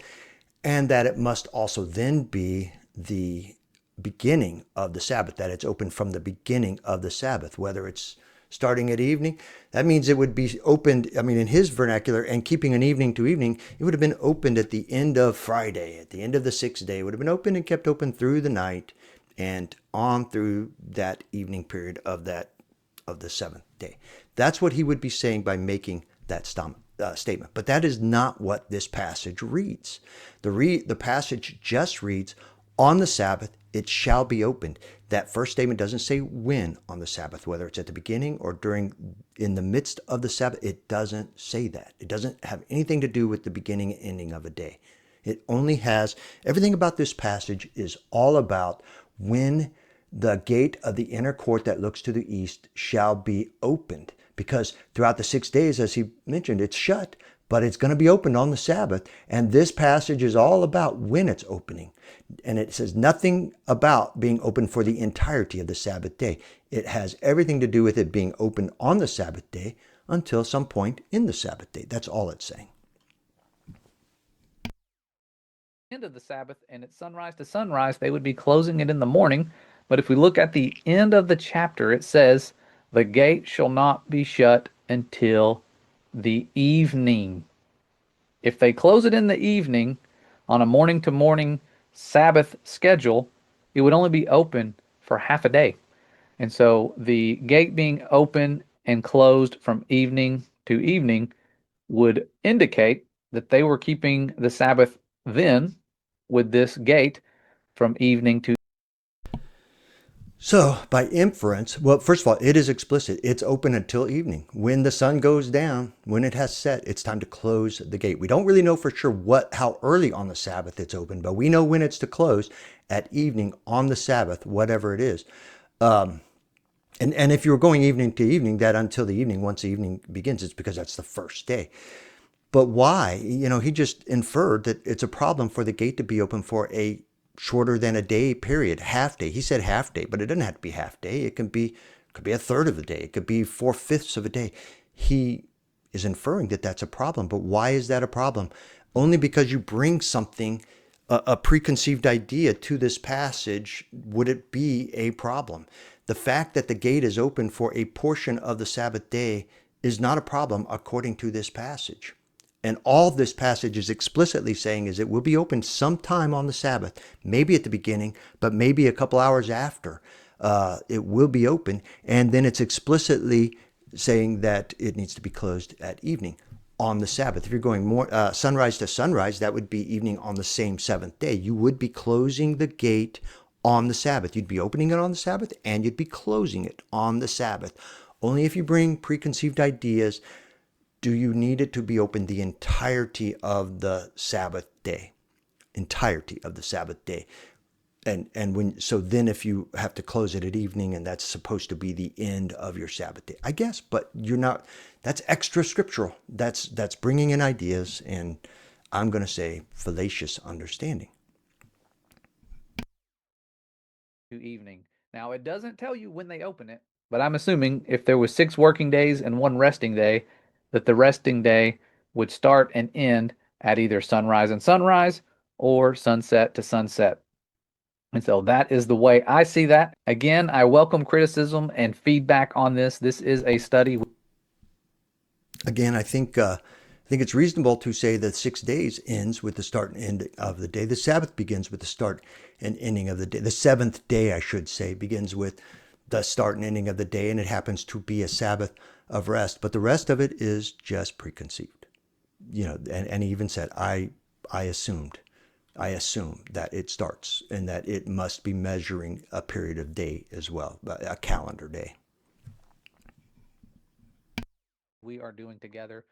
and that it must also then be the beginning of the Sabbath, that it's open from the beginning of the Sabbath, whether it's starting at evening. That means it would be opened, I mean, in his vernacular, and keeping an evening to evening, it would have been opened at the end of Friday, at the end of the sixth day. It would have been open and kept open through the night and on through that evening period of the seventh day. That's what he would be saying by making that statement. But that is not what this passage reads. The passage just reads, on the Sabbath it shall be opened. That first statement doesn't say when on the Sabbath, whether it's at the beginning or in the midst of the Sabbath. It doesn't say that. It doesn't have anything to do with the beginning and ending of a day. It only has, everything about this passage is all about when the gate of the inner court that looks to the east shall be opened. Because throughout the 6 days, as he mentioned, it's shut, but it's going to be opened on the Sabbath. And this passage is all about when it's opening. And it says nothing about being open for the entirety of the Sabbath day. It has everything to do with it being open on the Sabbath day until some point in the Sabbath day. That's all it's saying. End of the Sabbath, and at sunrise to sunrise, they would be closing it in the morning. But if we look at the end of the chapter, it says, the gate shall not be shut until the evening. If they close it in the evening on a morning to morning Sabbath schedule, it would only be open for half a day. And so the gate being open and closed from evening to evening would indicate that they were keeping the Sabbath then with this gate from evening to. So, by inference, well, first of all, it is explicit. It's open until evening. When the sun goes down, when it has set, it's time to close the gate. We don't really know for sure how early on the Sabbath it's open, but we know when it's to close at evening on the Sabbath, whatever it is. And if you're going evening to evening, that until the evening, once the evening begins, it's because that's the first day. But why? He just inferred that it's a problem for the gate to be open for a shorter than a day period, half day. He said half day, but it doesn't have to be half day. It could be a third of a day. It could be 4/5 of a day. He is inferring that that's a problem. But why is that a problem? Only because you bring something, a preconceived idea to this passage, would it be a problem? The fact that the gate is open for a portion of the Sabbath day is not a problem according to this passage. And all this passage is explicitly saying is it will be open sometime on the Sabbath, maybe at the beginning, but maybe a couple hours after. It will be open. And then it's explicitly saying that it needs to be closed at evening on the Sabbath. If you're going more sunrise to sunrise, that would be evening on the same seventh day. You would be closing the gate on the Sabbath. You'd be opening it on the Sabbath and you'd be closing it on the Sabbath. Only if you bring preconceived ideas do you need it to be open the entirety of the Sabbath day. Entirety of the Sabbath day. Then if you have to close it at evening and that's supposed to be the end of your Sabbath day, I guess, but you're not, that's extra scriptural. That's bringing in ideas and I'm going to say fallacious understanding. Evening. Now, it doesn't tell you when they open it, but I'm assuming if there was 6 working days and 1 resting day, that the resting day would start and end at either sunrise and sunrise or sunset to sunset. And so that is the way I see that. Again, I welcome criticism and feedback on this. This is a study. Again, I think it's reasonable to say that 6 days ends with the start and end of the day. The Sabbath begins with the start and ending of the day. The seventh day, I should say, begins with the start and ending of the day, and it happens to be a Sabbath of rest. But the rest of it is just preconceived. And he even said, I assume that it starts and that it must be measuring a period of day as well, a calendar day. We are doing together,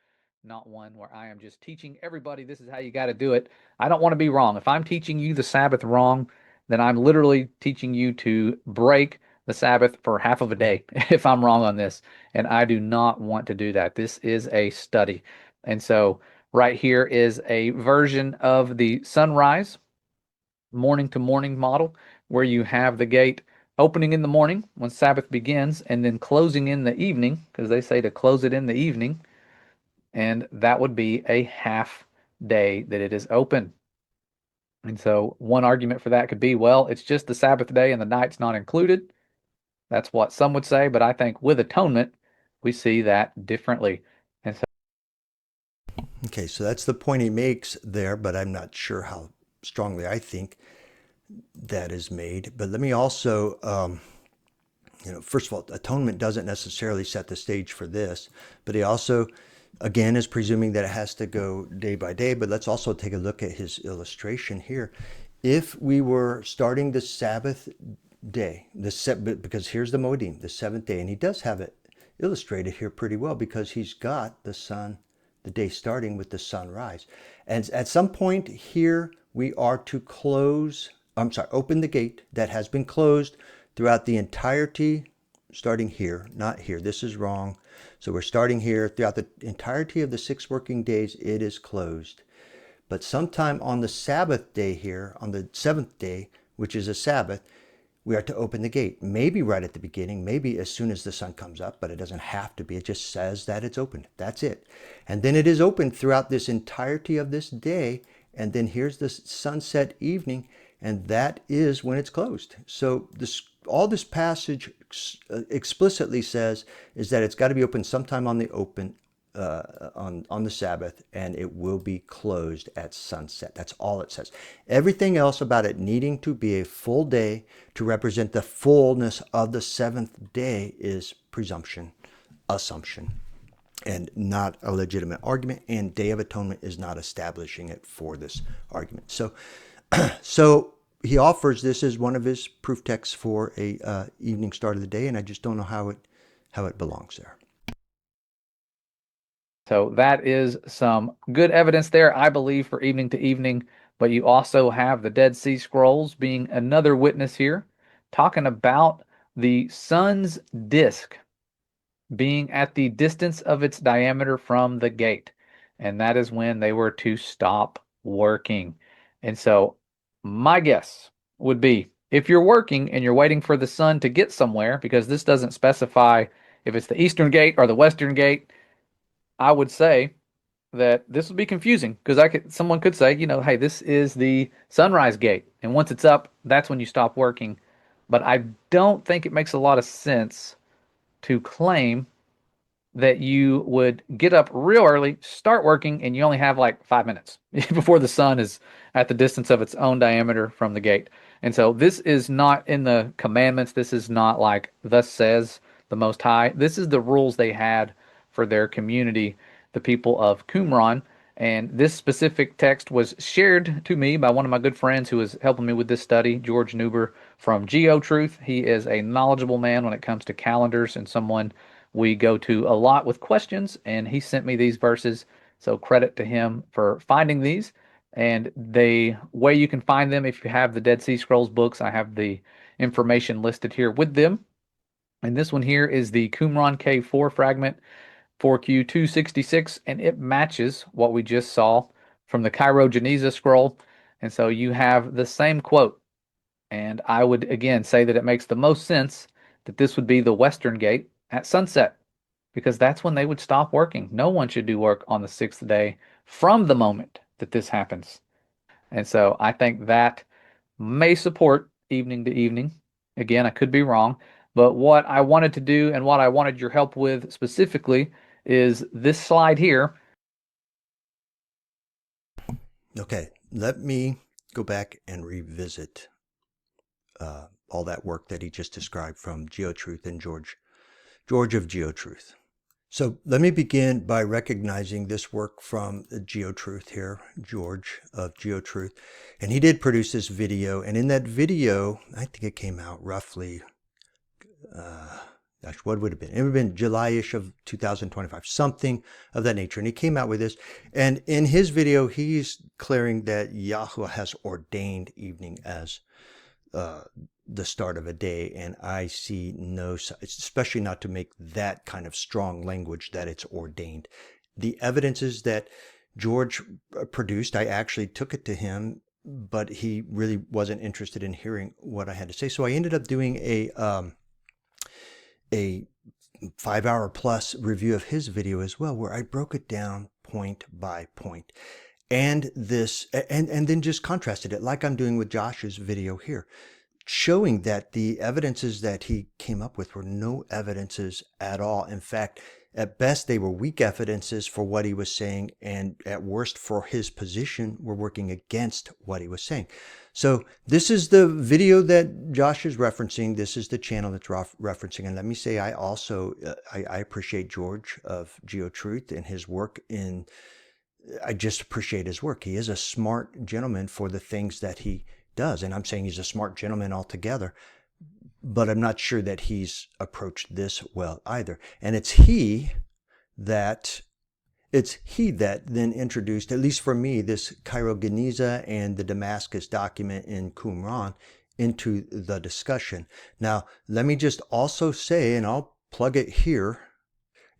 not one where I am just teaching everybody this is how you got to do it. I don't want to be wrong. If I'm teaching you the Sabbath wrong, then I'm literally teaching you to break the Sabbath for half of a day if I'm wrong on this. And I do not want to do that. This is a study. And so right here is a version of the sunrise morning to morning model where you have the gate opening in the morning when Sabbath begins, and then closing in the evening, because they say to close it in the evening, and that would be a half day that it is open. And so one argument for that could be, well, it's just the Sabbath day and the night's not included. That's what some would say, but I think with atonement, we see that differently. And so Okay, so that's the point he makes there, but I'm not sure how strongly I think that is made. But let me also, first of all, atonement doesn't necessarily set the stage for this, but he also, again, is presuming that it has to go day by day. But let's also take a look at his illustration here. If we were starting the Sabbath day, because here's the Moedim, the seventh day, and he does have it illustrated here pretty well because he's got the sun, the day starting with the sunrise. And at some point here, we are to open the gate that has been closed throughout the entirety, starting here, not here. This is wrong. So we're starting here. Throughout the entirety of the 6 working days, it is closed. But sometime on the Sabbath day here, on the 7th day, which is a Sabbath, we are to open the gate. Maybe right at the beginning, maybe as soon as the sun comes up, but it doesn't have to be. It just says that it's open. That's it. And then it is open throughout this entirety of this day. And then here's the sunset evening, and that is when it's closed. So all this passage explicitly says is that it's got to be open sometime on the on the Sabbath, and it will be closed at sunset. That's all it says. Everything else about it needing to be a full day to represent the fullness of the 7th day is presumption, assumption, and not a legitimate argument. And Day of Atonement is not establishing it for this argument. So he offers this as one of his proof texts for a evening start of the day, and I just don't know how it belongs there. So that is some good evidence there, I believe, for evening to evening. But you also have the Dead Sea Scrolls being another witness here, talking about the sun's disk being at the distance of its diameter from the gate. And that is when they were to stop working. And so my guess would be if you're working and you're waiting for the sun to get somewhere, because this doesn't specify if it's the eastern gate or the western gate, I would say that this would be confusing because someone could say, hey, this is the sunrise gate, and once it's up, that's when you stop working. But I don't think it makes a lot of sense to claim that you would get up real early, start working, and you only have like 5 minutes before the sun is at the distance of its own diameter from the gate. And so this is not in the commandments. This is not like, thus says the Most High. This is the rules they had for their community, the people of Qumran. And this specific text was shared to me by one of my good friends who was helping me with this study, George Newber from GeoTruth. He is a knowledgeable man when it comes to calendars and someone we go to a lot with questions, and he sent me these verses. So credit to him for finding these. And the way you can find them, if you have the Dead Sea Scrolls books, I have the information listed here with them. And this one here is the Qumran K4 fragment, 4Q266, and it matches what we just saw from the Cairo Geniza scroll. And so you have the same quote. And I would again say that it makes the most sense that this would be the Western Gate at sunset because that's when they would stop working. No one should do work on the 6th day from the moment that this happens. And so I think that may support evening to evening. Again, I could be wrong, but what I wanted to do and what I wanted your help with specifically is this slide here. Okay, let me go back and revisit all that work that he just described from GeoTruth and George of GeoTruth. So let me begin by recognizing this work from GeoTruth here, George of GeoTruth. And he did produce this video. And in that video, I think it came out roughly, what would it have been? It would have been July-ish of 2025, something of that nature. And he came out with this. And in his video, he's declaring that Yahweh has ordained evening as the start of a day, and I see no, especially not to make that kind of strong language that it's ordained. The evidences that George produced, I actually took it to him but he really wasn't interested in hearing what I had to say. So I ended up doing a 5-hour plus review of his video as well, where I broke it down point by point. And then just contrasted it like I'm doing with Josh's video here, showing that the evidences that he came up with were no evidences at all. In fact, at best, they were weak evidences for what he was saying, and at worst, for his position, were working against what he was saying. So this is the video that Josh is referencing. This is the channel that's referencing. And let me say, I also I appreciate George of GeoTruth and his work in. I just appreciate his work. He is a smart gentleman for the things that he does. And I'm saying he's a smart gentleman altogether, but I'm not sure that he's approached this well either. And it's he that then introduced, at least for me, this Cairo Geniza and the Damascus document in Qumran into the discussion. Now, let me just also say, and I'll plug it here,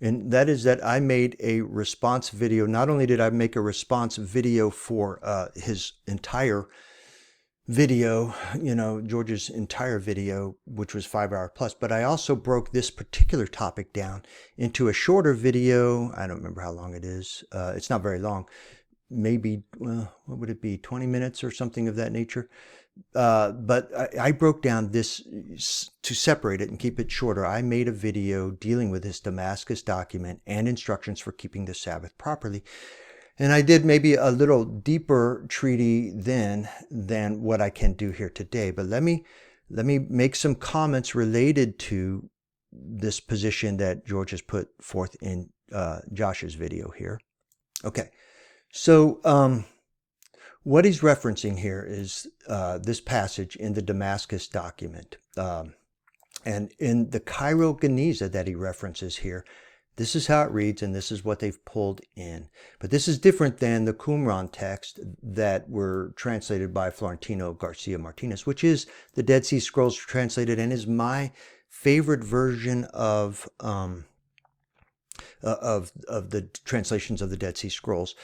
and that is that I made a response video. Not only did I make a response video for his entire video, George's entire video, which was 5-hour plus, but I also broke this particular topic down into a shorter video. I don't remember how long it is. It's not very long. Maybe, well, what would it be? 20 minutes or something of that nature. But I broke down this to separate it and keep it shorter. I made a video dealing with this Damascus document and instructions for keeping the Sabbath properly. And I did maybe a little deeper treaty then than what I can do here today. But let me make some comments related to this position that George has put forth in Josh's video here. Okay, so what he's referencing here is this passage in the Damascus document. And in the Cairo Geniza that he references here, this is how it reads, and this is what they've pulled in. But this is different than the Qumran text that were translated by Florentino Garcia Martinez, which is the Dead Sea Scrolls translated and is my favorite version of the translations of the Dead Sea Scrolls,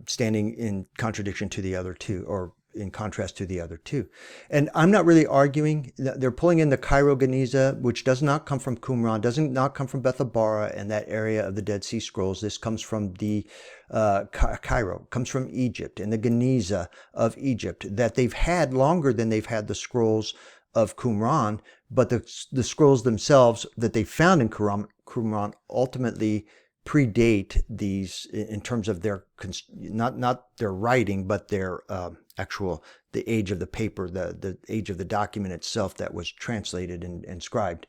standing in contradiction to the other two, or in contrast to the other two. And I'm not really arguing. They're pulling in the Cairo Geniza, which does not come from Qumran, does not come from Bethabara and that area of the Dead Sea Scrolls. This comes from the Cairo, comes from Egypt, and the Geniza of Egypt that they've had longer than they've had the scrolls of Qumran, but the scrolls themselves that they found in Qumran ultimately predate these in terms of their, not their writing, but their the age of the paper, the age of the document itself that was translated and scribed.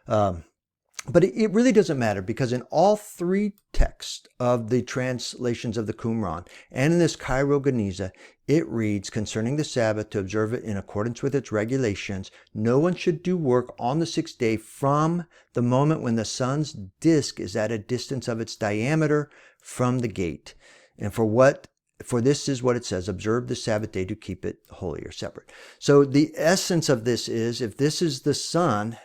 But it really doesn't matter, because in all three texts of the translations of the Qumran and in this Cairo Geniza, it reads, concerning the Sabbath, to observe it in accordance with its regulations, no one should do work on the sixth day from the moment when the sun's disk is at a distance of its diameter from the gate. And for this is what it says, observe the Sabbath day to keep it holy or separate. So the essence of this is, if this is the sun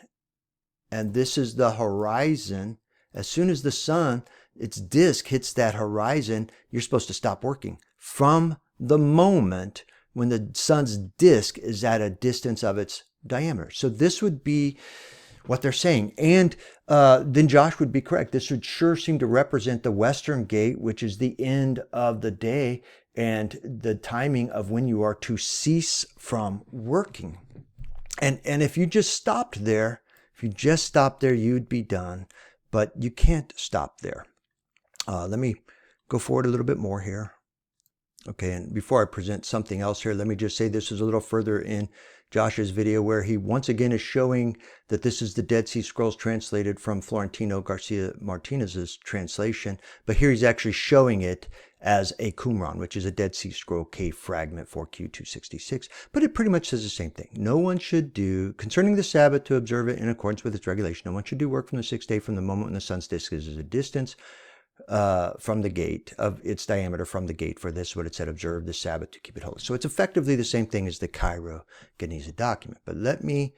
and this is the horizon, as soon as the sun, its disk hits that horizon, you're supposed to stop working from the moment when the sun's disk is at a distance of its diameter. So this would be what they're saying. And then Josh would be correct. This would sure seem to represent the western gate, which is the end of the day and the timing of when you are to cease from working. And if you just stopped there, you'd be done. But you can't stop there. Let me go forward a little bit more here. Okay, and before I present something else here, let me just say this is a little further in Josh's video, where he once again is showing that this is the Dead Sea Scrolls translated from Florentino Garcia Martinez's translation. But here he's actually showing it as a Qumran, which is a Dead Sea Scroll cave fragment 4Q266. But it pretty much says the same thing. No one should do, concerning the Sabbath, to observe it in accordance with its regulation, no one should do work from the sixth day from the moment when the sun's disk is at a distance from the gate of its diameter from the gate. For this, what it said, observe the Sabbath to keep it holy. So it's effectively the same thing as the Cairo Geniza document. But let me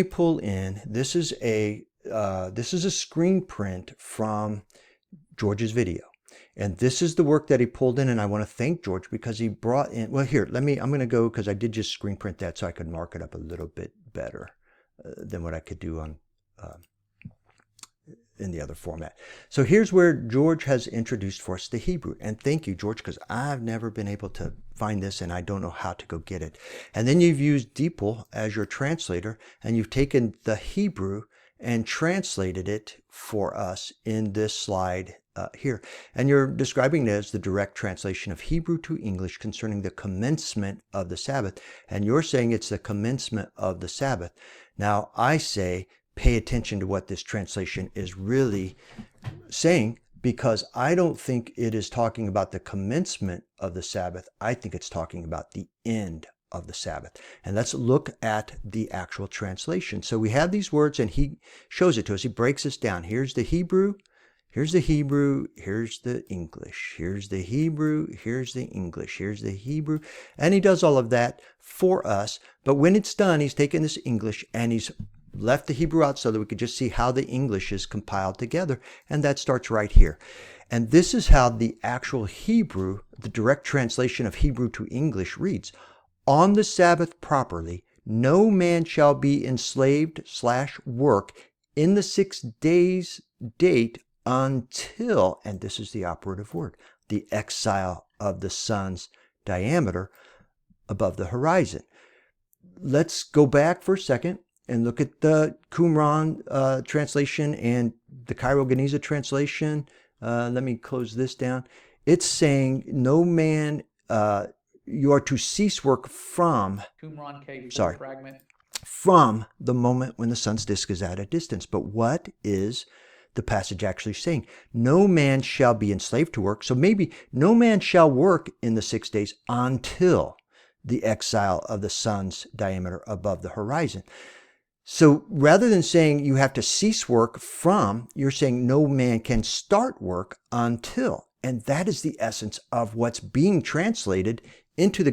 pull in. This is a screen print from George's video. And this is the work that he pulled in, and I want to thank George because he brought in, well, here, I'm going to go, because I did just screen print that so I could mark it up a little bit better than what I could do on in the other format. So here's where George has introduced for us the Hebrew. And thank you, George, because I've never been able to find this and I don't know how to go get it. And then you've used DeepL as your translator, and you've taken the Hebrew and translated it for us in this slide here. And you're describing it as the direct translation of Hebrew to English concerning the commencement of the Sabbath. And you're saying it's the commencement of the Sabbath. Now, I say, pay attention to what this translation is really saying, because I don't think it is talking about the commencement of the Sabbath. I think it's talking about the end of the Sabbath. And let's look at the actual translation. So we have these words, and he shows it to us. He breaks us down. Here's the Hebrew. Here's the Hebrew, here's the English. Here's the Hebrew, here's the English. Here's the Hebrew. And he does all of that for us. But when it's done, he's taken this English and he's left the Hebrew out so that we could just see how the English is compiled together. And that starts right here. And this is how the actual Hebrew, the direct translation of Hebrew to English reads. On the Sabbath properly, no man shall be enslaved/work in the 6 days' date until, and this is the operative word, the exile of the sun's diameter above the horizon. Let's go back for a second and look at the Qumran translation and the Cairo Geniza translation. Let me close this down. It's saying, no man, you are to cease work from, Qumran K4 fragment. From the moment when the sun's disk is at a distance. But what is the passage actually saying? No man shall be enslaved to work. So maybe no man shall work in the 6 days until the exile of the sun's diameter above the horizon. So rather than saying you have to cease work from, you're saying no man can start work until. And that is the essence of what's being translated into the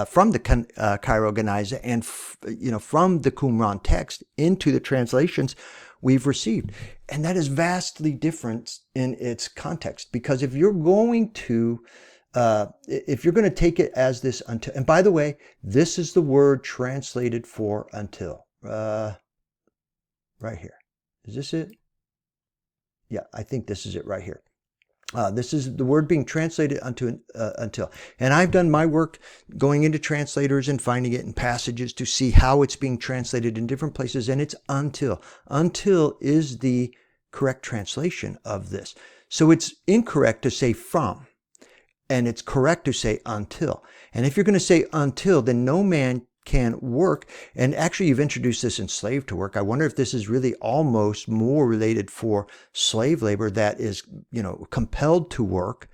from the Cairo Geniza and from the Qumran text into the translations we've received. And that is vastly different in its context, because if you're going to take it as this until, and by the way, this is the word translated for until, right here. Is this it? Yeah, I think this is it right here. This is the word being translated until. And I've done my work going into translators and finding it in passages to see how it's being translated in different places, and it's until. Until is the correct translation of this. So it's incorrect to say from, and it's correct to say until. And if you're going to say until, then no man can work. And actually, you've introduced this in slave to work. I wonder if this is really almost more related for slave labor that is, compelled to work.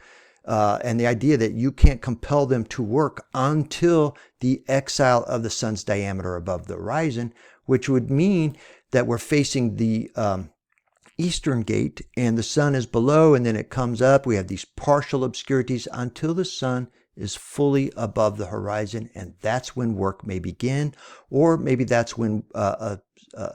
And the idea that you can't compel them to work until the exile of the sun's diameter above the horizon, which would mean that we're facing the eastern gate and the sun is below, and then it comes up. We have these partial obscurities until the sun is fully above the horizon, and that's when work may begin, or maybe that's when a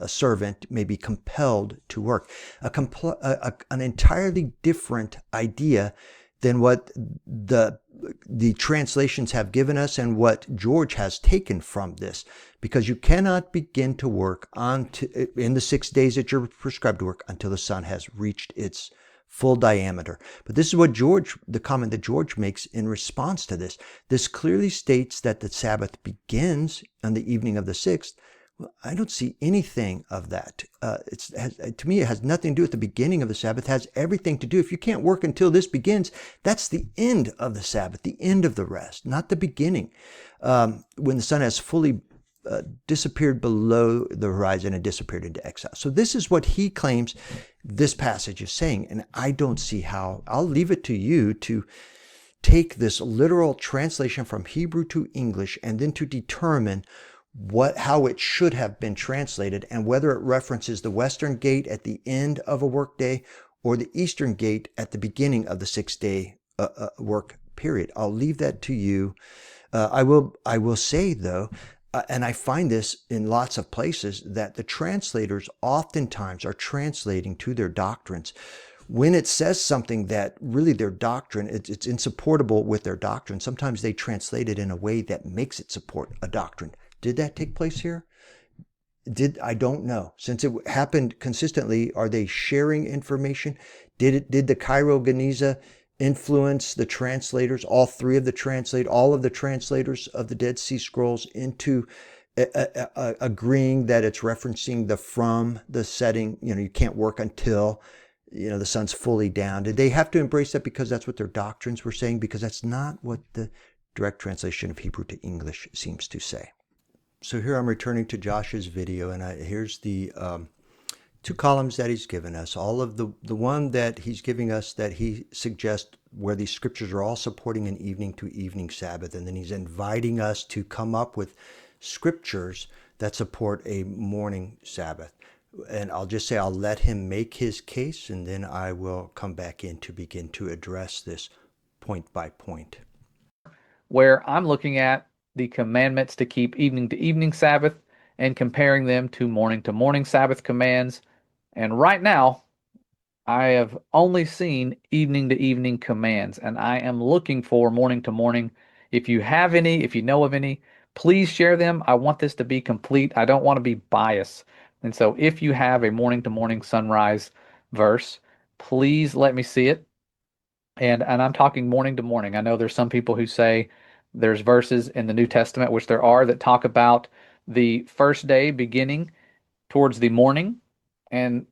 servant may be compelled to work. An entirely different idea than what the translations have given us and what George has taken from this, because you cannot begin to work in the 6 days that you're prescribed to work until the sun has reached its full diameter. But this is what the comment that George makes in response to this. This clearly states that the Sabbath begins on the evening of the 6th. Well, I don't see anything of that. To me, it has nothing to do with the beginning of the Sabbath. It has everything to do. If you can't work until this begins, that's the end of the Sabbath, the end of the rest, not the beginning. When the sun has fully disappeared below the horizon and disappeared into exile. So this is what he claims this passage is saying. And I don't see how. I'll leave it to you to take this literal translation from Hebrew to English and then to determine how it should have been translated and whether it references the western gate at the end of a workday or the eastern gate at the beginning of the 6-day work period. I'll leave that to you. I will say, though, and I find this in lots of places, that the translators oftentimes are translating to their doctrines when it says something that really their doctrine, it's insupportable with their doctrine, sometimes they translate it in a way that makes it support a doctrine. Did that take place here? I don't know. Since it happened consistently, are they sharing information? Did the Cairo Geniza influence the translators, all of the translators of the Dead Sea Scrolls into agreeing that it's referencing the setting, you can't work until, the sun's fully down? Did they have to embrace that because that's what their doctrines were saying? Because that's not what the direct translation of Hebrew to English seems to say. So here I'm returning to Josh's video, and here's the two columns that he's given us. All of the one that he's giving us that he suggests where these scriptures are all supporting an evening to evening Sabbath, and then he's inviting us to come up with scriptures that support a morning Sabbath. And I'll just say I'll let him make his case, and then I will come back in to begin to address this point by point. Where I'm looking at the commandments to keep evening to evening Sabbath and comparing them to morning Sabbath commands. And right now, I have only seen evening to evening commands, and I am looking for morning to morning. If you have any, if you know of any, please share them. I want this to be complete. I don't want to be biased. And so if you have a morning to morning sunrise verse, please let me see it. And I'm talking morning to morning. I know there's some people who say there's verses in the New Testament, which there are, that talk about the first day beginning towards the morning. And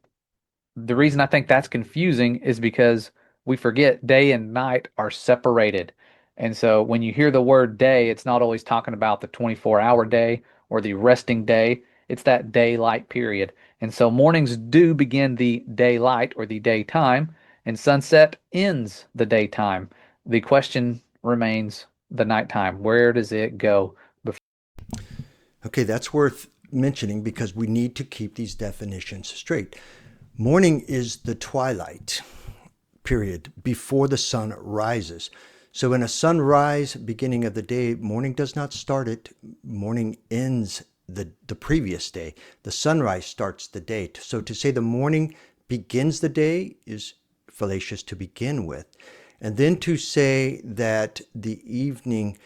the reason I think that's confusing is because we forget day and night are separated. And so when you hear the word day, it's not always talking about the 24-hour day or the resting day. It's that daylight period. And so mornings do begin the daylight or the daytime, and sunset ends the daytime. The question remains the nighttime. Where does it go before? Okay, that's worth mentioning because we need to keep these definitions straight. Morning is the twilight period before the sun rises. So in a sunrise beginning of the day, morning does not start it. Morning ends the previous day. The sunrise starts the day. So to say the morning begins the day is fallacious to begin with. And then to say that the evening,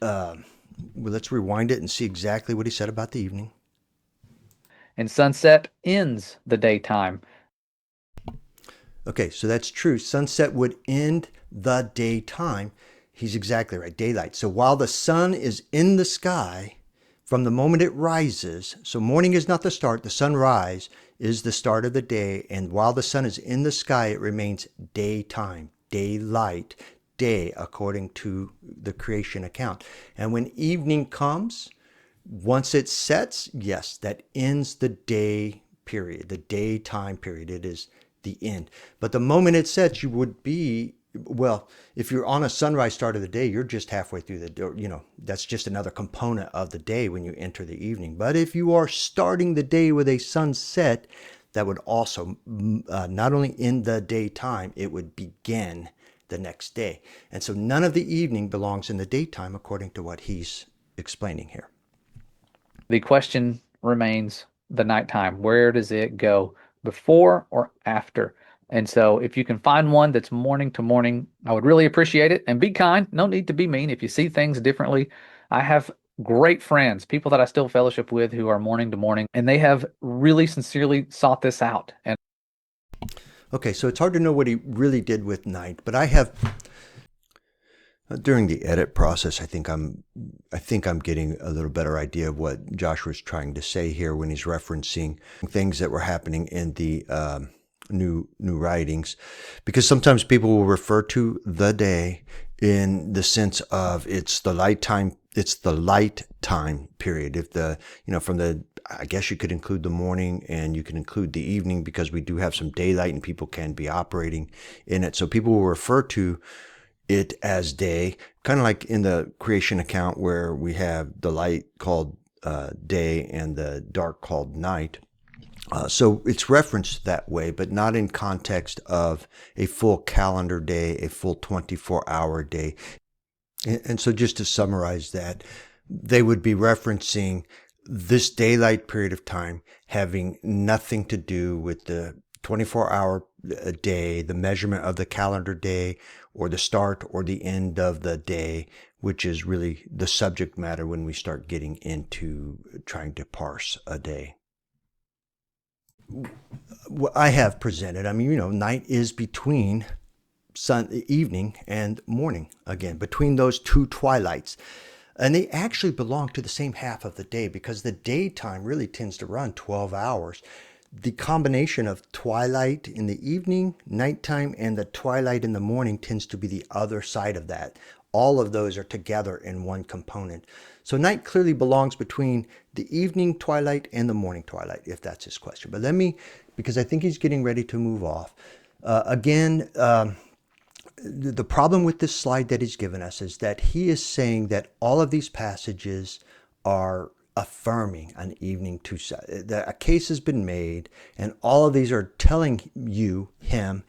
well, let's rewind it and see exactly what he said about the evening. And sunset ends the daytime. Okay, so that's true. Sunset would end the daytime. He's exactly right, daylight. So while the sun is in the sky, from the moment it rises, so morning is not the start, the sunrise is the start of the day, and while the sun is in the sky, it remains daytime, daylight, day, according to the creation account. And when evening comes, once it sets, yes, that ends the day period, the daytime period. It is the end. But the moment it sets, you would be, well, if you're on a sunrise start of the day, you're just halfway through the day. That's just another component of the day when you enter the evening. But if you are starting the day with a sunset, that would also not only end the daytime, it would begin the next day. And so none of the evening belongs in the daytime according to what he's explaining here. The question remains the nighttime. Where does it go, before or after? And so if you can find one that's morning to morning, I would really appreciate it. And be kind. No need to be mean. If you see things differently, I have great friends, people that I still fellowship with who are morning to morning, and they have really sincerely sought this out. And okay, so it's hard to know what he really did with night, but I have during the edit process, I think I'm getting a little better idea of what Joshua's trying to say here when he's referencing things that were happening in the new writings, because sometimes people will refer to the day in the sense of it's the light time period. If from the, I guess you could include the morning and you can include the evening because we do have some daylight and people can be operating in it. So people will refer to it as day, kind of like in the creation account where we have the light called day and the dark called night. So it's referenced that way, but not in context of a full calendar day, a full 24-hour day. And so just to summarize that, they would be referencing this daylight period of time having nothing to do with the 24-hour a day, the measurement of the calendar day, or the start or the end of the day, which is really the subject matter when we start getting into trying to parse a day. What I have presented, I mean, night is between evening and morning, again, between those two twilights. And they actually belong to the same half of the day because the daytime really tends to run 12 hours. The combination of twilight in the evening, nighttime, and the twilight in the morning tends to be the other side of that. All of those are together in one component. So night clearly belongs between the evening twilight and the morning twilight, if that's his question. But because I think he's getting ready to move off. The problem with this slide that he's given us is that he is saying that all of these passages are affirming an evening to that a case has been made, and all of these are telling him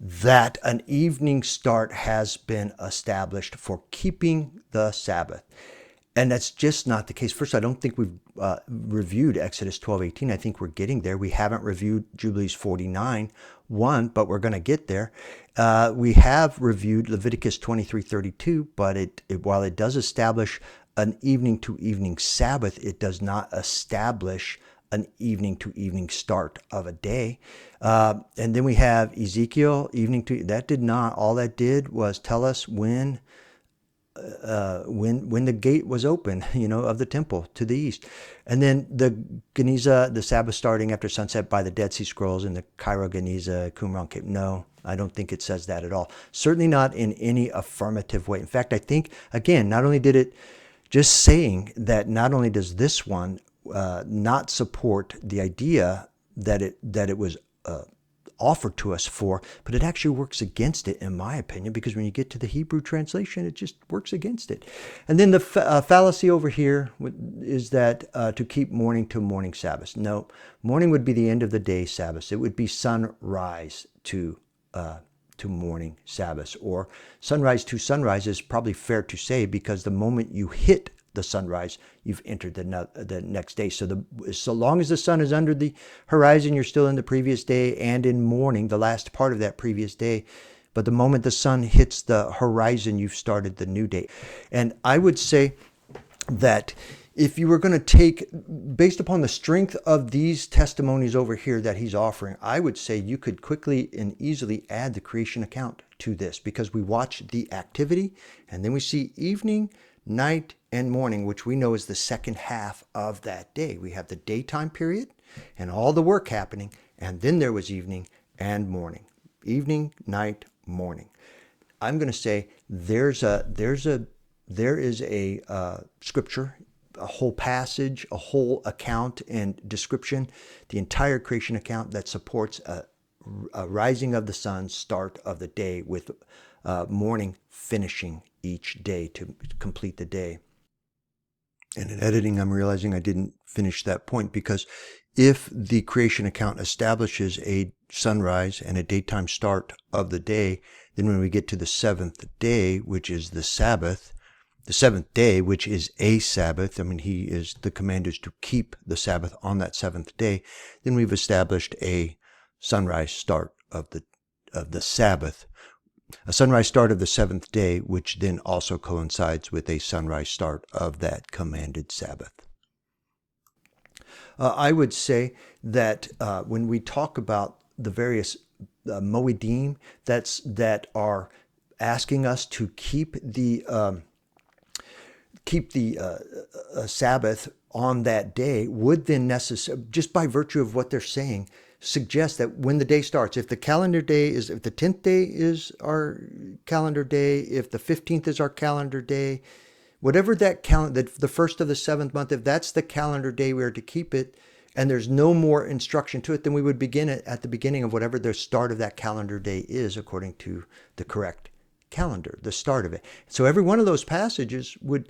that an evening start has been established for keeping the Sabbath. And that's just not the case. First, I don't think we've reviewed Exodus 12:18. I think we're getting there. We haven't reviewed Jubilees 49:1, but we're going to get there. We have reviewed Leviticus 23:32, but while it does establish an evening to evening Sabbath, it does not establish an evening to evening start of a day. And then we have Ezekiel evening to that did not. All that did was tell us when the gate was open, of the temple to the east. And then the Geniza, the Sabbath starting after sunset by the Dead Sea Scrolls and the Cairo Geniza, Qumran Cape. No, I don't think it says that at all. Certainly not in any affirmative way. In fact, I think, again, not only did it, just saying that not only does this one not support the idea that it was offered to us for, but it actually works against it, in my opinion, because when you get to the Hebrew translation, it just works against it. And then the fallacy over here is that to keep morning to morning Sabbath. No, morning would be the end of the day Sabbath. It would be sunrise to morning Sabbath, or sunrise to sunrise is probably fair to say, because the moment you hit the sunrise, you've entered the next day. So long as the sun is under the horizon, you're still in the previous day and in morning, the last part of that previous day. But the moment the sun hits the horizon, you've started the new day. And I would say that if you were going to take, based upon the strength of these testimonies over here that he's offering, I would say you could quickly and easily add the creation account to this, because we watch the activity and then we see evening, night, and morning, which we know is the second half of that day. We have the daytime period and all the work happening, and then there was evening and morning. Evening, night, morning. I'm going to say there is a scripture, a whole passage, a whole account and description, the entire creation account that supports a rising of the sun, start of the day, with morning finishing each day to complete the day. And in editing, I'm realizing I didn't finish that point, because if the creation account establishes a sunrise and a daytime start of the day, then when we get to the seventh day, which is the Sabbath, the seventh day, which is a Sabbath, I mean, the command is to keep the Sabbath on that seventh day, then we've established a sunrise start of the Sabbath. A sunrise start of the seventh day, which then also coincides with a sunrise start of that commanded Sabbath. I would say that when we talk about the various moedim that are asking us to keep the Sabbath on that day, would then just by virtue of what they're saying, suggest that when the day starts, if the 10th day is our calendar day, if the 15th is our calendar day, whatever that the first of the seventh month, if that's the calendar day we are to keep it, and there's no more instruction to it, then we would begin it at the beginning of whatever the start of that calendar day is, according to the correct calendar, the start of it. So every one of those passages would,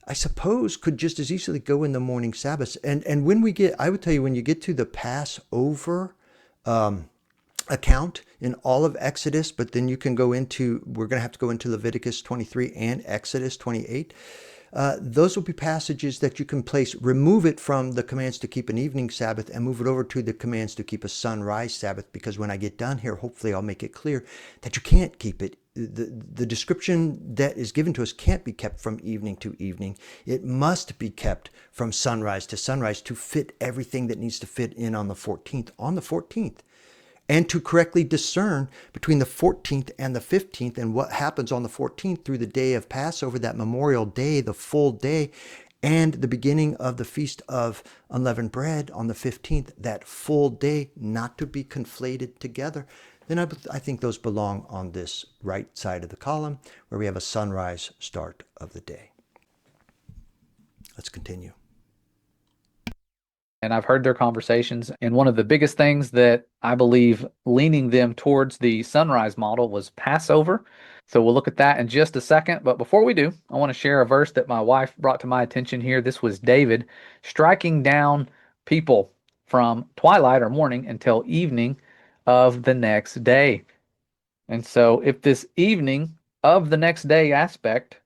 I suppose, could just as easily go in the morning Sabbath. And when I would tell you, when you get to the Passover account in all of Exodus, but then we're going to have to go into Leviticus 23 and Exodus 28. those will be passages that you can place, remove it from the commands to keep an evening Sabbath and move it over to the commands to keep a sunrise Sabbath, because when I get done here, hopefully I'll make it clear that you can't keep it. The description that is given to us can't be kept from evening to evening. It must be kept from sunrise to sunrise to fit everything that needs to fit in on the 14th. On the 14th. And to correctly discern between the 14th and the 15th and what happens on the 14th through the day of Passover, that memorial day, the full day, and the beginning of the Feast of Unleavened Bread on the 15th, that full day, not to be conflated together, then I think those belong on this right side of the column where we have a sunrise start of the day. Let's continue. And I've heard their conversations. And one of the biggest things that I believe leaning them towards the sunrise model was Passover. So we'll look at that in just a second. But before we do, I want to share a verse that my wife brought to my attention here. This was David striking down people from twilight or morning until evening of the next day. And so if this evening of the next day aspect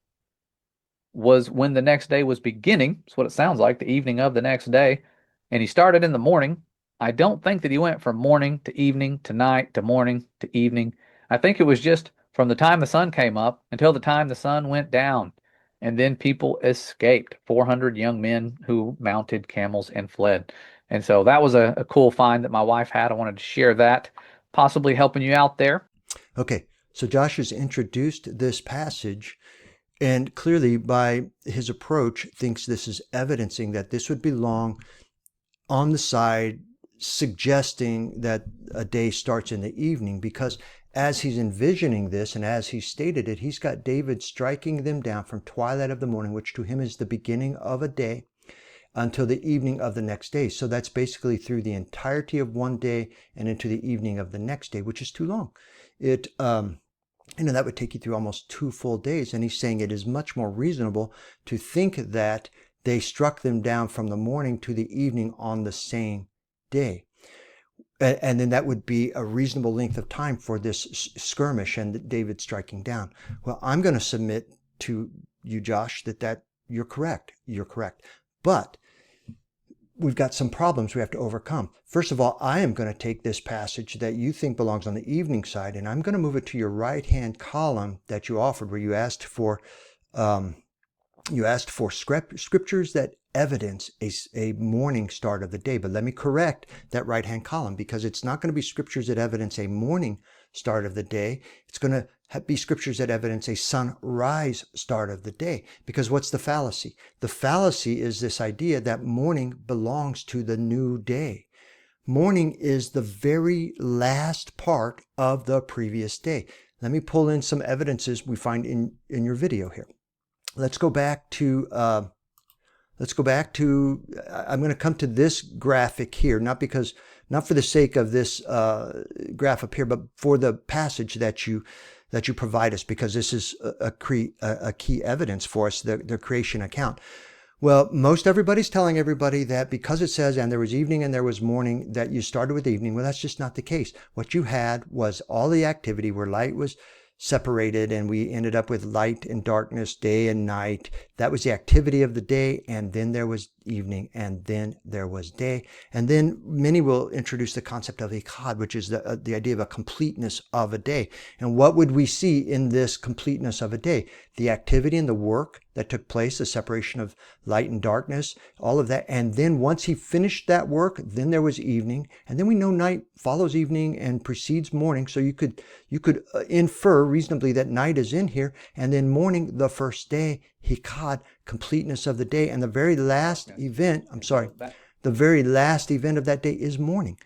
was when the next day was beginning, that's what it sounds like, the evening of the next day, and he started in the morning, I don't think that he went from morning to evening to night to morning to evening. I think it was just from the time the sun came up until the time the sun went down. And then people escaped, 400 young men who mounted camels and fled. And so that was a cool find that my wife had. I wanted to share that, possibly helping you out there. Okay, so Josh has introduced this passage, and clearly by his approach thinks this is evidencing that this would belong on the side suggesting that a day starts in the evening, because as he's envisioning this and as he stated it, he's got David striking them down from twilight of the morning, which to him is the beginning of a day, until the evening of the next day. So that's basically through the entirety of one day and into the evening of the next day, which is too long. That would take you through almost 2 full days. And he's saying it is much more reasonable to think that they struck them down from the morning to the evening on the same day. And then that would be a reasonable length of time for this skirmish and David striking down. Well, I'm going to submit to you, Josh, that you're correct. You're correct. But we've got some problems we have to overcome. First of all, I am going to take this passage that you think belongs on the evening side, and I'm going to move it to your right-hand column that you offered, where you asked for scriptures that evidence a morning start of the day. But let me correct that right-hand column, because it's not going to be scriptures that evidence a morning start of the day. It's going to be scriptures that evidence a sunrise start of the day. Because what's the fallacy? The fallacy is this idea that morning belongs to the new day. Morning is the very last part of the previous day. Let me pull in some evidences we find in your video here. Let's go back to, I'm going to come to this graphic here, not for the sake of this graph up here, but for the passage that you provide us, because this is a key evidence for us, the creation account. Well, most everybody's telling everybody that because it says, and there was evening and there was morning, that you started with evening. Well, that's just not the case. What you had was all the activity where light was separated, and we ended up with light and darkness, day and night. That was the activity of the day, and then there was evening, and then there was day. And then many will introduce the concept of echad, which is the idea of a completeness of a day. And what would we see in this completeness of a day? The activity and the work that took place, the separation of light and darkness, all of that. And then once he finished that work, then there was evening. And then we know night follows evening and precedes morning. So you could infer reasonably that night is in here. And then morning, the first day, hikad, completeness of the day. And the very last event, the very last event of that day is morning.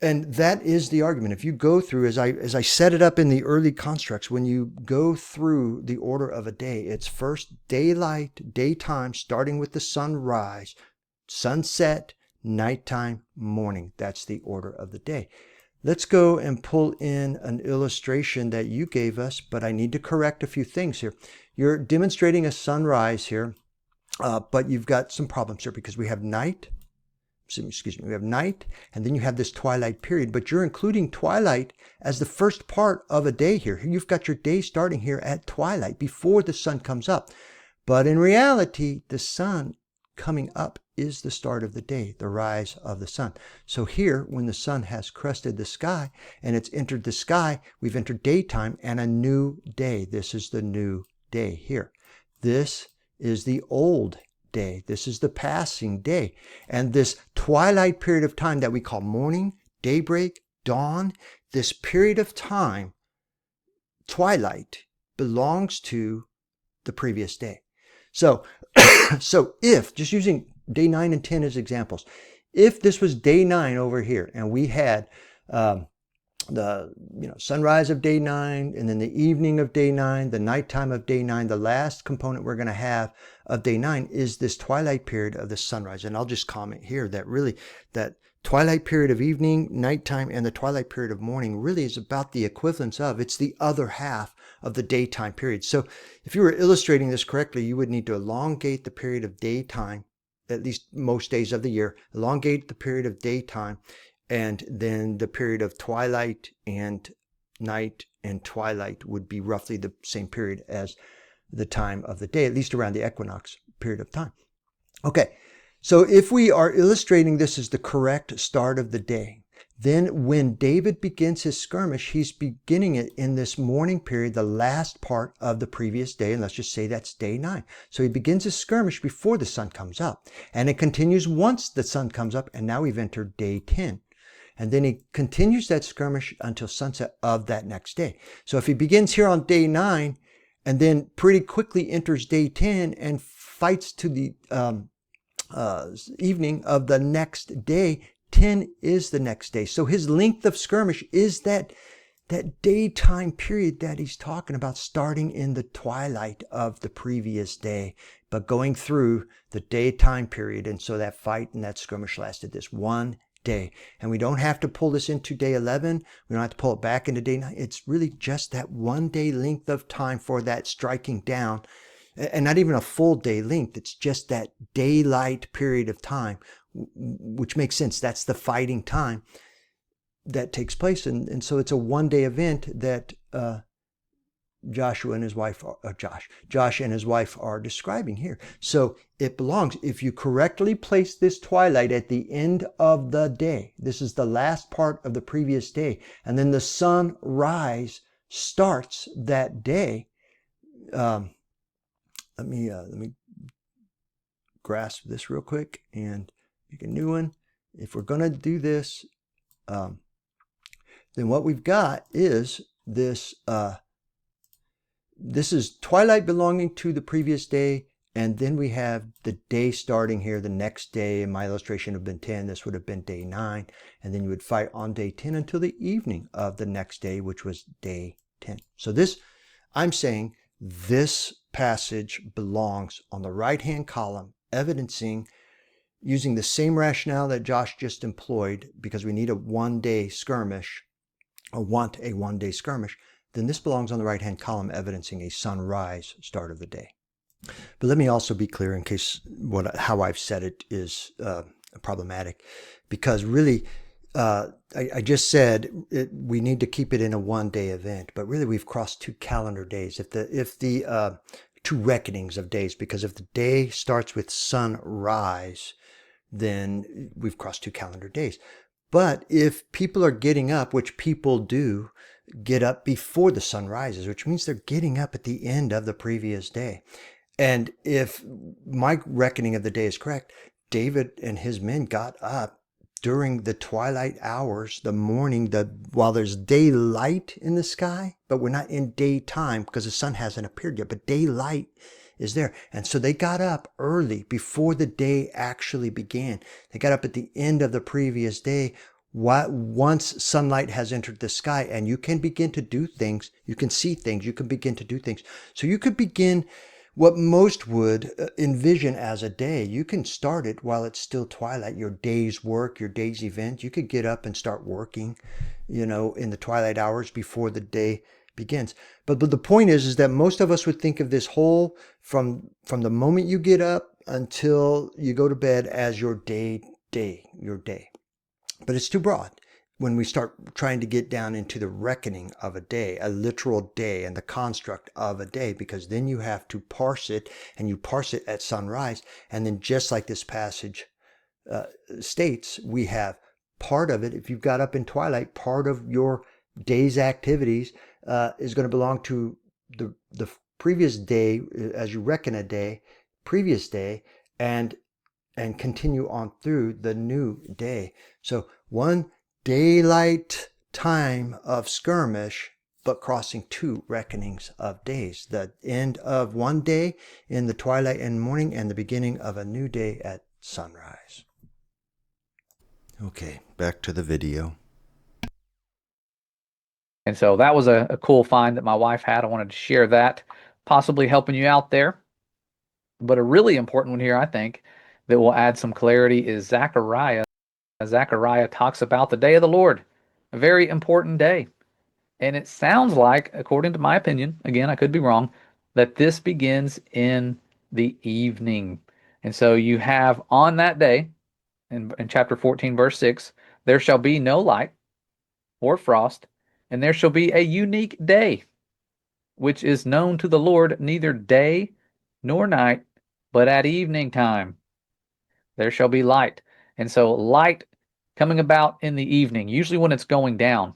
And that is the argument. If you go through, as I set it up in the early constructs, when you go through the order of a day, it's first daylight, daytime, starting with the sunrise, sunset, nighttime, morning. That's the order of the day. Let's go and pull in an illustration that you gave us, but I need to correct a few things here. You're demonstrating a sunrise here, but you've got some problems here because we have night. We have night, and then you have this twilight period, but you're including twilight as the first part of a day here. You've got your day starting here at twilight before the sun comes up. But in reality, the sun coming up is the start of the day, the rise of the sun. So here, when the sun has crested the sky and it's entered the sky, we've entered daytime and a new day. This is the new day here. This is the old day. This is the passing day. And this twilight period of time that we call morning, daybreak, dawn, this period of time, twilight, belongs to the previous day. So, so if, just using day 9 and 10 as examples, if this was day 9 over here and we had the sunrise of day 9 and then the evening of day 9, the nighttime of day 9, the last component we're going to have of day 9 is this twilight period of the sunrise. And I'll just comment here that really that twilight period of evening, nighttime, and the twilight period of morning really is about the equivalence of, it's the other half of the daytime period. So if you were illustrating this correctly, you would need to elongate the period of daytime, at least most days of the year, elongate the period of daytime, and then the period of twilight and night and twilight would be roughly the same period as the time of the day, at least around the equinox period of time. Okay, so if we are illustrating this as the correct start of the day, then when David begins his skirmish, he's beginning it in this morning period, the last part of the previous day, and let's just say that's day 9. So he begins his skirmish before the sun comes up, and it continues once the sun comes up, and now we've entered day 10. And then he continues that skirmish until sunset of that next day. So if he begins here on day 9 and then pretty quickly enters day 10 and fights to the evening of the next day, 10 is the next day. So his length of skirmish is that daytime period that he's talking about, starting in the twilight of the previous day, but going through the daytime period. And so that fight and that skirmish lasted this one day. And we don't have to pull this into day 11. We don't have to pull it back into day 9. It's really just that one day length of time for that striking down, and not even a full day length. It's just that daylight period of time, which makes sense. That's the fighting time that takes place. And so it's a one-day event that Josh and his wife are describing here. So it belongs, if you correctly place this twilight at the end of the day, this is the last part of the previous day, and then the sunrise starts that day. Let me grasp this real quick and make a new one. If we're going to do this, then what we've got is this. This is twilight belonging to the previous day, and then we have the day starting here the next day. In my illustration would have been 10. This would have been day 9, and then you would fight on day 10 until the evening of the next day, which was day 10. So this, I'm saying, this passage belongs on the right-hand column, evidencing, using the same rationale that Josh just employed, because we need a one-day skirmish, or want a one-day skirmish, then this belongs on the right-hand column, evidencing a sunrise start of the day. But let me also be clear, in case how I've said it is problematic, because really, I just said we need to keep it in a one-day event, but really we've crossed 2 calendar days. If the 2 reckonings of days, because if the day starts with sunrise, then we've crossed 2 calendar days. But if people are getting up, which people do get up before the sun rises, which means they're getting up at the end of the previous day. And if my reckoning of the day is correct, David and his men got up during the twilight hours, the morning, while there's daylight in the sky, but we're not in daytime because the sun hasn't appeared yet, but daylight is there. And so they got up early before the day actually began. They got up at the end of the previous day. Once sunlight has entered the sky, and you can begin to do things, you can see things, you can begin to do things. So you could begin what most would envision as a day. You can start it while it's still twilight, your day's work, your day's event. You could get up and start working, in the twilight hours before the day begins. But the point is that most of us would think of this whole, from the moment you get up until you go to bed, as your day. But it's too broad. when we start trying to get down into the reckoning of a day, a literal day, and the construct of a day, because then you have to parse it, and you parse it at sunrise. And then just like this passage states, we have part of it. If you've got up in twilight, part of your day's activities is going to belong to the previous day, as you reckon a day, previous day, and continue on through the new day. So one daylight time of skirmish, but crossing two reckonings of days. The end of one day in the twilight and morning, and the beginning of a new day at sunrise. Okay, back to the video. And so that was a cool find that my wife had. I wanted to share that, possibly helping you out there. But a really important one here, I think, that will add some clarity is Zechariah. Zechariah talks about the day of the Lord, a very important day. And it sounds like, according to my opinion, again, I could be wrong, that this begins in the evening. And so you have on that day, in chapter 14, verse 6, there shall be no light or frost, and there shall be a unique day, which is known to the Lord neither day nor night, but at evening time there shall be light. And so light coming about in the evening, usually when it's going down.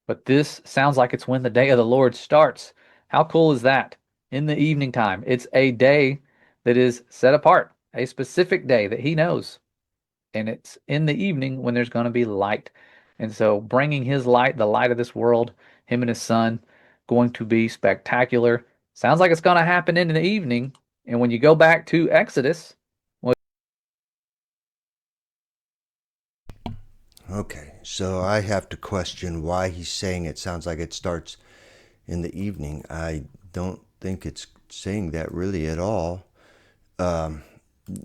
But this sounds like it's when the day of the Lord starts. How cool is that? In the evening time. It's a day that is set apart, a specific day that he knows. And it's in the evening when there's going to be light. And so bringing his light, the light of this world, him and his son, going to be spectacular. Sounds like it's going to happen in the evening. And when you go back to Exodus, well, Okay, so I have to question why he's saying it sounds like it starts in the evening. I don't think it's saying that really at all.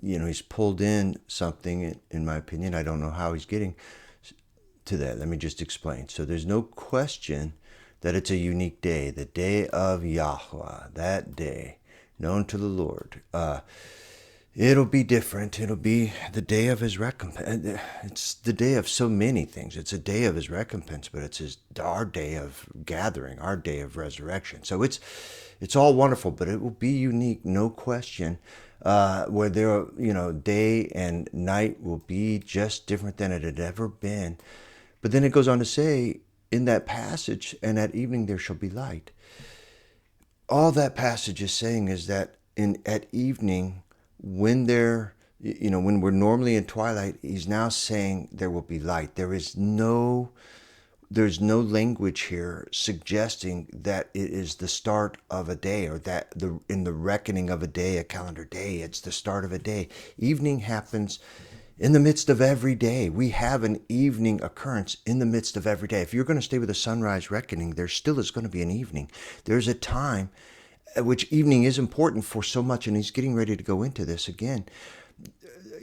He's pulled in something, in my opinion. I don't know how he's getting to that. Let me just explain. So there's no question that it's a unique day, the day of Yahweh, that day known to the Lord. It'll be different. It'll be the day of his recompense. It's the day of so many things. It's a day of his recompense, but it's our day of gathering, our day of resurrection. So it's all wonderful, but it will be unique, no question. Where there, day and night will be just different than it had ever been. But then it goes on to say, in that passage, and at evening there shall be light. All that passage is saying is that at evening, when when we're normally in twilight, he's now saying there will be light. There's no language here suggesting that it is the start of a day, or that in the reckoning of a day, a calendar day, it's the start of a day. Evening happens in the midst of every day. We have an evening occurrence in the midst of every day. If you're going to stay with a sunrise reckoning, there still is going to be an evening. There's a time at which evening is important for so much, and he's getting ready to go into this again.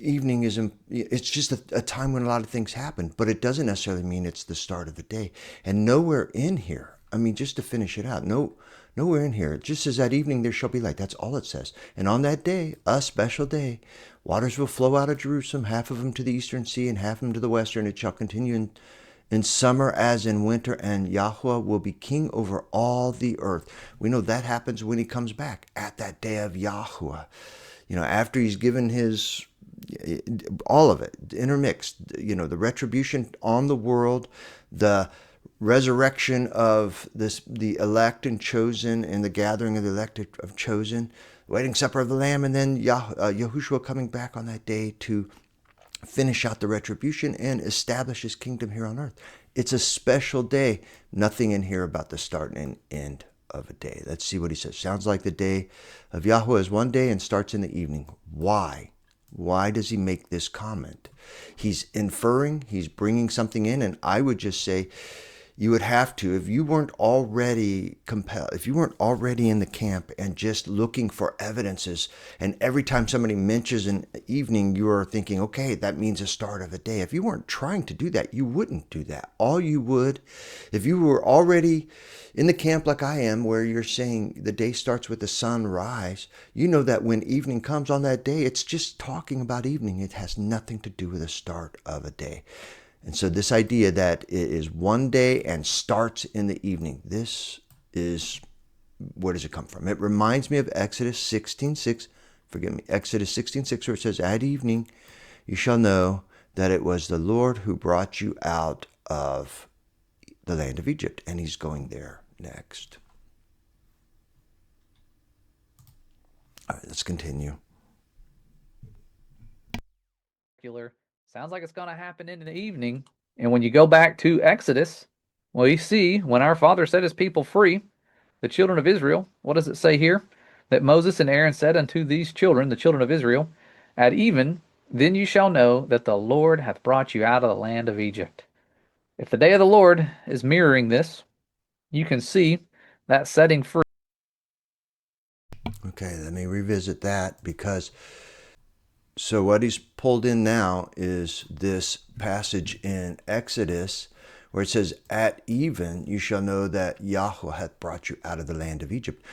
Evening it's just a time when a lot of things happen, but it doesn't necessarily mean it's the start of a day. And nowhere in here, just to finish it out, nowhere in here, it just says that evening there shall be light. That's all it says. And on that day, a special day, waters will flow out of Jerusalem, half of them to the eastern sea and half of them to the western. It shall continue in summer as in winter, and Yahweh will be king over all the earth. We know that happens when he comes back at that day of Yahweh. After he's given his, all of it intermixed, the retribution on the world, the resurrection of the elect and chosen, and the gathering of the elected of chosen, wedding supper of the Lamb, and then Yahushua coming back on that day to finish out the retribution and establish his kingdom here on earth. It's a special day. Nothing in here about the start and end of a day. Let's see what he says. Sounds like the day of Yahweh is one day and starts in the evening. Why? Why does he make this comment? He's inferring, he's bringing something in, and I would just say, you would have to, if you weren't already compelled, if you weren't already in the camp and just looking for evidences, and every time somebody mentions an evening, you are thinking, okay, that means the start of a day. If you weren't trying to do that, you wouldn't do that. All you would, if you were already in the camp like I am, where you're saying the day starts with the sunrise, you know that when evening comes on that day, it's just talking about evening. It has nothing to do with the start of a day. And so this idea that it is one day and starts in the evening, this is, where does it come from? It reminds me of Exodus 16:6. Forgive me, Exodus 16:6, where it says, "At evening you shall know that it was the Lord who brought you out of the land of Egypt." And he's going there next. All right, let's continue. Sounds like it's going to happen in the evening. And when you go back to Exodus, well, you see when our Father set his people free, the children of Israel, what does it say here? That Moses and Aaron said unto these children, the children of Israel, at even, then you shall know that the Lord hath brought you out of the land of Egypt. If the day of the Lord is mirroring this, you can see that setting free. Okay, let me revisit that, because so what he's pulled in now is this passage in Exodus where it says, "At even you shall know that Yahweh hath brought you out of the land of Egypt."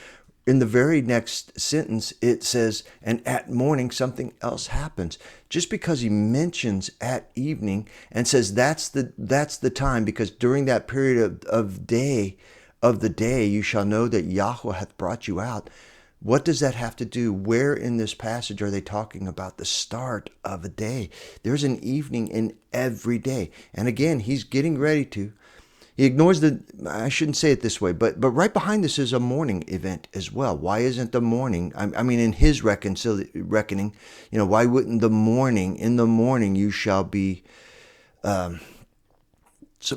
In the very next sentence, it says, "And at morning something else happens." Just because he mentions at evening and says that's the time, because during that period of the day you shall know that Yahweh hath brought you out. What does that have to do? Where in this passage are they talking about the start of a day? There's an evening in every day. And again, he's getting ready to. He ignores I shouldn't say it this way, but right behind this is a morning event as well. Why isn't the morning, I mean, in his reckoning, why wouldn't in the morning you shall be, so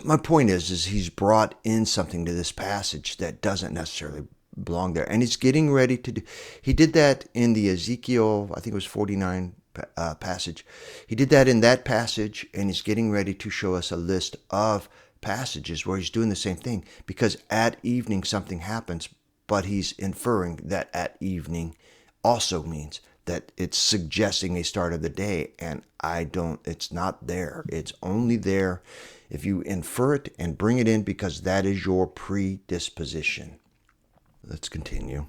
my point is he's brought in something to this passage that doesn't necessarily belong there. And he's getting ready to do, he did that in the Ezekiel, I think it was 49 passage. He did that in that passage, and he's getting ready to show us a list of passages where he's doing the same thing, because at evening something happens, but he's inferring that at evening also means that it's suggesting a start of the day, and it's not there. It's only there if you infer it and bring it in, because that is your predisposition. Let's continue.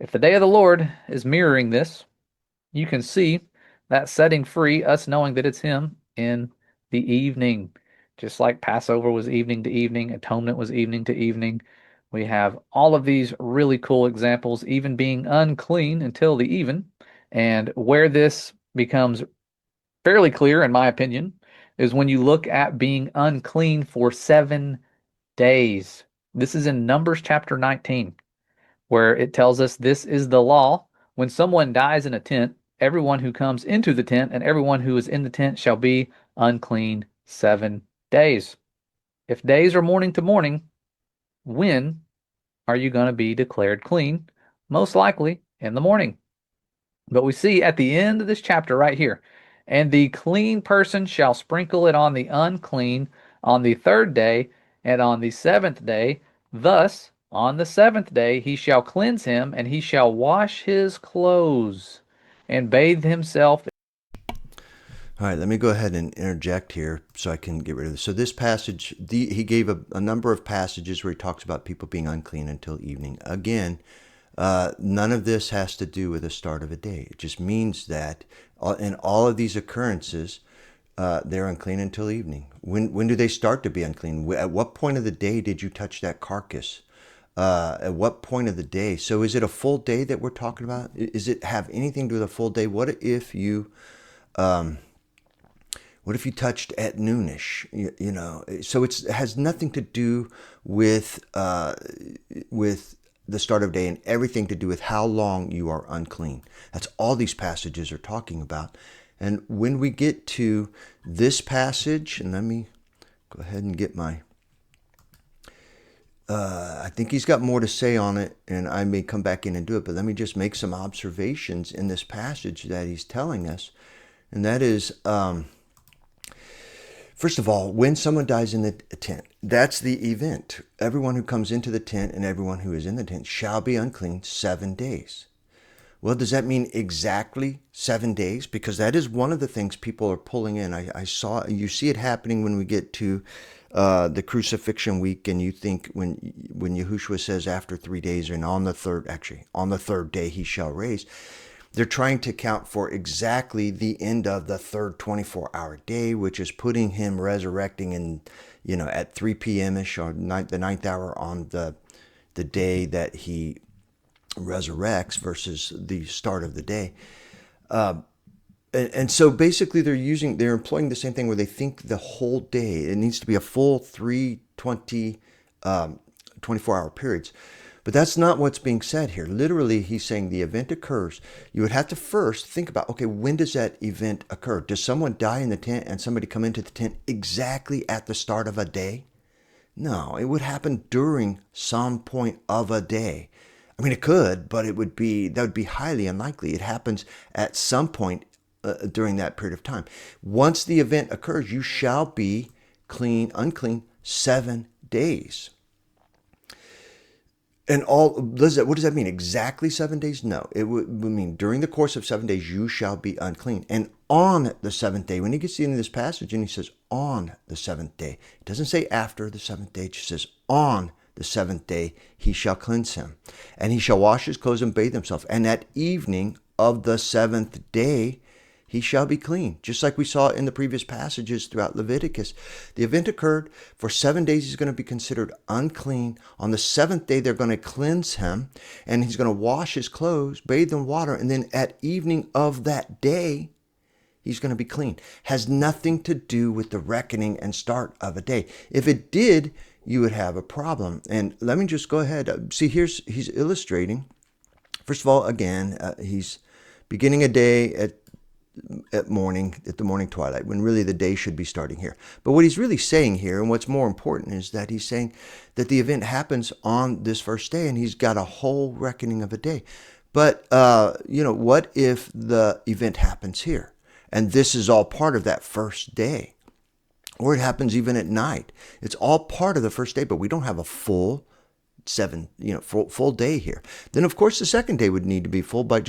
If the day of the Lord is mirroring this, you can see that setting free, us knowing that it's him in the evening. Just like Passover was evening to evening, atonement was evening to evening. We have all of these really cool examples, even being unclean until the even. And where this becomes fairly clear, in my opinion, is when you look at being unclean for 7 days. This is in Numbers chapter 19, where it tells us this is the law. When someone dies in a tent, everyone who comes into the tent and everyone who is in the tent shall be unclean 7 days. If days are morning to morning, when are you going to be declared clean? Most likely in the morning. But we see at the end of this chapter right here, and the clean person shall sprinkle it on the unclean on the 3rd day and on the 7th day. Thus, on the 7th day he shall cleanse him, and he shall wash his clothes and bathe himself. All right, let me go ahead and interject here so I can get rid of this. So this passage, he gave a number of passages where he talks about people being unclean until evening. Again, none of this has to do with the start of a day. It just means that in all of these occurrences, they're unclean until evening. When do they start to be unclean? At what point of the day did you touch that carcass? At what point of the day? So is it a full day that we're talking about? Is it have anything to do with a full day? What if you touched at noonish? So it has nothing to do with the start of day, and everything to do with how long you are unclean. That's all these passages are talking about. And when we get to this passage, and let me go ahead and get my, I think he's got more to say on it, and I may come back in and do it, but let me just make some observations in this passage that he's telling us. And that is, first of all, when someone dies in the tent, that's the event. Everyone who comes into the tent and everyone who is in the tent shall be unclean 7 days. Well, does that mean exactly 7 days? Because that is one of the things people are pulling in. You see it happening when we get to the crucifixion week, and you think when Yahushua says after 3 days, and on the third day he shall raise. They're trying to account for exactly the end of the third 24-hour day, which is putting him resurrecting in, at 3 p.m. ish, or the ninth hour on the day that he resurrects versus the start of the day. And so basically they're employing the same thing where they think the whole day, it needs to be a full 24-hour periods. But that's not what's being said here. Literally, he's saying the event occurs. You would have to first think about, okay, when does that event occur? Does someone die in the tent and somebody come into the tent exactly at the start of a day? No, it would happen during some point of a day. I mean, it could, but that would be highly unlikely. It happens at some point during that period of time. Once the event occurs, you shall be unclean 7 days. And what does that mean? Exactly 7 days? No, it would mean during the course of 7 days, you shall be unclean. And on the seventh day, when he gets into this passage and he says on the seventh day, it doesn't say after the seventh day, it just says on the seventh day, he shall cleanse him. And he shall wash his clothes and bathe himself. And at evening of the seventh day, he shall be clean. Just like we saw in the previous passages throughout Leviticus. The event occurred. For 7 days, he's going to be considered unclean. On the seventh day, they're going to cleanse him. And he's going to wash his clothes, bathe in water. And then at evening of that day, he's going to be clean. Has nothing to do with the reckoning and start of a day. If it did, you would have a problem. And let me just go ahead. See, he's illustrating. First of all, again, he's beginning a day at the morning twilight, when really the day should be starting here. But what he's really saying here, and what's more important, is that he's saying that the event happens on this first day, and he's got a whole reckoning of a day. But, what if the event happens here? And this is all part of that first day. Or it happens even at night. It's all part of the first day, but we don't have a full full day here. Then, of course, the second day would need to be full by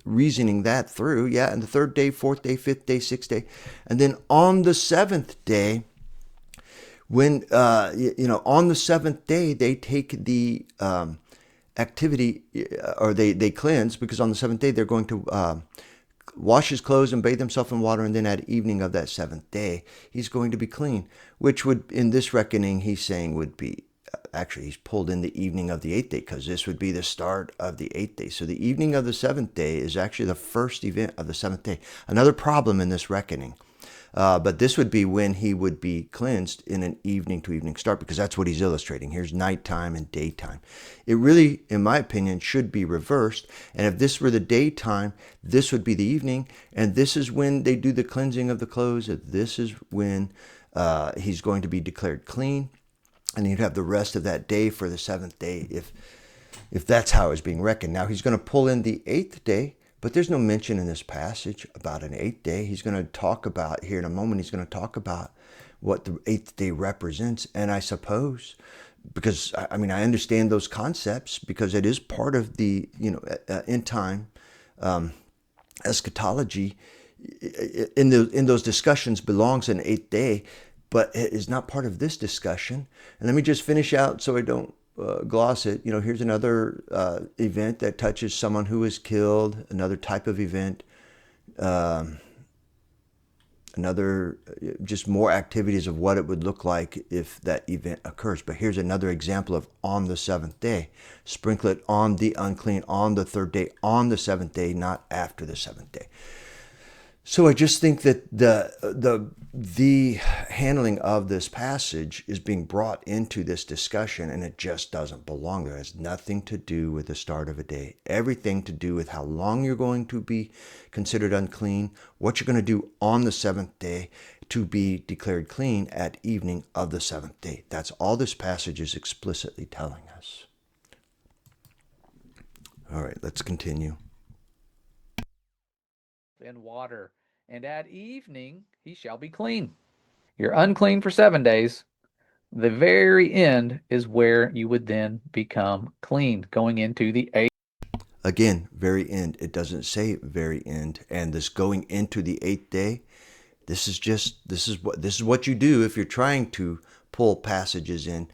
reasoning that through. Yeah, and the third day, fourth day, fifth day, sixth day. And then on the seventh day, when, on the seventh day, they take the activity, or they cleanse, because on the seventh day, they're going to wash his clothes and bathe himself in water. And then at evening of that seventh day, he's going to be clean, which would, in this reckoning, he's saying would be, actually, he's pulled in the evening of the eighth day, because this would be the start of the eighth day. So the evening of the seventh day is actually the first event of the seventh day. Another problem in this reckoning. But this would be when he would be cleansed in an evening to evening start, because that's what he's illustrating. Here's nighttime and daytime. It really, in my opinion, should be reversed. And if this were the daytime, this would be the evening. And this is when they do the cleansing of the clothes. This is when he's going to be declared clean. And you'd have the rest of that day for the seventh day, if that's how it's being reckoned. Now, he's going to pull in the eighth day, but there's no mention in this passage about an eighth day. He's going to talk about, here in a moment, he's going to talk about what the eighth day represents. And I suppose, because, I understand those concepts, because it is part of the, end time eschatology. In those discussions belongs an eighth day, but it is not part of this discussion. And let me just finish out so I don't gloss it. Here's another event that touches someone who is killed, another type of event, another, just more activities of what it would look like if that event occurs. But here's another example of on the seventh day. Sprinkle it on the unclean on the third day, on the seventh day, not after the seventh day. So I just think that the handling of this passage is being brought into this discussion, and it just doesn't belong there. It has nothing to do with the start of a day. Everything to do with how long you're going to be considered unclean, what you're going to do on the seventh day to be declared clean at evening of the seventh day. That's all this passage is explicitly telling us. All right, let's continue. In water, and at evening he shall be clean. You're unclean for 7 days. The very end is where you would then become clean, going into the eighth. Again, very end. It doesn't say very end. And this going into the eighth day, this is what you do if you're trying to pull passages in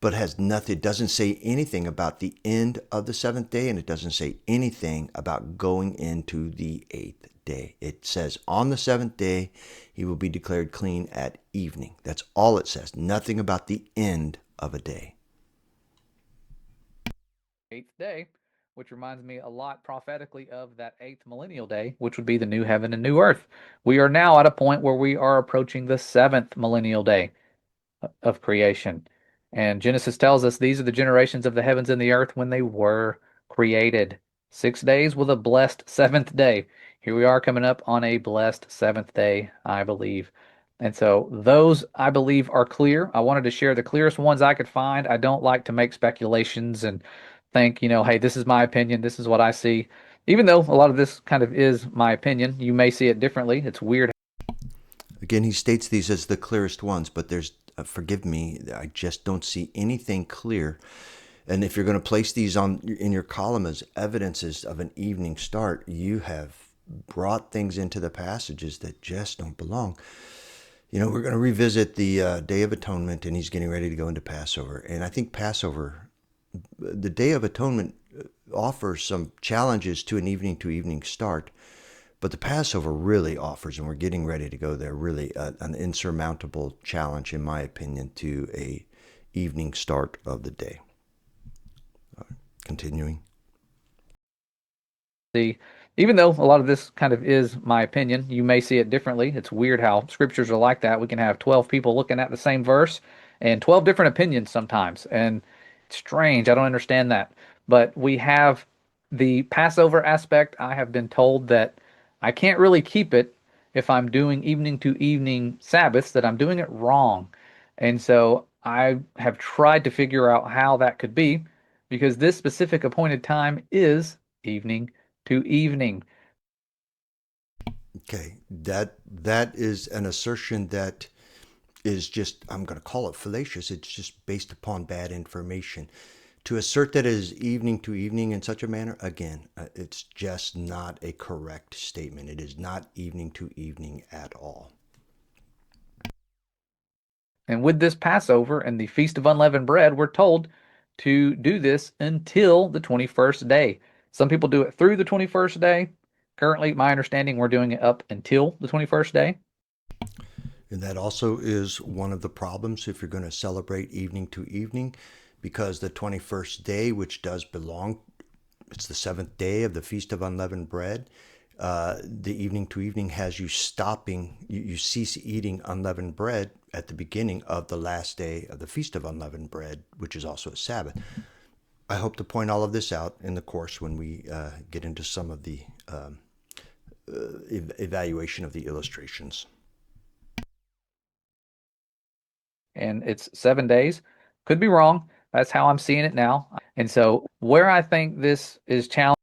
but has nothing, it doesn't say anything about the end of the seventh day, and it doesn't say anything about going into the eighth day. It says on the seventh day, he will be declared clean at evening. That's all it says. Nothing about the end of a day. Eighth day, which reminds me a lot prophetically of that eighth millennial day, which would be the new heaven and new earth. We are now at a point where we are approaching the seventh millennial day of creation. And Genesis tells us these are the generations of the heavens and the earth when they were created. 6 days with a blessed seventh day. Here we are coming up on a blessed seventh day, I believe. And so those, I believe, are clear. I wanted to share the clearest ones I could find. I don't like to make speculations and think, hey, this is my opinion. This is what I see. Even though a lot of this kind of is my opinion, you may see it differently. It's weird. Again, he states these as the clearest ones, but there's, forgive me, I just don't see anything clear. And if you're going to place these on in your column as evidences of an evening start, you have brought things into the passages that just don't belong. We're going to revisit the Day of Atonement, and he's getting ready to go into Passover. And I think Passover, the Day of Atonement, offers some challenges to an evening start. But the Passover really offers, and we're getting ready to go there, really an insurmountable challenge, in my opinion, to a evening start of the day. Continuing. Even though a lot of this kind of is my opinion, you may see it differently. It's weird how scriptures are like that. We can have 12 people looking at the same verse and 12 different opinions sometimes. And it's strange. I don't understand that. But we have the Passover aspect. I have been told that I can't really keep it if I'm doing evening to evening Sabbaths, that I'm doing it wrong. And so I have tried to figure out how that could be, because this specific appointed time is evening to evening. Okay, that is an assertion that is just, I'm going to call it fallacious. It's just based upon bad information. To assert that it is evening to evening in such a manner, again, it's just not a correct statement. It is not evening to evening at all. And with this Passover and the Feast of Unleavened Bread, we're told to do this until the 21st day. Some people do it through the 21st day. Currently, my understanding, we're doing it up until the 21st day. And that also is one of the problems if you're going to celebrate evening to evening, because the 21st day, which does belong, it's the seventh day of the Feast of Unleavened Bread, the evening to evening has you stopping, you cease eating unleavened bread at the beginning of the last day of the Feast of Unleavened Bread, which is also a Sabbath. I hope to point all of this out in the course when we get into some of the evaluation of the illustrations. And it's 7 days. Could be wrong. That's how I'm seeing it now. And so where I think this is challenging.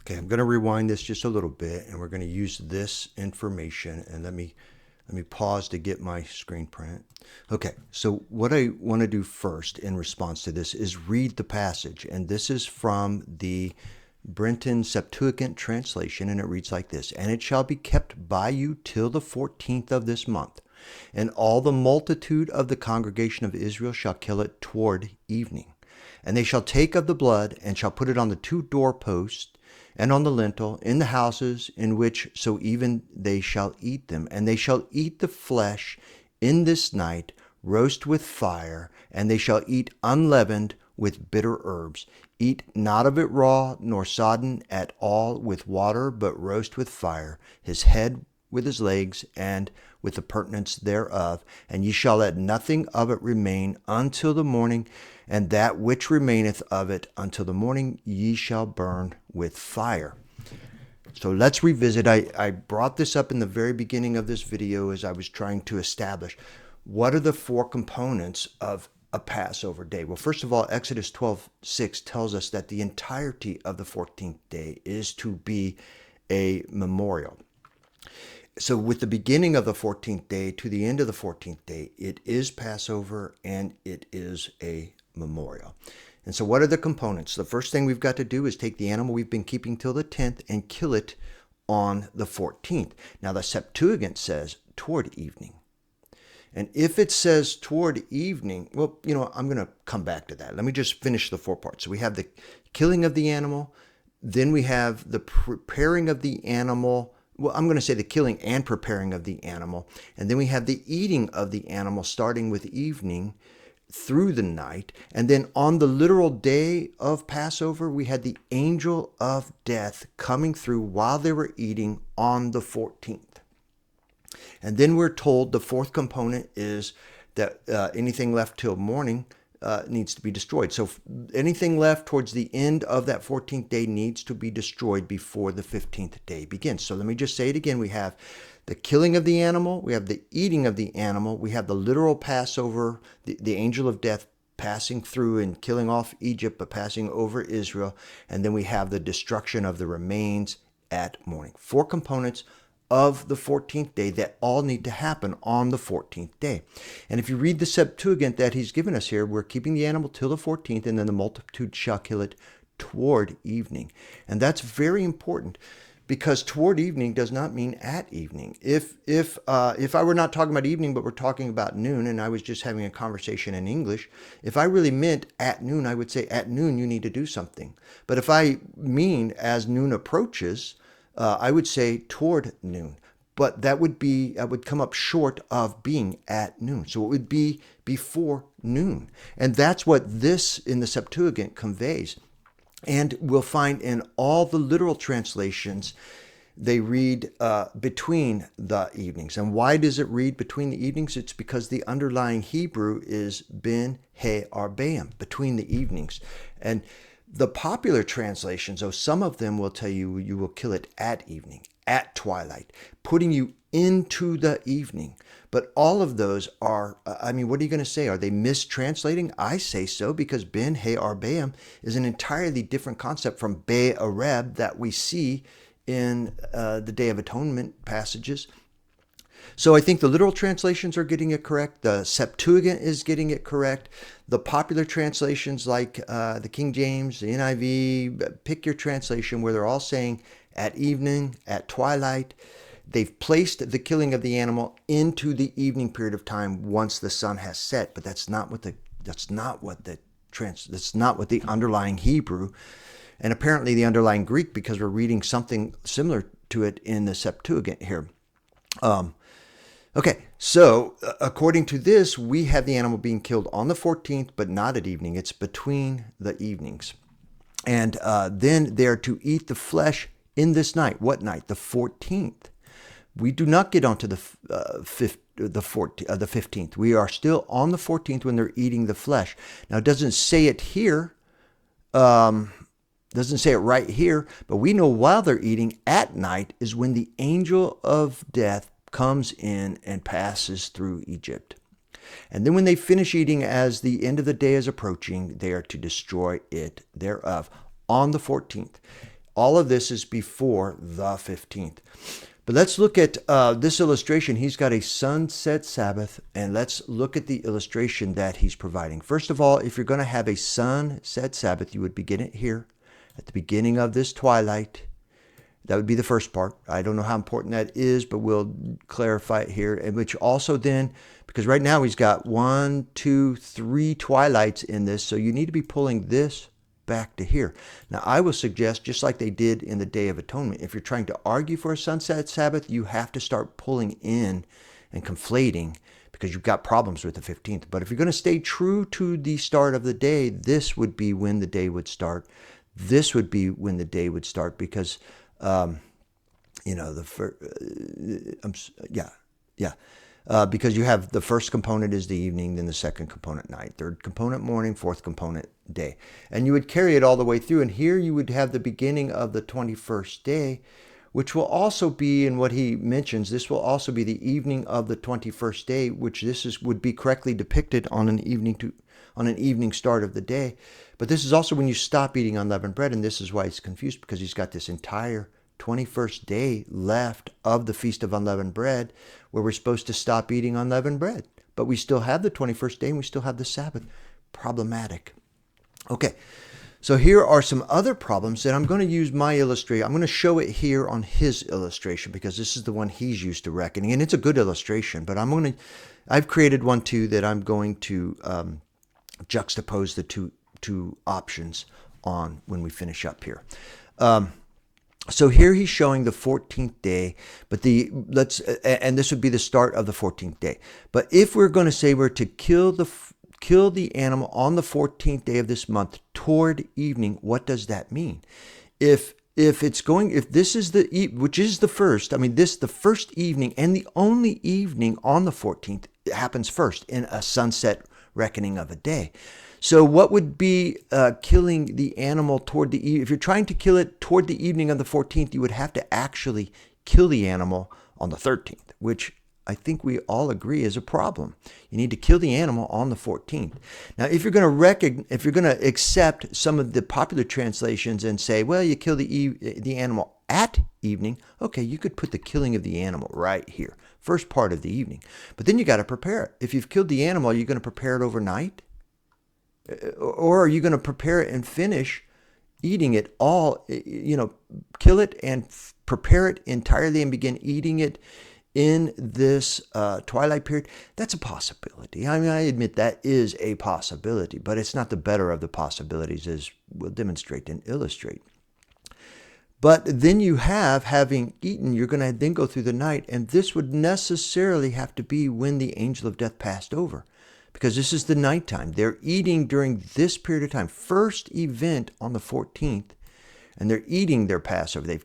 Okay, I'm going to rewind this just a little bit, and we're going to use this information. And let me pause to get my screen print. Okay, so what I want to do first in response to this is read the passage. And this is from the Brenton Septuagint translation, and it reads like this: "And it shall be kept by you till the 14th of this month. And all the multitude of the congregation of Israel shall kill it toward evening. And they shall take of the blood, and shall put it on the two doorposts, and on the lintel, in the houses in which so even they shall eat them. And they shall eat the flesh in this night, roast with fire, and they shall eat unleavened with bitter herbs. Eat not of it raw, nor sodden at all with water, but roast with fire, his head with his legs, and with the purtenance thereof. And ye shall let nothing of it remain until the morning, and that which remaineth of it until the morning ye shall burn with fire." So let's revisit. I brought this up in the very beginning of this video as I was trying to establish what are the four components of a Passover day. Well, first of all, Exodus 12:6 tells us that the entirety of the 14th day is to be a memorial. So with the beginning of the 14th day to the end of the 14th day, it is Passover and it is a memorial. And so what are the components? The first thing we've got to do is take the animal we've been keeping till the 10th and kill it on the 14th. Now the Septuagint says toward evening. And if it says toward evening, well, I'm going to come back to that. Let me just finish the 4 parts. So we have the killing of the animal, then we have the preparing of the animal. Well, I'm going to say the killing and preparing of the animal. And then we have the eating of the animal starting with evening through the night. And then on the literal day of Passover, we had the angel of death coming through while they were eating on the 14th. And then we're told the fourth component is that anything left till morning needs to be destroyed. So anything left towards the end of that 14th day needs to be destroyed before the 15th day begins. So let me just say it again. We have the killing of the animal. We have the eating of the animal. We have the literal Passover, the angel of death passing through and killing off Egypt, but passing over Israel. And then we have the destruction of the remains at morning. 4 components of the 14th day that all need to happen on the 14th day. And if you read the Septuagint that he's given us here, we're keeping the animal till the 14th, and then the multitude shall kill it toward evening. And that's very important, because toward evening does not mean at evening. If I were not talking about evening, but we're talking about noon, and I was just having a conversation in English, if I really meant at noon, I would say at noon you need to do something. But if I mean as noon approaches, I would say toward noon. But that would come up short of being at noon. So it would be before noon. And that's what this in the Septuagint conveys. And we'll find in all the literal translations, they read between the evenings. And why does it read between the evenings? It's because the underlying Hebrew is ben he arbaim, between the evenings. And the popular translations, though, some of them will tell you you will kill it at evening, at twilight, putting you into the evening. But all of those are, what are you going to say? Are they mistranslating? I say so, because ben he arbaim is an entirely different concept from be areb that we see in the Day of Atonement passages. So I think the literal translations are getting it correct. The Septuagint is getting it correct. The popular translations like the King James, the NIV, pick your translation where they're all saying at evening, at twilight. They've placed the killing of the animal into the evening period of time once the sun has set, but that's not what the underlying Hebrew, and apparently the underlying Greek, because we're reading something similar to it in the Septuagint here. Okay, so according to this, we have the animal being killed on the 14th, but not at evening. It's between the evenings. And then they're to eat the flesh in this night. What night? The 14th. We do not get onto the 15th. We are still on the 14th when they're eating the flesh. Now, it doesn't say it here. Doesn't say it right here, but we know while they're eating at night is when the angel of death comes in and passes through Egypt. And then when they finish eating, as the end of the day is approaching, they are to destroy it thereof on the 14th. All of this is before the 15th. But let's look at this illustration. He's got a sunset Sabbath, and let's look at the illustration that he's providing. First of all, if you're going to have a sunset Sabbath, you would begin it here at the beginning of this twilight. That would be the first part. I don't know how important that is, but we'll clarify it here. And which also then, because right now he's got 1, 2, 3 twilights in this, so you need to be pulling this back to here. Now, I will suggest, just like they did in the Day of Atonement, if you're trying to argue for a sunset Sabbath, you have to start pulling in and conflating, because you've got problems with the 15th. But if you're going to stay true to the start of the day, this would be when the day would start. This would be when the day would start, because because you have the first component is the evening, then the second component night, third component morning, fourth component day. And you would carry it all the way through. And here you would have the beginning of the 21st day, which will also be, in what he mentions, this will also be the evening of the 21st day, which would be correctly depicted on an evening start of the day. But this is also when you stop eating unleavened bread, and this is why he's confused, because he's got this entire 21st day left of the Feast of Unleavened Bread, where we're supposed to stop eating unleavened bread. But we still have the 21st day, and we still have the Sabbath. Problematic. Okay, So here are some other problems that I'm going to use my illustration. I'm going to show it here on his illustration because this is the one he's used to reckoning, and it's a good illustration. But I've created one too that I'm going to juxtapose the two options on when we finish up here. So here he's showing the 14th day, but and this would be the start of the 14th day. But if we're going to say we're to kill the animal on the 14th day of this month toward evening, what does that mean? If this is which is the first, the first evening and the only evening on the 14th, it happens first in a sunset reckoning of a day. So what would be killing the animal toward the evening? If you're trying to kill it toward the evening of the 14th, you would have to actually kill the animal on the 13th, which I think we all agree is a problem. You need to kill the animal on the 14th. Now, if you're going to accept some of the popular translations and say, well, you kill the animal at evening, okay, you could put the killing of the animal right here, first part of the evening. But then you got to prepare it. If you've killed the animal, are you going to prepare it overnight? Or are you going to prepare it and finish eating it all, kill it and prepare it entirely and begin eating it in this twilight period? That's a possibility. I admit that is a possibility, but it's not the better of the possibilities, as we'll demonstrate and illustrate. But then having eaten, you're going to then go through the night, and this would necessarily have to be when the angel of death passed over, because this is the nighttime. They're eating during this period of time, first event on the 14th, and they're eating their Passover. They've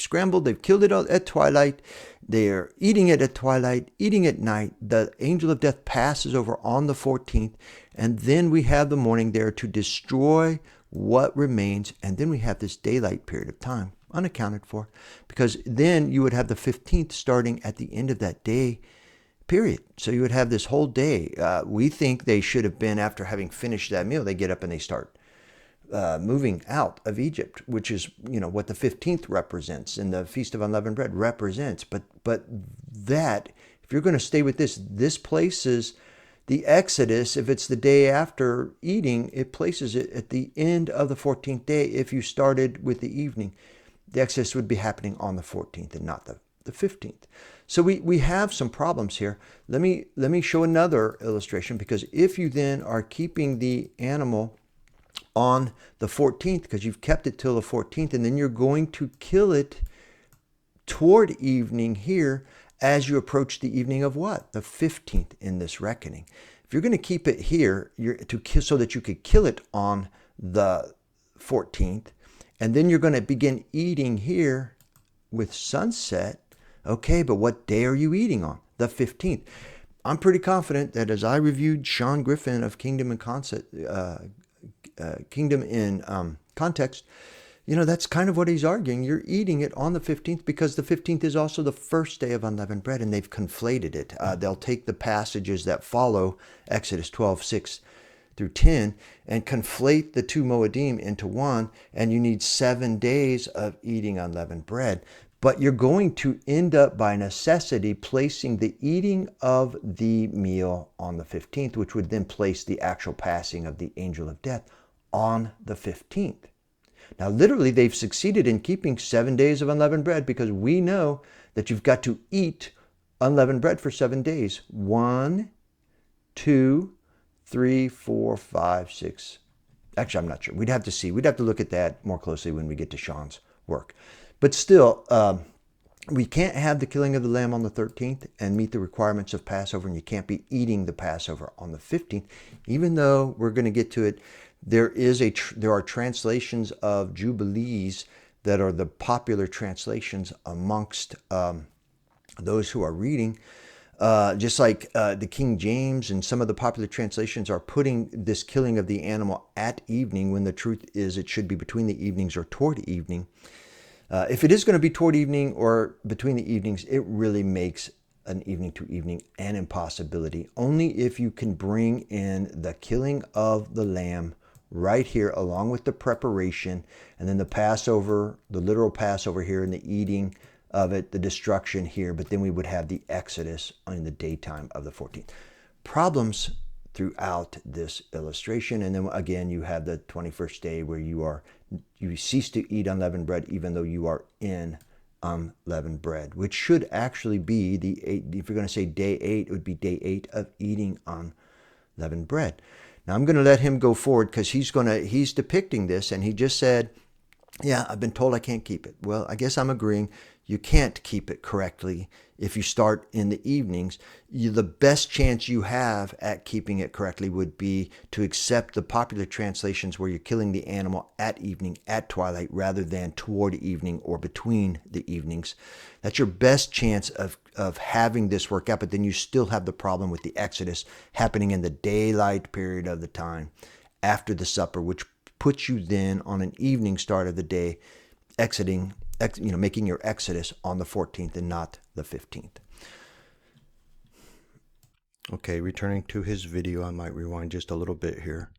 scrambled, they've killed it at twilight. They're eating it at twilight, eating at night. The angel of death passes over on the 14th, and then we have the morning there to destroy what remains, and then we have this daylight period of time unaccounted for, because then you would have the 15th starting at the end of that day period. So you would have this whole day. We think they should have been, after having finished that meal, they get up and they start moving out of Egypt, which is what the 15th represents and the Feast of Unleavened Bread represents. But that, if you're going to stay with this places the Exodus. If it's the day after eating, it places it at the end of the 14th day. If you started with the evening, the Exodus would be happening on the 14th and not the 15th. So we have some problems here. Let me show another illustration, because if you then are keeping the animal on the 14th, because you've kept it till the 14th, and then you're going to kill it toward evening here as you approach the evening of what? The 15th in this reckoning. If you're going to keep it here, so that you could kill it on the 14th, and then you're going to begin eating here with sunset. Okay, but what day are you eating on? The 15th. I'm pretty confident that as I reviewed Sean Griffin of Kingdom in Context, that's kind of what he's arguing. You're eating it on the 15th because the 15th is also the first day of unleavened bread, and they've conflated it. They'll take the passages that follow Exodus 12:6 through 10 and conflate the two Moedim into one, and you need 7 days of eating unleavened bread. But you're going to end up by necessity placing the eating of the meal on the 15th, which would then place the actual passing of the angel of death on the 15th. Now, literally, they've succeeded in keeping 7 days of unleavened bread, because we know that you've got to eat unleavened bread for 7 days. 1, 2, 3, 4, 5, 6. Actually, I'm not sure. We'd have to see. We'd have to look at that more closely when we get to Sean's work. But still, we can't have the killing of the lamb on the 13th and meet the requirements of Passover, and you can't be eating the Passover on the 15th, even though we're going to get to it. There are translations of Jubilees that are the popular translations amongst those who are reading. Just like the King James and some of the popular translations are putting this killing of the animal at evening, when the truth is it should be between the evenings or toward evening. If it is going to be toward evening or between the evenings, it really makes an evening to evening an impossibility. Only if you can bring in the killing of the lamb right here, along with the preparation, and then the Passover, the literal Passover here, and the eating of it, the destruction here. But then we would have the Exodus in the daytime of the 14th. Problems throughout this illustration. And then again, you have the 21st day where you cease to eat unleavened bread, even though you are in unleavened bread, which should actually be if you're going to say day 8, it would be day 8 of eating unleavened bread. Now I'm going to let him go forward because he's depicting this, and he just said, yeah, I've been told I can't keep it. Well, I guess I'm agreeing. You can't keep it correctly if you start in the evenings. The best chance you have at keeping it correctly would be to accept the popular translations where you're killing the animal at evening, at twilight, rather than toward evening or between the evenings. That's your best chance of having this work out, but then you still have the problem with the Exodus happening in the daylight period of the time after the supper, which puts you then on an evening start of the day, making your exodus on the 14th and not the 15th. Okay, returning to his video, I might rewind just a little bit here.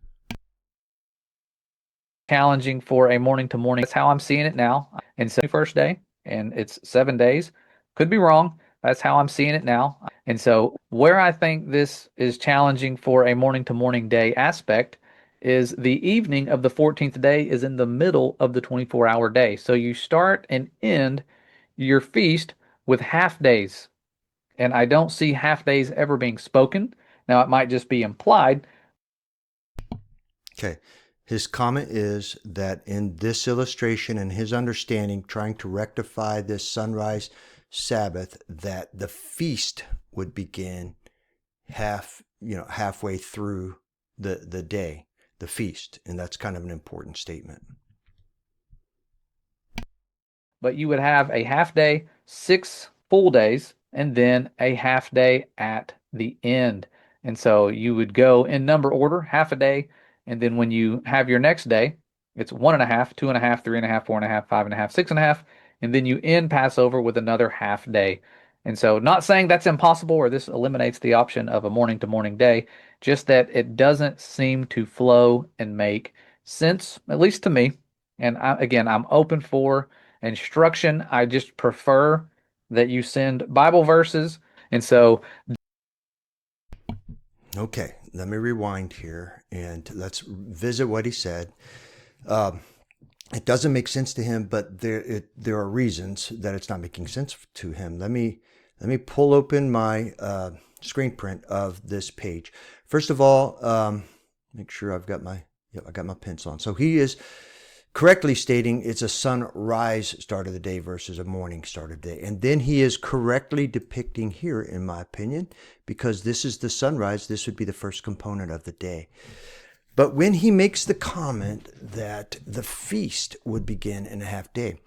Challenging for a morning to morning. That's how I'm seeing it now. And so first day, and it's 7 days. Could be wrong. That's how I'm seeing it now. And so where I think this is challenging for a morning to morning day aspect is the evening of the 14th day is in the middle of the 24-hour day. So you start and end your feast with half days. And I don't see half days ever being spoken. Now, it might just be implied. Okay. His comment is that in this illustration and his understanding, trying to rectify this sunrise Sabbath, that the feast would begin halfway through the day, the feast. And that's kind of an important statement. But you would have a half day, 6 full days, and then a half day at the end. And so you would go in number order, half a day, and then when you have your next day, it's 1.5, 2.5, 3.5, 4.5, 5.5, 6.5, and then you end Passover with another half day. And so, not saying that's impossible or this eliminates the option of a morning to morning day, just that it doesn't seem to flow and make sense, at least to me. And I'm open for instruction. I just prefer that you send Bible verses. And so, okay, let me rewind here and let's visit what he said. It doesn't make sense to him, but there are reasons that it's not making sense to him. Let me pull open my screen print of this page. First of all, make sure I got my pencil on. So he is correctly stating it's a sunrise start of the day versus a morning start of the day. And then he is correctly depicting here, in my opinion, because this is the sunrise, this would be the first component of the day. But when he makes the comment that the feast would begin in a half day,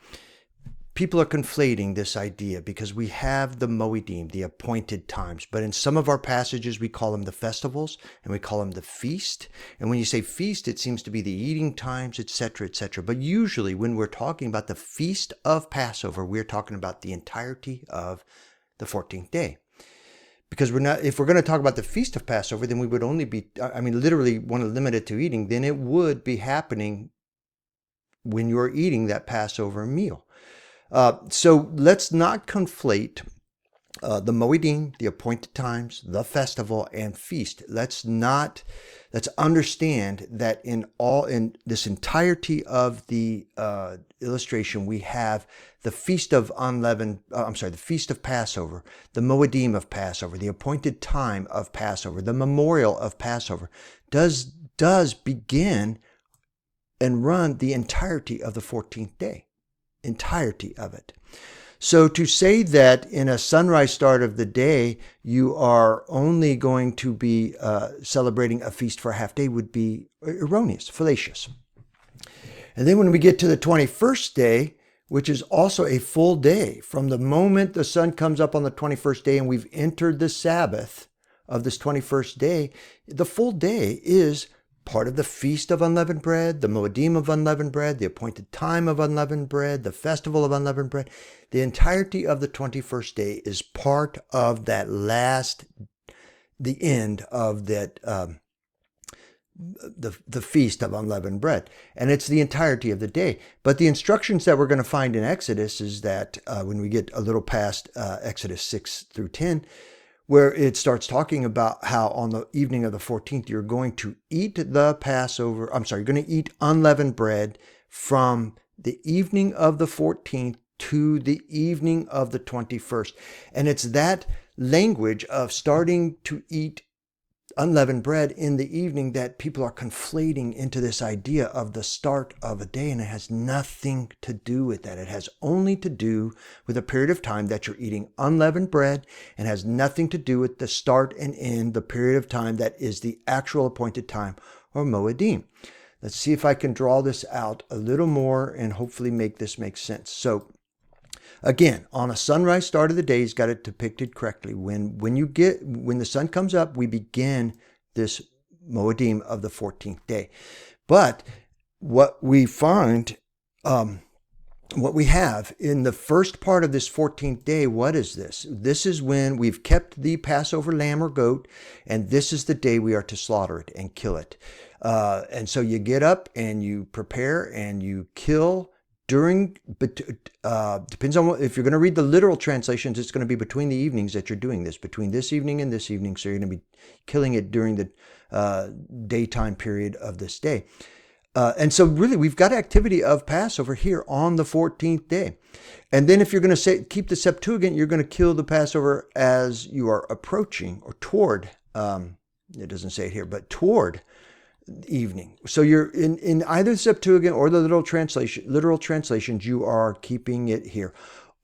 people are conflating this idea because we have the Moedim, the appointed times, but in some of our passages we call them the festivals and we call them the feast. And when you say feast, it seems to be the eating times, etc., etc. But usually when we're talking about the feast of Passover, we're talking about the entirety of the 14th day. Because if we're going to talk about the feast of Passover, then we would only be, literally want to limit it to eating, then it would be happening when you're eating that Passover meal. So let's not conflate the Moedim, the appointed times, the festival, and feast. Let's understand that in this entirety of the illustration, we have the feast of the feast of Passover, the Moedim of Passover, the appointed time of Passover, the memorial of Passover does begin and run the entirety of the 14th day. Entirety of it. So to say that in a sunrise start of the day, you are only going to be celebrating a feast for a half day would be erroneous, fallacious. And then when we get to the 21st day, which is also a full day, from the moment the sun comes up on the 21st day and we've entered the Sabbath of this 21st day, the full day is part of the Feast of Unleavened Bread, the Moedim of Unleavened Bread, the appointed time of Unleavened Bread, the Festival of Unleavened Bread. The entirety of the 21st day is part of that the end of that, the Feast of Unleavened Bread. And it's the entirety of the day. But the instructions that we're going to find in Exodus is that when we get a little past Exodus 6 through 10, where it starts talking about how on the evening of the 14th, you're going to eat the Passover. I'm sorry, you're going to eat unleavened bread from the evening of the 14th to the evening of the 21st. And it's that language of starting to eat unleavened bread in the evening that people are conflating into this idea of the start of a day, and it has nothing to do with that. It has only to do with a period of time that you're eating unleavened bread, and has nothing to do with the start and end, the period of time that is the actual appointed time, or Moedim. Let's see if I can draw this out a little more and hopefully make this make sense. So again, on a sunrise start of the day, he's got it depicted correctly. When the sun comes up, we begin this Moedim of the 14th day. But what we find, what we have in the first part of this 14th day, what is this? This is when we've kept the Passover lamb or goat, and this is the day we are to slaughter it and kill it. And so you get up and you prepare and you kill depends on if you're going to read the literal translations, it's going to be between the evenings that you're doing this, between this evening and this evening. So you're going to be killing it during the daytime period of this day. And so really we've got activity of Passover here on the 14th day. And then if you're going to keep the Septuagint, you're going to kill the Passover as you are approaching or toward, it doesn't say it here, but toward evening. So you're in either the Septuagint or the literal translations, you are keeping it here.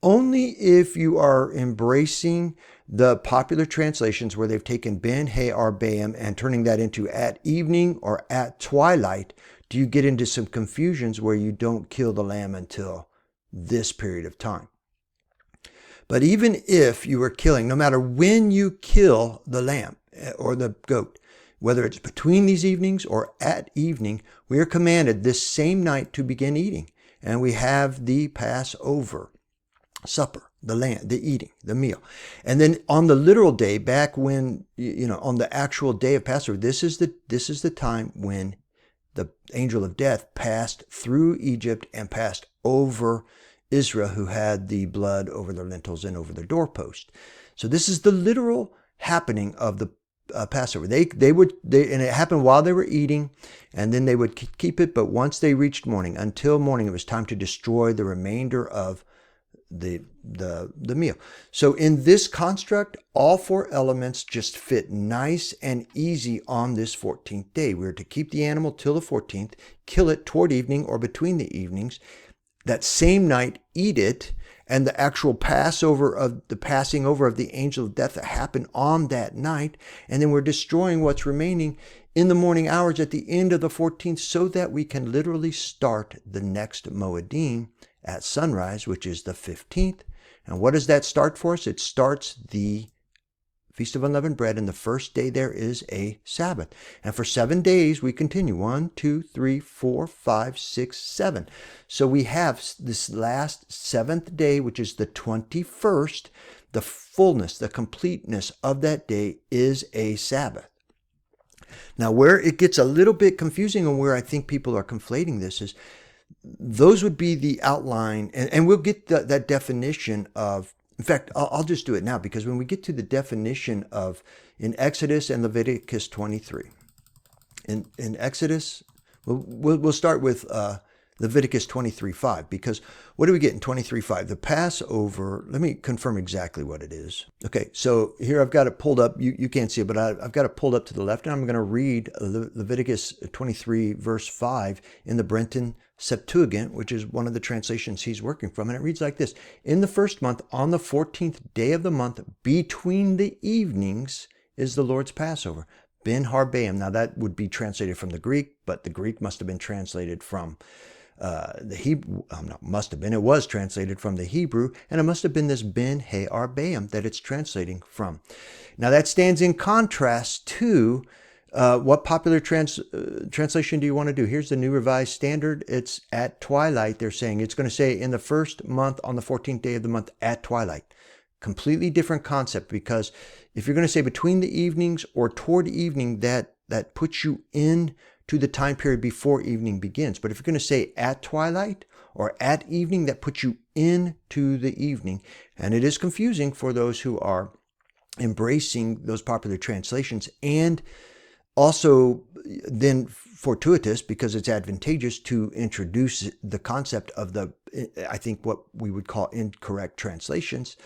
Only if you are embracing the popular translations where they've taken Ben He Arbaim and turning that into at evening or at twilight, do you get into some confusions where you don't kill the lamb until this period of time. But even if you are killing, no matter when you kill the lamb or the goat, whether it's between these evenings or at evening, we are commanded this same night to begin eating. And we have the Passover supper, the eating, the meal. And then on the literal day, back when, on the actual day of Passover, this is the time when the angel of death passed through Egypt and passed over Israel, who had the blood over their lintels and over their doorpost. So this is the literal happening of the Passover. And it happened while they were eating, and then they would keep it. But once they reached morning, until morning, it was time to destroy the remainder of the meal. So in this construct, all four elements just fit nice and easy on this 14th day. We're to keep the animal till the 14th, kill it toward evening or between the evenings. That same night, eat it, and the actual passing over of the angel of death that happened on that night. And then we're destroying what's remaining in the morning hours at the end of the 14th so that we can literally start the next Moedim at sunrise, which is the 15th. And what does that start for us? It starts the Feast of Unleavened Bread, and the first day there is a Sabbath. And for 7 days we continue. 1, 2, 3, 4, 5, 6, 7. So we have this last 7th day, which is the 21st. The fullness, the completeness of that day is a Sabbath. Now, where it gets a little bit confusing and where I think people are conflating this is those would be the outline, and we'll get that definition of. In fact, I'll just do it now, because when we get to the definition of in Exodus and Leviticus 23, in Exodus, we'll start with Leviticus 23:5, because what do we get in 23:5? The Passover. Let me confirm exactly what it is. Okay, so here I've got it pulled up. You can't see it, but I've got it pulled up to the left, and I'm going to read Leviticus 23 verse 5 in the Brenton Septuagint, which is one of the translations he's working from. And it reads like this: in the first month, on the 14th day of the month, between the evenings, is the Lord's Passover. Ben Harbaim. Now that would be translated from the Greek, but the Greek must have been translated from the Hebrew. It was translated from the Hebrew, and it must have been this Ben He Arbaim that it's translating from. Now that stands in contrast to what popular translation do you want to do? Here's the New Revised Standard. It's at twilight. They're saying it's going to say in the first month on the 14th day of the month at twilight. Completely different concept, because if you're going to say between the evenings or toward evening, that puts you in to the time period before evening begins. But if you're going to say at twilight or at evening, that puts you into the evening. And it is confusing for those who are embracing those popular translations, and also then fortuitous because it's advantageous to introduce the concept of I think what we would call incorrect translations,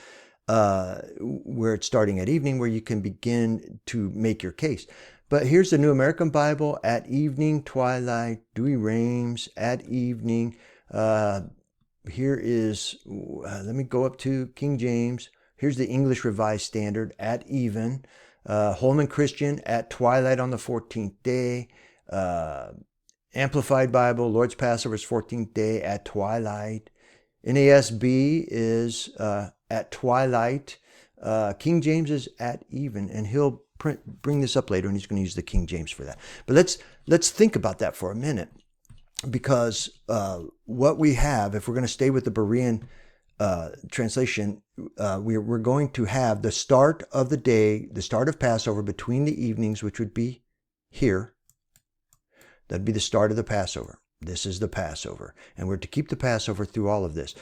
where it's starting at evening, where you can begin to make your case. But here's the New American Bible: at evening, twilight, dewy rains, at evening. Here is, let me go up to King James. Here's the English Revised Standard: at even. Holman Christian: at twilight on the 14th day. Amplified Bible: Lord's Passover is 14th day at twilight. NASB is at twilight. King James is at even, and he'll bring this up later, and he's going to use the King James for that. But let's think about that for a minute, because what we have, if we're going to stay with the Berean translation, we're going to have the start of the day, the start of Passover between the evenings, which would be here. That'd be the start of the Passover. This is the Passover, and we're to keep the Passover through all of this.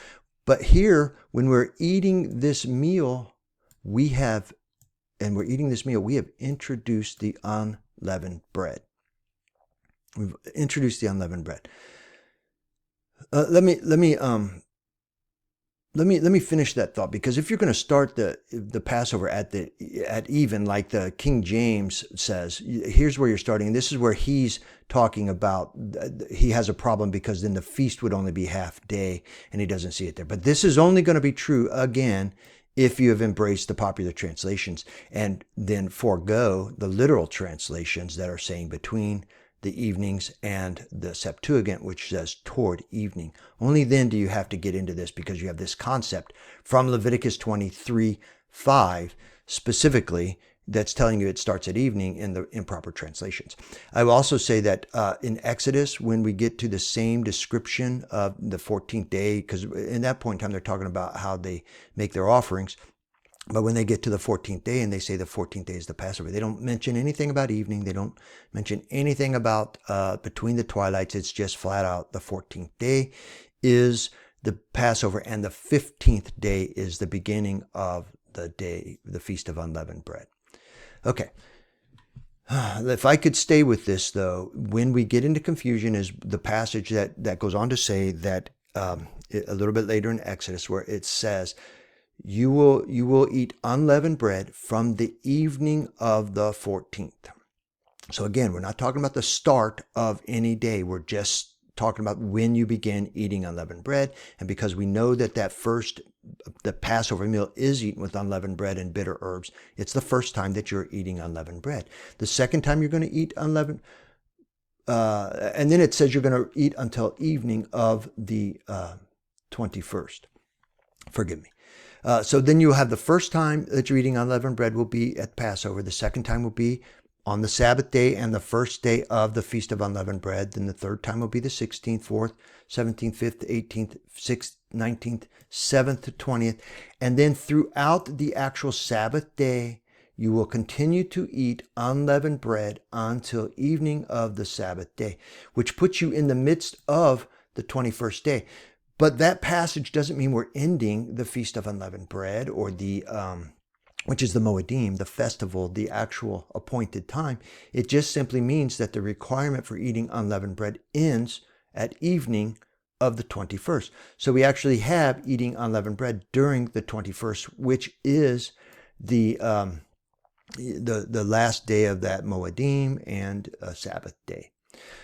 But here, when we're eating this meal, we have introduced the unleavened bread. We've introduced the unleavened bread. Let me finish that thought, because if you're going to start the Passover at even, like the King James says, here's where you're starting, and this is where he's talking about he has a problem, because then the feast would only be half day, and he doesn't see it there. But this is only going to be true again if you have embraced the popular translations and then forego the literal translations that are saying between the evenings and the Septuagint, which says toward evening. Only then do you have to get into this, because you have this concept from Leviticus 23:5 specifically that's telling you it starts at evening in the improper translations. I will also say that in Exodus, when we get to the same description of the 14th day, because in that point in time they're talking about how they make their offerings, but when they get to the 14th day and they say the 14th day is the Passover, they don't mention anything about evening. They don't mention anything about between the twilights. It's just flat out the 14th day is the Passover, and the 15th day is the beginning of the day, the Feast of Unleavened Bread. Okay. If I could stay with this, though, when we get into confusion is the passage that goes on to say that a little bit later in Exodus, where it says, you will eat unleavened bread from the evening of the 14th. So again, we're not talking about the start of any day. We're just talking about when you begin eating unleavened bread. And because we know that the Passover meal is eaten with unleavened bread and bitter herbs, it's the first time that you're eating unleavened bread. The second time you're going to eat unleavened, and then it says you're going to eat until evening of the 21st. Forgive me. So then you'll have the first time that you're eating unleavened bread will be at Passover. The second time will be on the Sabbath day and the first day of the Feast of Unleavened Bread. Then the third time will be the 16th, 4th, 17th, 5th, 18th, 6th, 19th, 7th to 20th. And then throughout the actual Sabbath day, you will continue to eat unleavened bread until evening of the Sabbath day, which puts you in the midst of the 21st day. But that passage doesn't mean we're ending the Feast of Unleavened Bread, or which is the Moedim, the festival, the actual appointed time. It just simply means that the requirement for eating unleavened bread ends at evening of the 21st. So we actually have eating unleavened bread during the 21st, which is the last day of that Moedim and Sabbath day.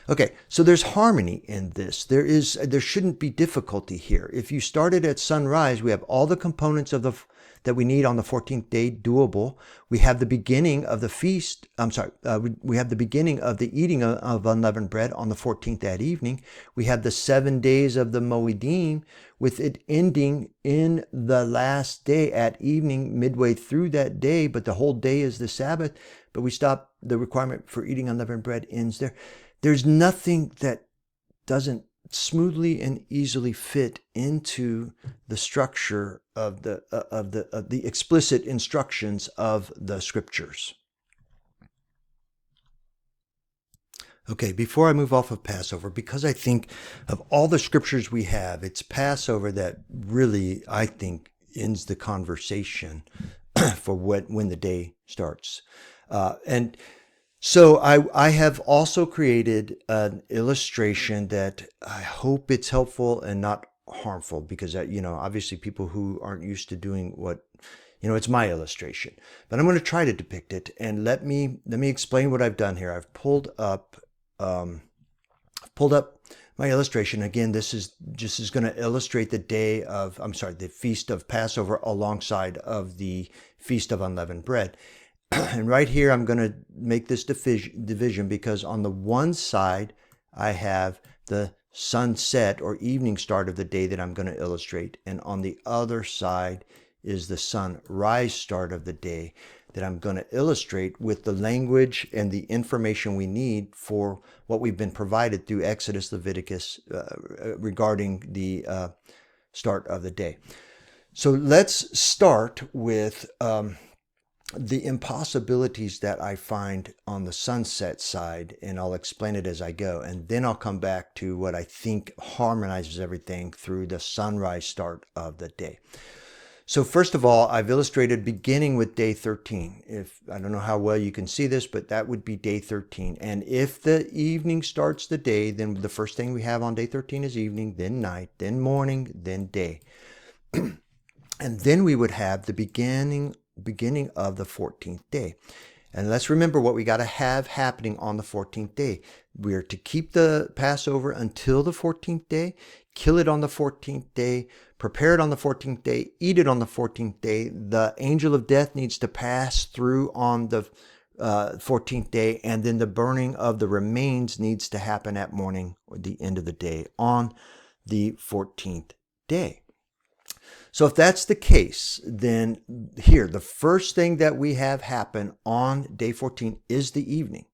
Okay, so there's harmony in this. There shouldn't be difficulty here. If you started at sunrise, we have all the components that we need on the 14th day doable. We have the beginning of the feast. We have the beginning of the eating of unleavened bread on the 14th that evening. We have the 7 days of the Moedim, with it ending in the last day at evening, midway through that day, but the whole day is the Sabbath. But we stop, the requirement for eating unleavened bread ends there. There's nothing that doesn't smoothly and easily fit into the structure of the explicit instructions of the scriptures. Okay, before I move off of Passover, because I think of all the scriptures we have, it's Passover that really, I think, ends the conversation for when the day starts. And so I have also created an illustration that I hope it's helpful and not harmful, because obviously people who aren't used to doing it's my illustration, but I'm going to try to depict it. And let me explain what I've done here. I've pulled up my illustration. Again, this is going to illustrate the Feast of Passover alongside of the Feast of Unleavened Bread. And right here, I'm going to make this division because on the one side, I have the sunset or evening start of the day that I'm going to illustrate. And on the other side is the sunrise start of the day that I'm going to illustrate with the language and the information we need for what we've been provided through Exodus, Leviticus, regarding the start of the day. So let's start with the impossibilities that I find on the sunset side, and I'll explain it as I go. And then I'll come back to what I think harmonizes everything through the sunrise start of the day. So first of all, I've illustrated beginning with day 13. I don't know how well you can see this, but that would be day 13. And if the evening starts the day, then the first thing we have on day 13 is evening, then night, then morning, then day. And then we would have the beginning of the 14th day. And let's remember what we got to have happening on the 14th day. We are to keep the Passover until the 14th day, kill it on the 14th day, prepare it on the 14th day, eat it on the 14th day. The angel of death needs to pass through on the 14th day, and then the burning of the remains needs to happen at morning or the end of the day on the 14th day. So if that's the case, then here, the first thing that we have happen on day 14 is the evening.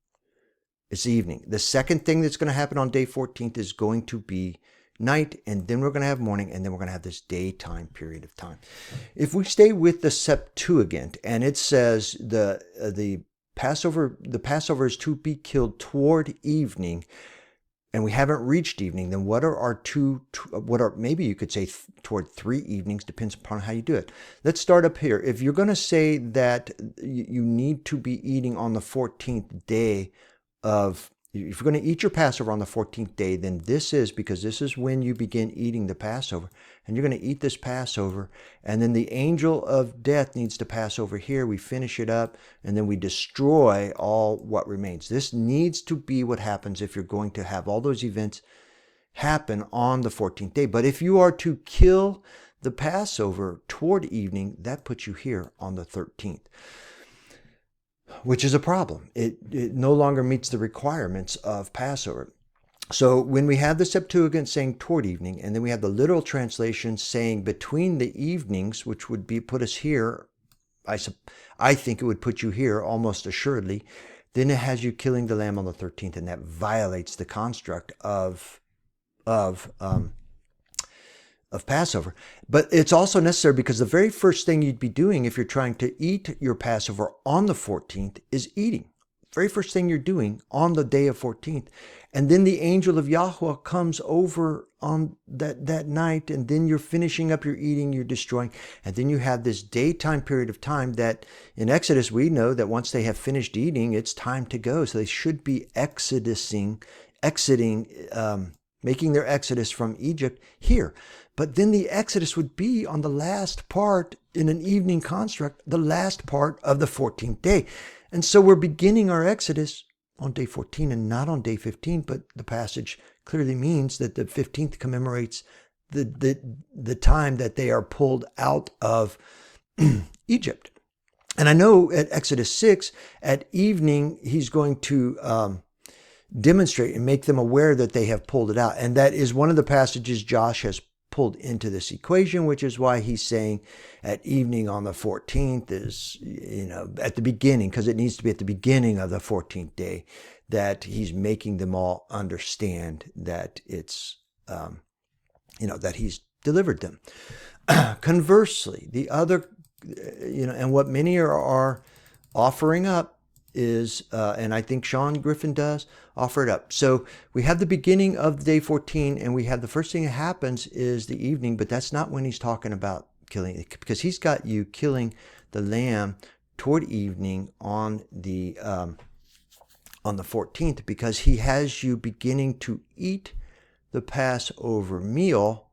It's the evening. The second thing that's going to happen on day 14th is going to be night, and then we're going to have morning, and then we're going to have this daytime period of time. If we stay with the Septuagint, and it says the Passover is to be killed toward evening, and we haven't reached evening, then what are maybe you could say toward 3 evenings, depends upon how you do it. Let's start up here. If you're going to say that you need to be eating on the 14th day if you're going to eat your Passover on the 14th day, then this is when you begin eating the Passover. And you're going to eat this Passover, and then the angel of death needs to pass over here. We finish it up, and then we destroy all what remains. This needs to be what happens if you're going to have all those events happen on the 14th day. But if you are to kill the Passover toward evening, that puts you here on the 13th. Which is a problem. It no longer meets the requirements of Passover. So when we have the Septuagint saying toward evening, and then we have the literal translation saying between the evenings, which would put us here, I think it would put you here almost assuredly, then it has you killing the lamb on the 13th, and that violates the construct of Passover. But it's also necessary because the very first thing you'd be doing if you're trying to eat your Passover on the 14th is eating. Very first thing you're doing on the day of 14th. And then the angel of Yahweh comes over on that night, and then you're finishing up your eating, you're destroying. And then you have this daytime period of time that in Exodus, we know that once they have finished eating, it's time to go. So they should be exiting, making their exodus from Egypt here. But then the exodus would be on the last part in an evening construct, the last part of the 14th day. And so we're beginning our exodus on day 14 and not on day 15, but the passage clearly means that the 15th commemorates the time that they are pulled out of Egypt. And I know at Exodus 6, at evening, he's going to demonstrate and make them aware that they have pulled it out. And that is one of the passages Josh has pulled into this equation, which is why he's saying at evening on the 14th is, at the beginning, because it needs to be at the beginning of the 14th day, that he's making them all understand that it's, that he's delivered them. Conversely, the other, and what many are offering up is, and I think Sean Griffin does, offer it up. So we have the beginning of day 14, and we have the first thing that happens is the evening, but that's not when he's talking about killing, because he's got you killing the lamb toward evening on the 14th, because he has you beginning to eat the Passover meal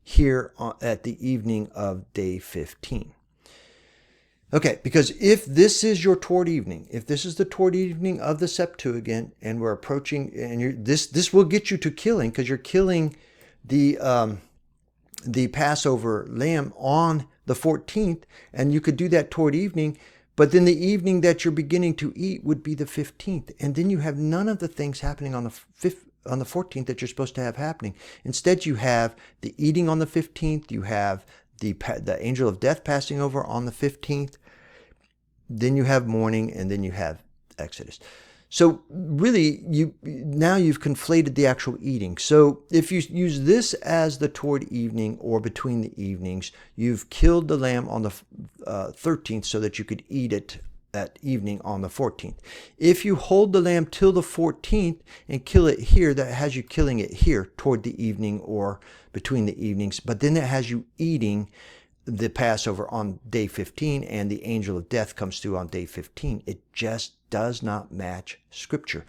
here at the evening of day 15. Okay, because if this is your toward evening, if this is the toward evening of the Septuagint, and we're approaching, and this will get you to killing, because you're killing the Passover lamb on the 14th, and you could do that toward evening, but then the evening that you're beginning to eat would be the 15th, and then you have none of the things happening on the 14th that you're supposed to have happening. Instead, you have the eating on the 15th, you have the angel of death passing over on the 15th, then you have mourning, and then you have Exodus. So really, you've conflated the actual eating. So if you use this as the toward evening or between the evenings, you've killed the lamb on the 13th so that you could eat it that evening on the 14th. If you hold the lamb till the 14th and kill it here, that has you killing it here toward the evening or between the evenings, but then that has you eating the Passover on day 15, and the angel of death comes through on day 15. It just does not match Scripture.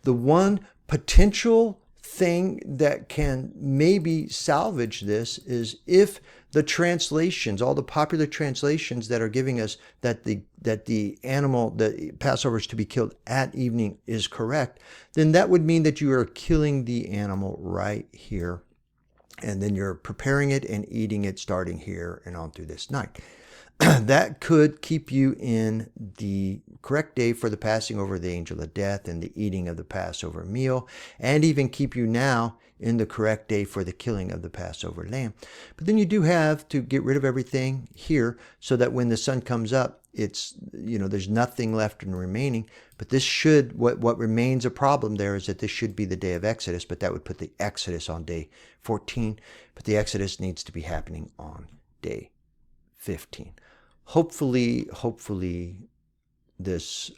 The one potential thing that can maybe salvage this is if the translations, all the popular translations that are giving us that the animal, the Passover is to be killed at evening, is correct, then that would mean that you are killing the animal right here, and then you're preparing it and eating it starting here and on through this night. That could keep you in the correct day for the passing over of the angel of death and the eating of the Passover meal, and even keep you now in the correct day for the killing of the Passover lamb. But then you do have to get rid of everything here so that when the sun comes up, there's nothing left in remaining. But this what remains a problem there is that this should be the day of Exodus, but that would put the Exodus on day 14. But the Exodus needs to be happening on day 15. Hopefully this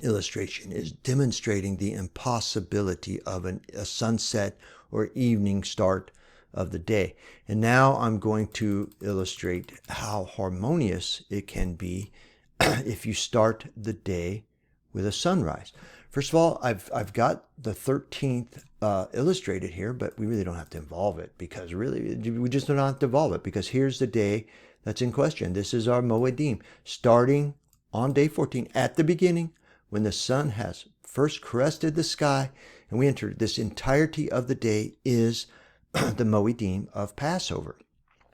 illustration is demonstrating the impossibility of a sunset or evening start of the day. And now I'm going to illustrate how harmonious it can be if you start the day with a sunrise. First of all, I've got the 13th illustrated here, but we really don't have to involve it, because really we just don't have to involve it, because here's the day that's in question. This is our Moedim, starting on day 14 at the beginning, when the sun has first crested the sky, and we enter this entirety of the day is the Moedim of Passover.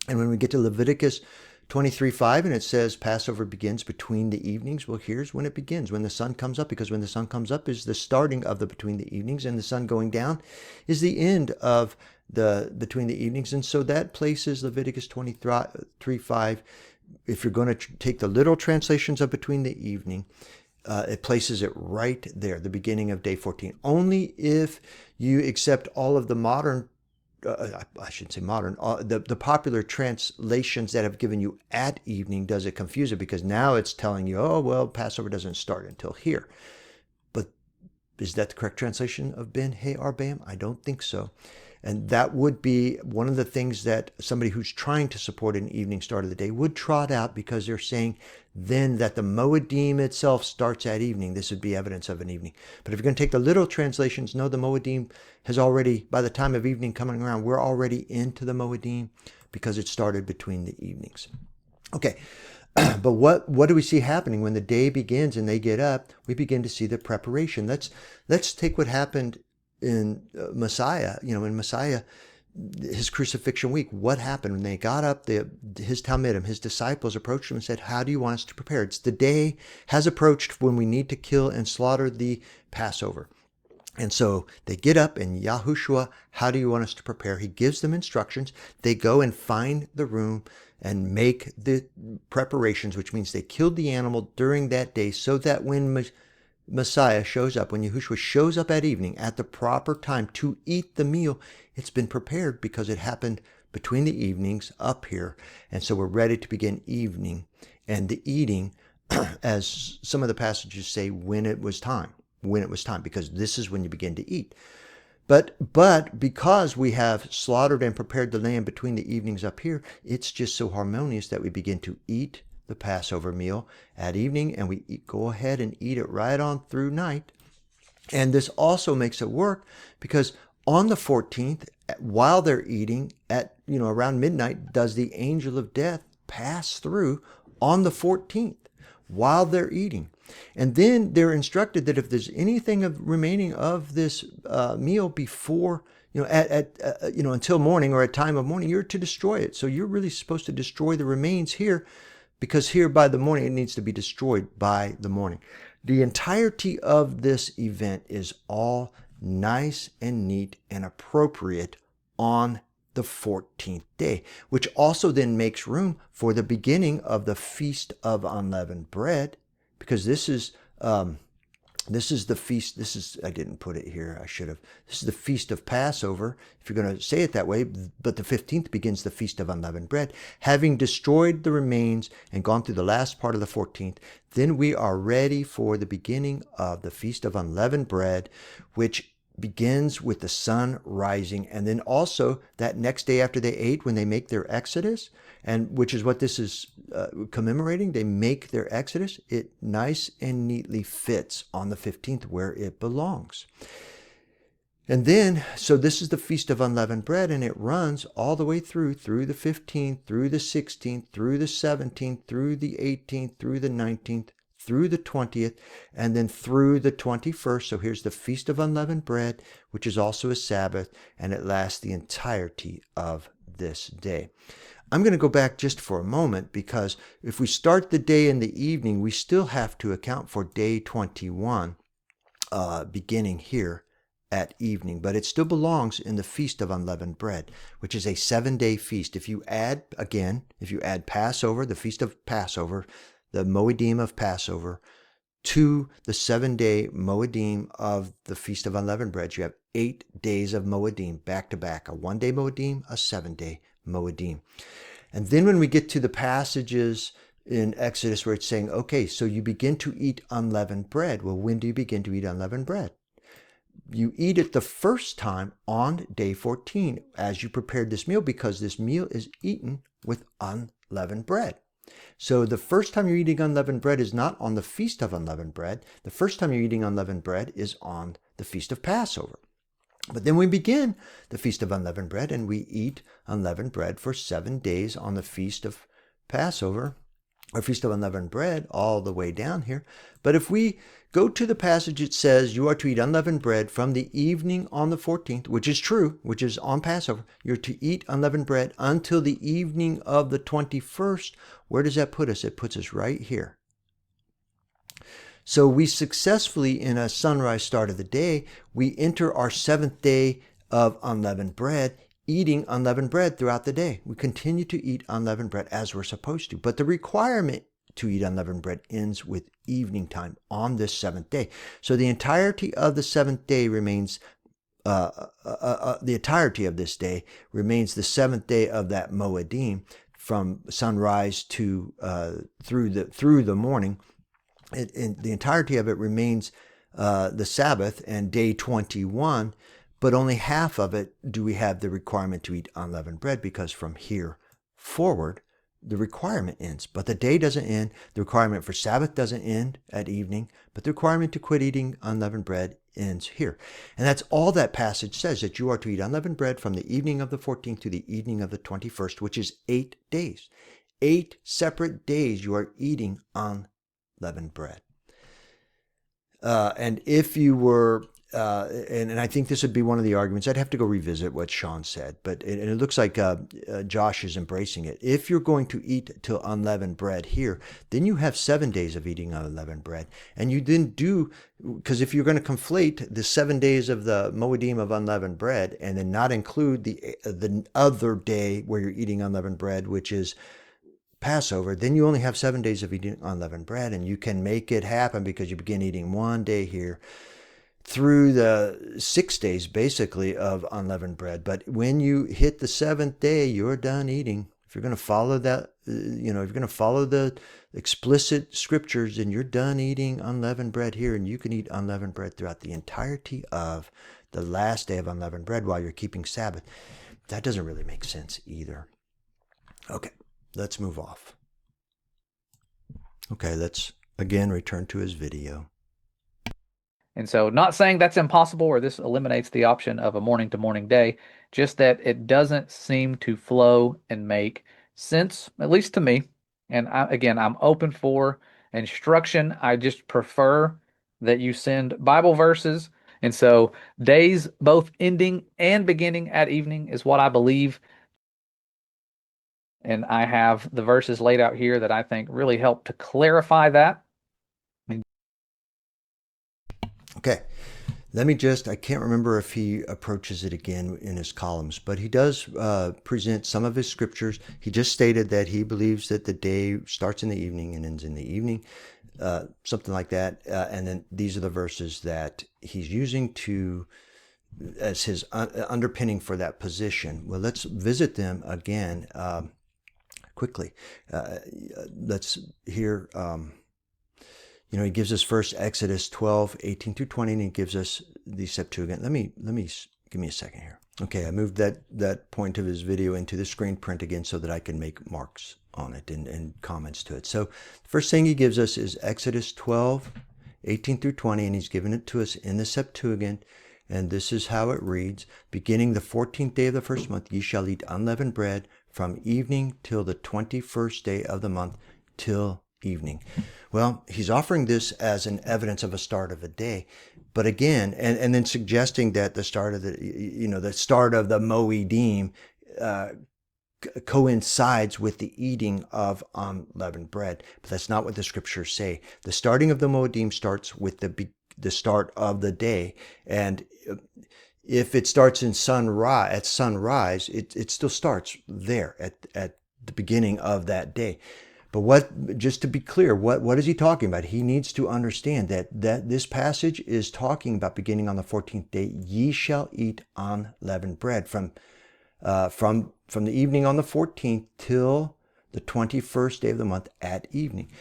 And when we get to Leviticus 23:5, and it says Passover begins between the evenings, well, here's when it begins, when the sun comes up, because when the sun comes up is the starting of the between the evenings, and the sun going down is the end of the between the evenings. And so that places Leviticus 23:5, if you're going to take the literal translations of between the evening, it places it right there, the beginning of day 14. Only if you accept all of the modern, I shouldn't say modern, the popular translations that have given you at evening, does it confuse it, because now it's telling you, oh, well, Passover doesn't start until here. But is that the correct translation of Ben Hey Arbam? I don't think so. And that would be one of the things that somebody who's trying to support an evening start of the day would trot out, because they're saying then that the Moedim itself starts at evening. This would be evidence of an evening. But if you're going to take the literal translations, no, the Moedim has already, by the time of evening coming around, we're already into the Moedim, because it started between the evenings. Okay, but what do we see happening when the day begins and they get up? We begin to see the preparation. Let's take what happened in Messiah, in Messiah, his crucifixion week. What happened when they got up? His Talmidim, his disciples, approached him and said, how do you want us to prepare? It's the day has approached when we need to kill and slaughter the Passover. And so they get up, and Yahushua, how do you want us to prepare? He gives them instructions. They go and find the room and make the preparations, which means they killed the animal during that day, so that when Messiah shows up, when Yahushua shows up at evening at the proper time to eat the meal, it's been prepared because it happened between the evenings up here. And so we're ready to begin evening and the eating, as some of the passages say, when it was time, because this is when you begin to eat. But because we have slaughtered and prepared the lamb between the evenings up here, it's just so harmonious that we begin to eat the Passover meal at evening, and we go ahead and eat it right on through night. And this also makes it work because on the 14th, while they're eating at, around midnight, does the angel of death pass through on the 14th while they're eating. And then they're instructed that if there's anything remaining of this meal before, until morning or at time of morning, you're to destroy it. So you're really supposed to destroy the remains here, because here by the morning, it needs to be destroyed by the morning. The entirety of this event is all nice and neat and appropriate on the 14th day, which also then makes room for the beginning of the Feast of Unleavened Bread, because this is the feast. I didn't put it here. I should have. This is the Feast of Passover, if you're going to say it that way. But the 15th begins the Feast of Unleavened Bread. Having destroyed the remains and gone through the last part of the 14th, then we are ready for the beginning of the Feast of Unleavened Bread, which begins with the sun rising. And then also that next day after they ate, when they make their exodus, and which is what this is commemorating, they make their exodus. It nice and neatly fits on the 15th where it belongs. And then, so this is the Feast of Unleavened Bread, and it runs all the way through the 15th, through the 16th, through the 17th, through the 18th, through the 19th, through the 20th, and then through the 21st. So here's the Feast of Unleavened Bread, which is also a Sabbath, and it lasts the entirety of this day. I'm going to go back just for a moment, because if we start the day in the evening, we still have to account for day 21 beginning here at evening, but it still belongs in the Feast of Unleavened Bread, which is a 7-day feast. If you add Passover, the Feast of Passover, the Moedim of Passover, to the 7-day Moedim of the Feast of Unleavened Bread, you have 8 days of Moedim back to back, a 1-day Moedim, a 7-day Moedim. And then when we get to the passages in Exodus where it's saying, okay, so you begin to eat unleavened bread. Well, when do you begin to eat unleavened bread? You eat it the first time on day 14 as you prepared this meal, because this meal is eaten with unleavened bread. So the first time you're eating unleavened bread is not on the Feast of Unleavened Bread. The first time you're eating unleavened bread is on the Feast of Passover. But then we begin the Feast of Unleavened Bread, and we eat unleavened bread for 7 days on the Feast of Passover, or Feast of Unleavened Bread, all the way down here. But if we go to the passage, it says you are to eat unleavened bread from the evening on the 14th, which is true, which is on Passover. You're to eat unleavened bread until the evening of the 21st. Where does that put us? It puts us right here. So we successfully, in a sunrise start of the day, we enter our 7th day of unleavened bread, eating unleavened bread throughout the day. We continue to eat unleavened bread as we're supposed to. But the requirement to eat unleavened bread ends with evening time on this 7th day. So the entirety of the 7th day remains, the entirety of this day remains the 7th day of that Moedim, from sunrise to through the morning. The entirety of it remains the Sabbath and day 21, but only half of it do we have the requirement to eat unleavened bread, because from here forward, the requirement ends. But the day doesn't end. The requirement for Sabbath doesn't end at evening, but the requirement to quit eating unleavened bread ends here. And that's all that passage says, that you are to eat unleavened bread from the evening of the 14th to the evening of the 21st, which is 8 days. 8 separate days you are eating unleavened bread. And if you were, and I think this would be one of the arguments, I'd have to go revisit what Sean said, but it looks like Josh is embracing it. If you're going to eat till unleavened bread here, then you have 7 days of eating unleavened bread. And you then do, because if you're going to conflate the 7 days of the Moedim of unleavened bread and then not include the other day where you're eating unleavened bread, which is Passover, then you only have 7 days of eating unleavened bread, and you can make it happen because you begin eating 1 day here through the 6 days basically of unleavened bread. But when you hit the 7th day, you're done eating. If you're going to follow that, if you're going to follow the explicit scriptures, then you're done eating unleavened bread here, and you can eat unleavened bread throughout the entirety of the last day of unleavened bread while you're keeping Sabbath. That doesn't really make sense either. Okay. Let's move off. Okay, let's again return to his video. And so, not saying that's impossible or this eliminates the option of a morning to morning day, just that it doesn't seem to flow and make sense, at least to me. And again, I'm open for instruction. I just prefer that you send Bible verses. And so, days both ending and beginning at evening is what I believe. And I have the verses laid out here that I think really help to clarify that. Okay, I can't remember if he approaches it again in his columns, but he does present some of his scriptures. He just stated that he believes that the day starts in the evening and ends in the evening, something like that. And then these are the verses that he's using as his underpinning for that position. Well, let's visit them again quickly. Let's hear. He gives us first Exodus 12:18 through 20, and he gives us the Septuagint. Let me give me a second here. Okay, I moved that point of his video into the screen print again so that I can make marks on it and comments to it. So the first thing he gives us is Exodus 12:18 through 20, and he's given it to us in the Septuagint. And this is how it reads: beginning the 14th day of the first month, ye shall eat unleavened bread from evening till the 21st day of the month, till evening. Well, he's offering this as an evidence of a start of a day, but again, and then suggesting that the start of the start of the Moedim coincides with the eating of unleavened bread. But that's not what the scriptures say. The starting of the Moedim starts with the start of the day, and if it starts at sunrise, it still starts there at the beginning of that day. But just to be clear, what is he talking about? He needs to understand that this passage is talking about beginning on the 14th day. Ye shall eat unleavened bread from the evening on the 14th till the 21st day of the month at evening.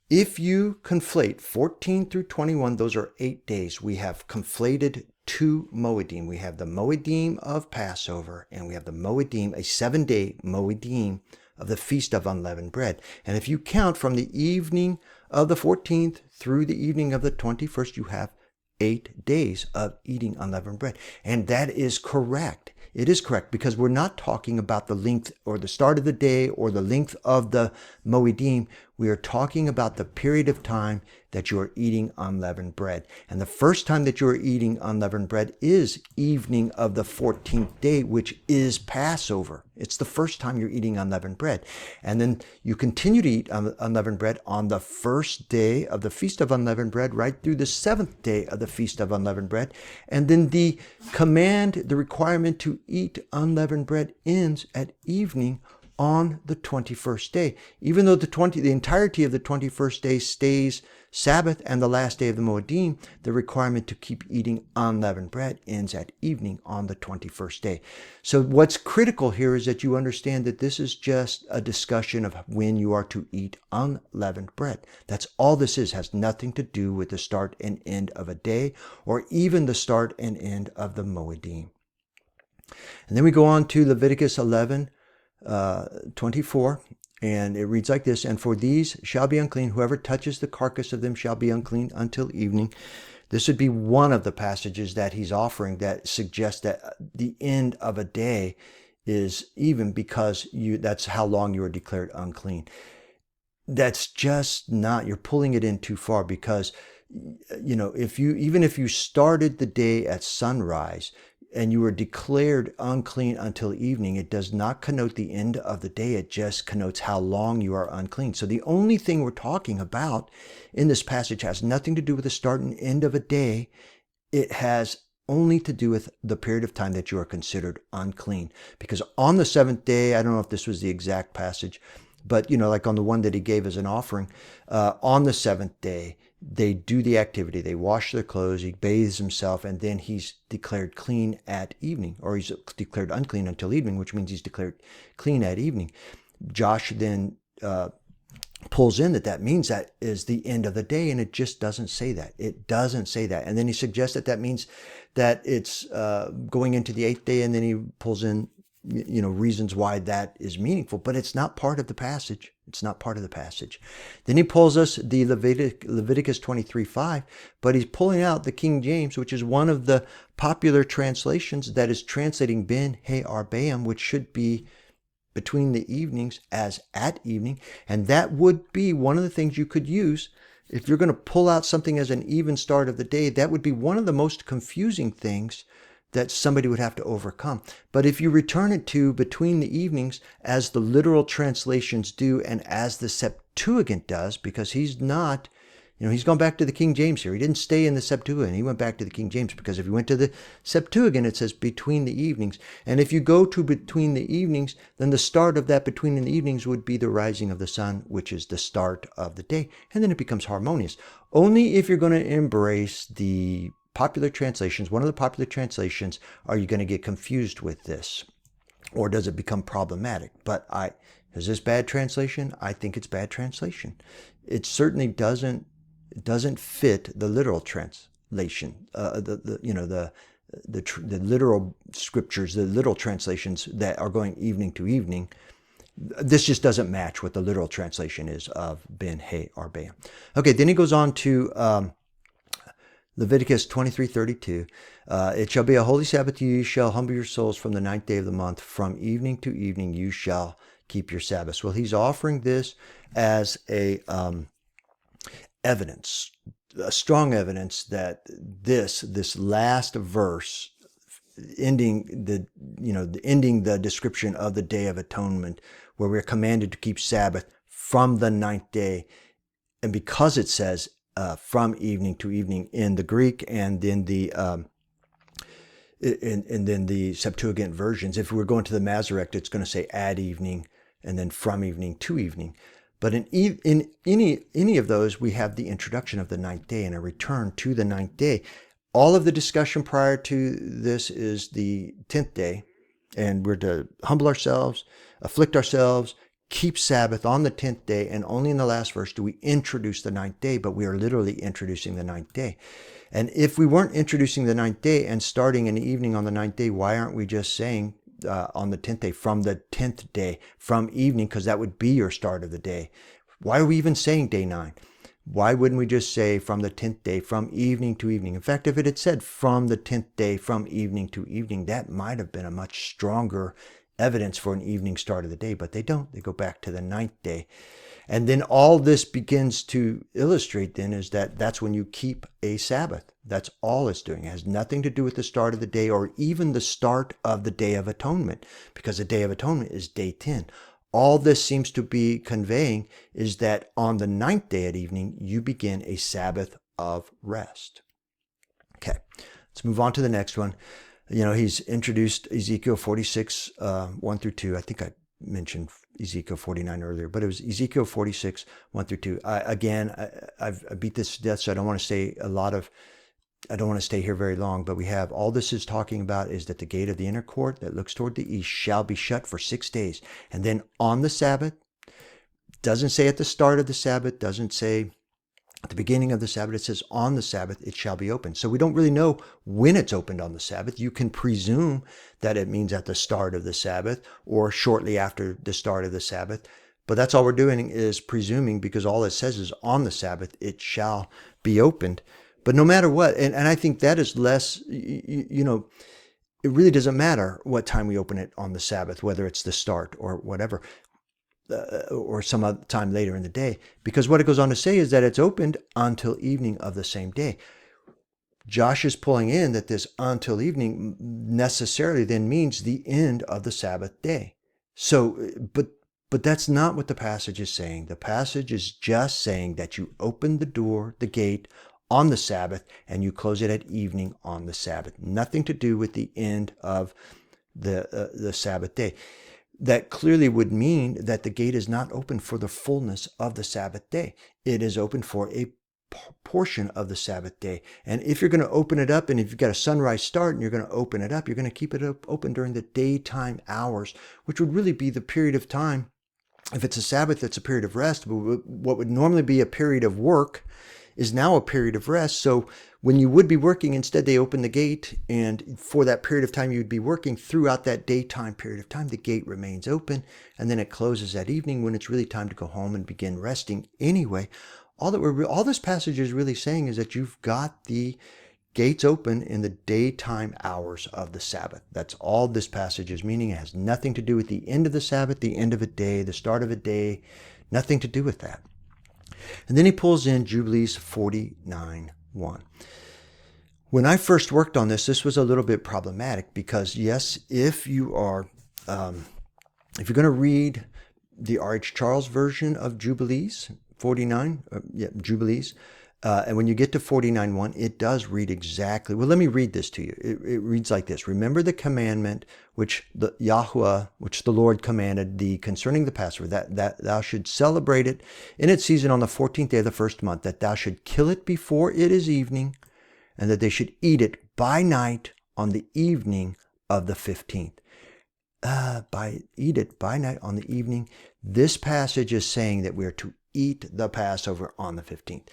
If you conflate 14 through 21, those are 8 days. We have conflated two Moedim. We have the Moedim of Passover, and we have the Moedim, a 7-day Moedim of the Feast of Unleavened Bread. And if you count from the evening of the 14th through the evening of the 21st, you have 8 days of eating unleavened bread. And that is correct. It is correct, because we're not talking about the length or the start of the day or the length of the Moedim. We are talking about the period of time that you are eating unleavened bread. And the first time that you are eating unleavened bread is evening of the 14th day, which is Passover. It's the first time you're eating unleavened bread. And then you continue to eat unleavened bread on the first day of the Feast of Unleavened Bread, right through the 7th day of the Feast of Unleavened Bread. And then the requirement to eat unleavened bread ends at evening on the 21st day. Even though the entirety of the 21st day stays Sabbath and the last day of the Moedim, the requirement to keep eating unleavened bread ends at evening on the 21st day. So what's critical here is that you understand that this is just a discussion of when you are to eat unleavened bread. That's all this is. It has nothing to do with the start and end of a day or even the start and end of the Moedim. And then we go on to Leviticus 11:24, and it reads like this: and for these shall be unclean, whoever touches the carcass of them shall be unclean until evening. This would be one of the passages that he's offering that suggests that the end of a day is even because that's how long you are declared unclean. That's just not, you're pulling it in too far, because if you started the day at sunrise and you were declared unclean until evening, it does not connote the end of the day. It just connotes how long you are unclean. So the only thing we're talking about in this passage has nothing to do with the start and end of a day. It has only to do with the period of time that you are considered unclean. Because on the 7th day, I don't know if this was the exact passage, but like on the one that he gave as an offering, on the 7th day, they do the activity. They wash their clothes, he bathes himself, and then he's declared clean at evening, or he's declared unclean until evening, which means he's declared clean at evening. Josh then pulls in that means that is the end of the day, and it just doesn't say that. It doesn't say that. And then he suggests that means that it's going into the 8th day, and then he pulls in reasons why that is meaningful, but it's not part of the passage. It's not part of the passage. Then he pulls us the Leviticus 23:5, but he's pulling out the King James, which is one of the popular translations that is translating Ben He Arbaim, which should be between the evenings, as at evening. And that would be one of the things you could use if you're going to pull out something as an even start of the day. That would be one of the most confusing things that somebody would have to overcome. But if you return it to between the evenings, as the literal translations do and as the Septuagint does, because he's not, he's gone back to the King James here. He didn't stay in the Septuagint. He went back to the King James, because if you went to the Septuagint, it says between the evenings. And if you go to between the evenings, then the start of that between the evenings would be the rising of the sun, which is the start of the day. And then it becomes harmonious. Only if you're going to embrace the popular translations, one of the popular translations, are you going to get confused with this? Or does it become problematic? But is this bad translation? I think it's bad translation. It certainly doesn't fit the literal translation, the literal scriptures, the literal translations that are going evening to evening. This just doesn't match what the literal translation is of Ben He Arbaim. Okay, then he goes on to Leviticus 23:32. It shall be a holy Sabbath to you. You shall humble your souls from the 9th day of the month. From evening to evening you shall keep your Sabbaths. Well, he's offering this as a evidence, a strong evidence that this last verse, ending the description of the Day of Atonement, where we're commanded to keep Sabbath from the 9th day, and because it says from evening to evening in the Greek and in the and then the Septuagint versions, if we're going to the Masoretic, it's going to say at evening and then from evening to evening. But in any of those, we have the introduction of the 9th day and a return to the 9th day. All of the discussion prior to this is the 10th day, and we're to humble ourselves, afflict ourselves, keep Sabbath on the 10th day, and only in the last verse do we introduce the 9th day, but we are literally introducing the 9th day. And if we weren't introducing the 9th day and starting in the evening on the 9th day, why aren't we just saying on the 10th day, from the 10th day, from evening, because that would be your start of the day? Why are we even saying day 9? Why wouldn't we just say from the 10th day, from evening to evening? In fact, if it had said from the 10th day, from evening to evening, that might have been a much stronger evidence for an evening start of the day, but they don't. They go back to the 9th day. And then all this begins to illustrate then is that that's when you keep a Sabbath. That's all it's doing. It has nothing to do with the start of the day or even the start of the Day of Atonement, because the Day of Atonement is day 10. All this seems to be conveying is that on the 9th day at evening, you begin a Sabbath of rest. Okay, let's move on to the next one. He's introduced Ezekiel 46, 1 through 2. I think I mentioned Ezekiel 49 earlier, but it was Ezekiel 46, 1 through 2. I beat this to death, so I don't want to stay here very long, but we have all this is talking about is that the gate of the inner court that looks toward the east shall be shut for 6 days. And then on the Sabbath, doesn't say at the start of the Sabbath, doesn't say at the beginning of the Sabbath, it says on the Sabbath it shall be open. So we don't really know when it's opened on the Sabbath. You can presume that it means at the start of the Sabbath or shortly after the start of the Sabbath. But that's all we're doing is presuming, because all it says is on the Sabbath it shall be opened. But no matter what, and I think that is less, it really doesn't matter what time we open it on the Sabbath, whether it's the start or whatever. Or some other time later in the day, because what it goes on to say is that it's opened until evening of the same day. Josh is pulling in that this until evening necessarily then means the end of the Sabbath day. So, but that's not what the passage is saying. The passage is just saying that you open the door, the gate, on the Sabbath, and you close it at evening on the Sabbath. Nothing to do with the end of the Sabbath day. That clearly would mean that the gate is not open for the fullness of the Sabbath day. It is open for a portion of the Sabbath day. And if you're going to open it up, and if you've got a sunrise start and you're going to open it up, you're going to keep it open during the daytime hours, which would really be the period of time. If it's a Sabbath, it's a period of rest. But what would normally be a period of work is now a period of rest. So when you would be working, instead they open the gate, and for that period of time you would be working, throughout that daytime period of time, the gate remains open, and then it closes that evening when it's really time to go home and begin resting anyway. All this passage is really saying is that you've got the gates open in the daytime hours of the Sabbath. That's all this passage is meaning. It has nothing to do with the end of the Sabbath, the end of a day, the start of a day, nothing to do with that. And then he pulls in Jubilees 49:1. When I first worked on this was a little bit problematic because, yes, if you're going to read the R.H. Charles version of Jubilees 49, Jubilees, and when you get to 49:1, it does read exactly. Well, let me read this to you. It reads like this: "Remember the commandment which the Lord commanded thee concerning the Passover, that thou should celebrate it in its season on the 14th day of the first month, that thou should kill it before it is evening, and that they should eat it by night on the evening of the 15th. Eat it by night on the evening. This passage is saying that we are to eat the Passover on the 15th.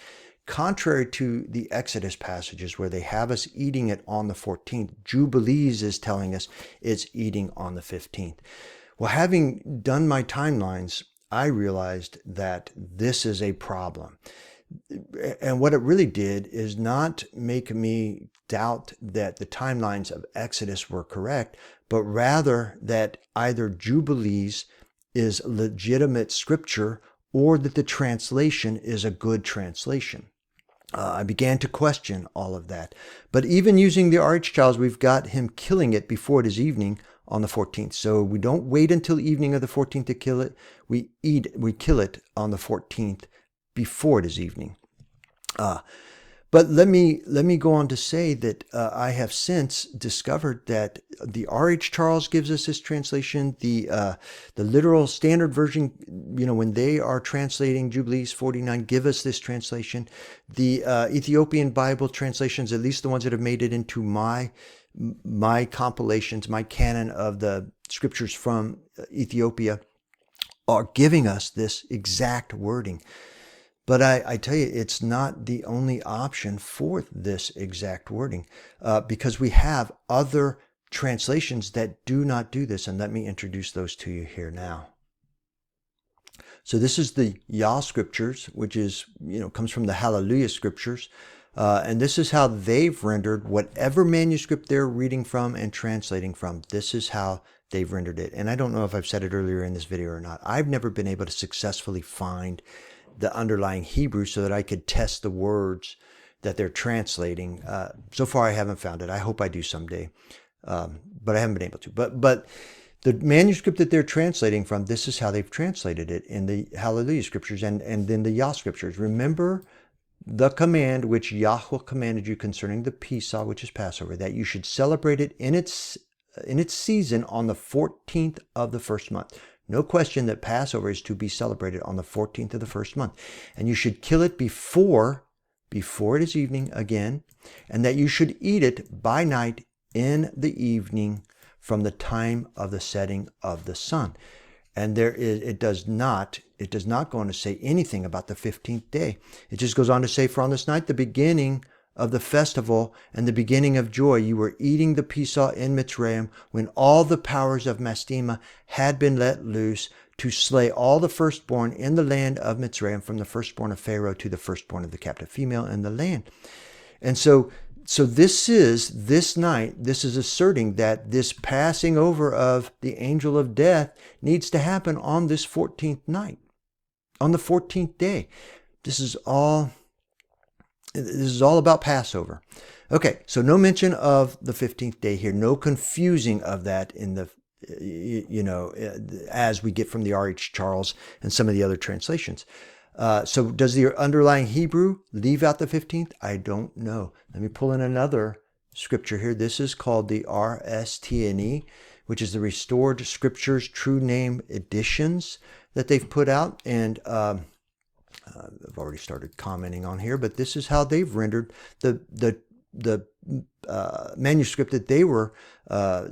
Contrary to the Exodus passages where they have us eating it on the 14th, Jubilees is telling us it's eating on the 15th. Well, having done my timelines, I realized that this is a problem. And what it really did is not make me doubt that the timelines of Exodus were correct, but rather that either Jubilees is legitimate scripture or that the translation is a good translation. I began to question all of that. But even using the R.H. Charles, we've got him killing it before it is evening on the 14th. So we don't wait until evening of the 14th to kill it. We kill it on the 14th before it is evening. But let me go on to say that I have since discovered that the R.H. Charles gives us this translation. The literal standard version, when they are translating Jubilees 49, give us this translation. The Ethiopian Bible translations, at least the ones that have made it into my compilations, my canon of the scriptures from Ethiopia, are giving us this exact wording. But I tell you, it's not the only option for this exact wording because we have other translations that do not do this. And let me introduce those to you here now. So this is the Yah scriptures, which is, comes from the Hallelujah scriptures. And this is how they've rendered whatever manuscript they're reading from and translating from. This is how they've rendered it. And I don't know if I've said it earlier in this video or not. I've never been able to successfully find the underlying Hebrew so that I could test the words that they're translating. So far, I haven't found it. I hope I do someday, but I haven't been able to. But the manuscript that they're translating from, this is how they've translated it in the Hallelujah scriptures and then the Yah scriptures. Remember the command which Yahweh commanded you concerning the Pesach, which is Passover, that you should celebrate it in its season on the 14th of the first month. No question that Passover is to be celebrated on the 14th of the first month. And you should kill it before it is evening again, and that you should eat it by night in the evening from the time of the setting of the sun. And it does not go on to say anything about the 15th day. It just goes on to say, for on this night, the beginning of the festival and the beginning of joy, you were eating the Pesach in Mitzrayim, when all the powers of Mastema had been let loose to slay all the firstborn in the land of Mitzrayim, from the firstborn of Pharaoh to the firstborn of the captive female in the land. And so this night, this is asserting that this passing over of the angel of death needs to happen on this 14th night, on the 14th day. This is all about Passover. Okay, so no mention of the 15th day here, no confusing of that in the, as we get from the R.H. Charles and some of the other translations. So does the underlying Hebrew leave out the 15th? I don't know. Let me pull in another scripture here. This is called the RSTNE, which is the Restored Scriptures True Name Editions that they've put out. And I've already started commenting on here, but this is how they've rendered the manuscript that they were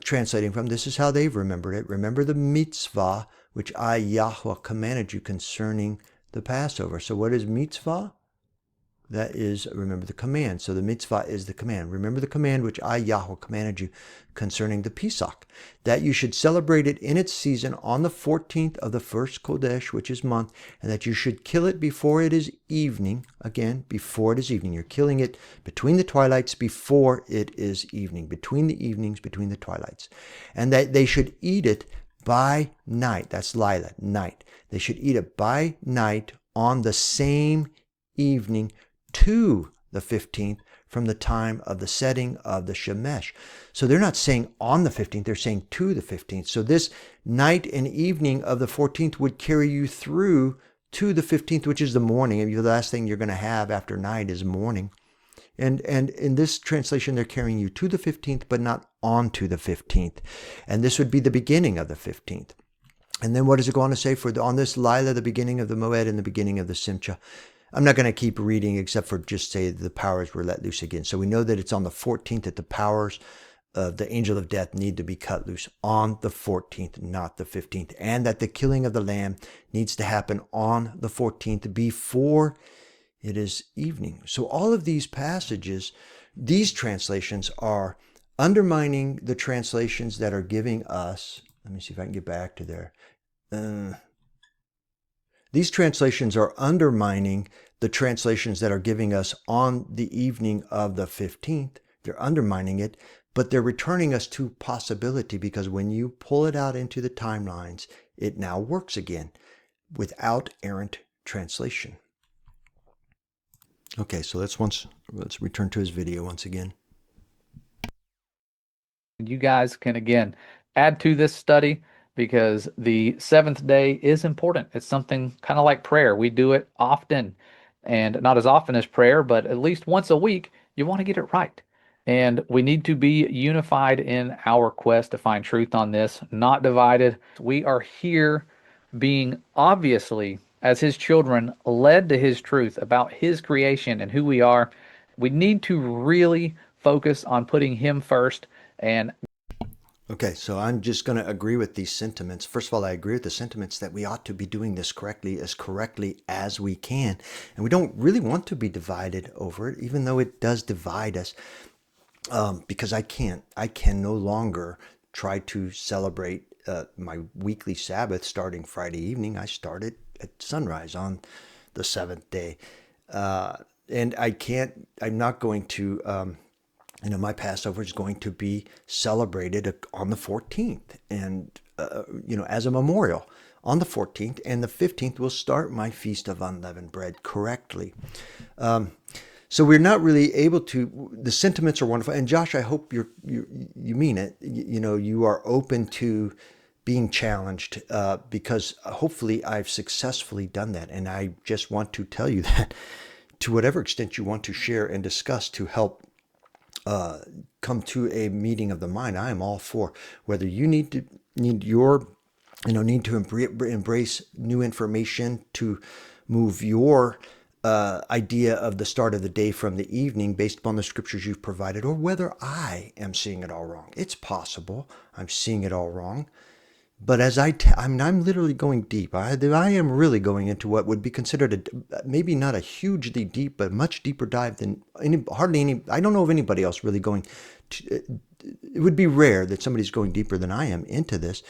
translating from. This is how they've remembered it. Remember the mitzvah which I, Yahweh, commanded you concerning the Passover. So what is mitzvah? That is, remember the command. So the mitzvah is the command. Remember the command which I, Yahweh, commanded you concerning the Pesach, that you should celebrate it in its season on the 14th of the first Kodesh, which is month, and that you should kill it before it is evening. Again, before it is evening. You're killing it between the twilights before it is evening, between the evenings, between the twilights. And that they should eat it by night. That's Lila, night. They should eat it by night on the same evening to the 15th from the time of the setting of the Shemesh. So they're not saying on the 15th, they're saying to the 15th. So this night and evening of the 14th would carry you through to the 15th, which is the morning. And the last thing you're going to have after night is morning. And in this translation, they're carrying you to the 15th, but not onto the 15th. And this would be the beginning of the 15th. And then what does it go on to say? On this Lila, the beginning of the Moed and the beginning of the Simcha. I'm not going to keep reading except for just say the powers were let loose again. So we know that it's on the 14th that the powers of the angel of death need to be cut loose on the 14th, not the 15th. And that the killing of the lamb needs to happen on the 14th before it is evening. So all of these passages, these translations are undermining the translations that are giving us, let me see if I can get back to there. These translations are undermining the translations that are giving us on the evening of the 15th. They're undermining it, but they're returning us to possibility, because when you pull it out into the timelines, it now works again without errant translation. Okay, so let's return to his video once again. You guys can again add to this study, because the seventh day is important. It's something kind of like prayer. We do it often, and not as often as prayer, but at least once a week, you want to get it right. And we need to be unified in our quest to find truth on this, not divided. We are here being obviously, as his children, led to his truth about his creation and who we are. We need to really focus on putting him first. And okay, so I'm just going to agree with these sentiments. First of all, I agree with the sentiments that we ought to be doing this correctly as we can. And we don't really want to be divided over it, even though it does divide us. Because I can no longer try to celebrate my weekly Sabbath starting Friday evening. I started at sunrise on the seventh day. And I'm not going to, my Passover is going to be celebrated on the 14th and, as a memorial on the 14th, and the 15th will start my Feast of Unleavened Bread correctly. So we're not really able to, the sentiments are wonderful. And Josh, I hope you mean it. You are open to being challenged because hopefully I've successfully done that. And I just want to tell you that to whatever extent you want to share and discuss to help come to a meeting of the mind, I am all for. Whether you need to embrace new information to move your idea of the start of the day from the evening based upon the scriptures you've provided, or whether I am seeing it all wrong. It's possible I'm seeing it all wrong. But as I'm literally going deep. I am really going into what would be considered maybe not a hugely deep, but much deeper dive than I don't know of anybody else really going to, it would be rare that somebody's going deeper than I am into this.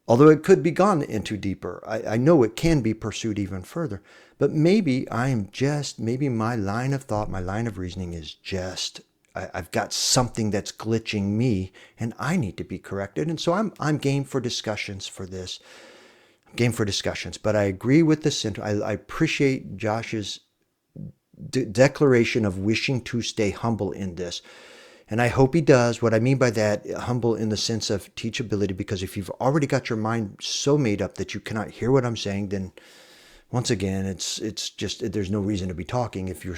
Although it could be gone into deeper. I know it can be pursued even further. But maybe my line of thought, my line of reasoning is just, I've got something that's glitching me and I need to be corrected. And so I'm game for discussions for this. Game for discussions. But I agree with the center. I appreciate Josh's declaration of wishing to stay humble in this. And I hope he does. What I mean by that, humble in the sense of teachability, because if you've already got your mind so made up that you cannot hear what I'm saying, then once again, it's just, there's no reason to be talking. If you're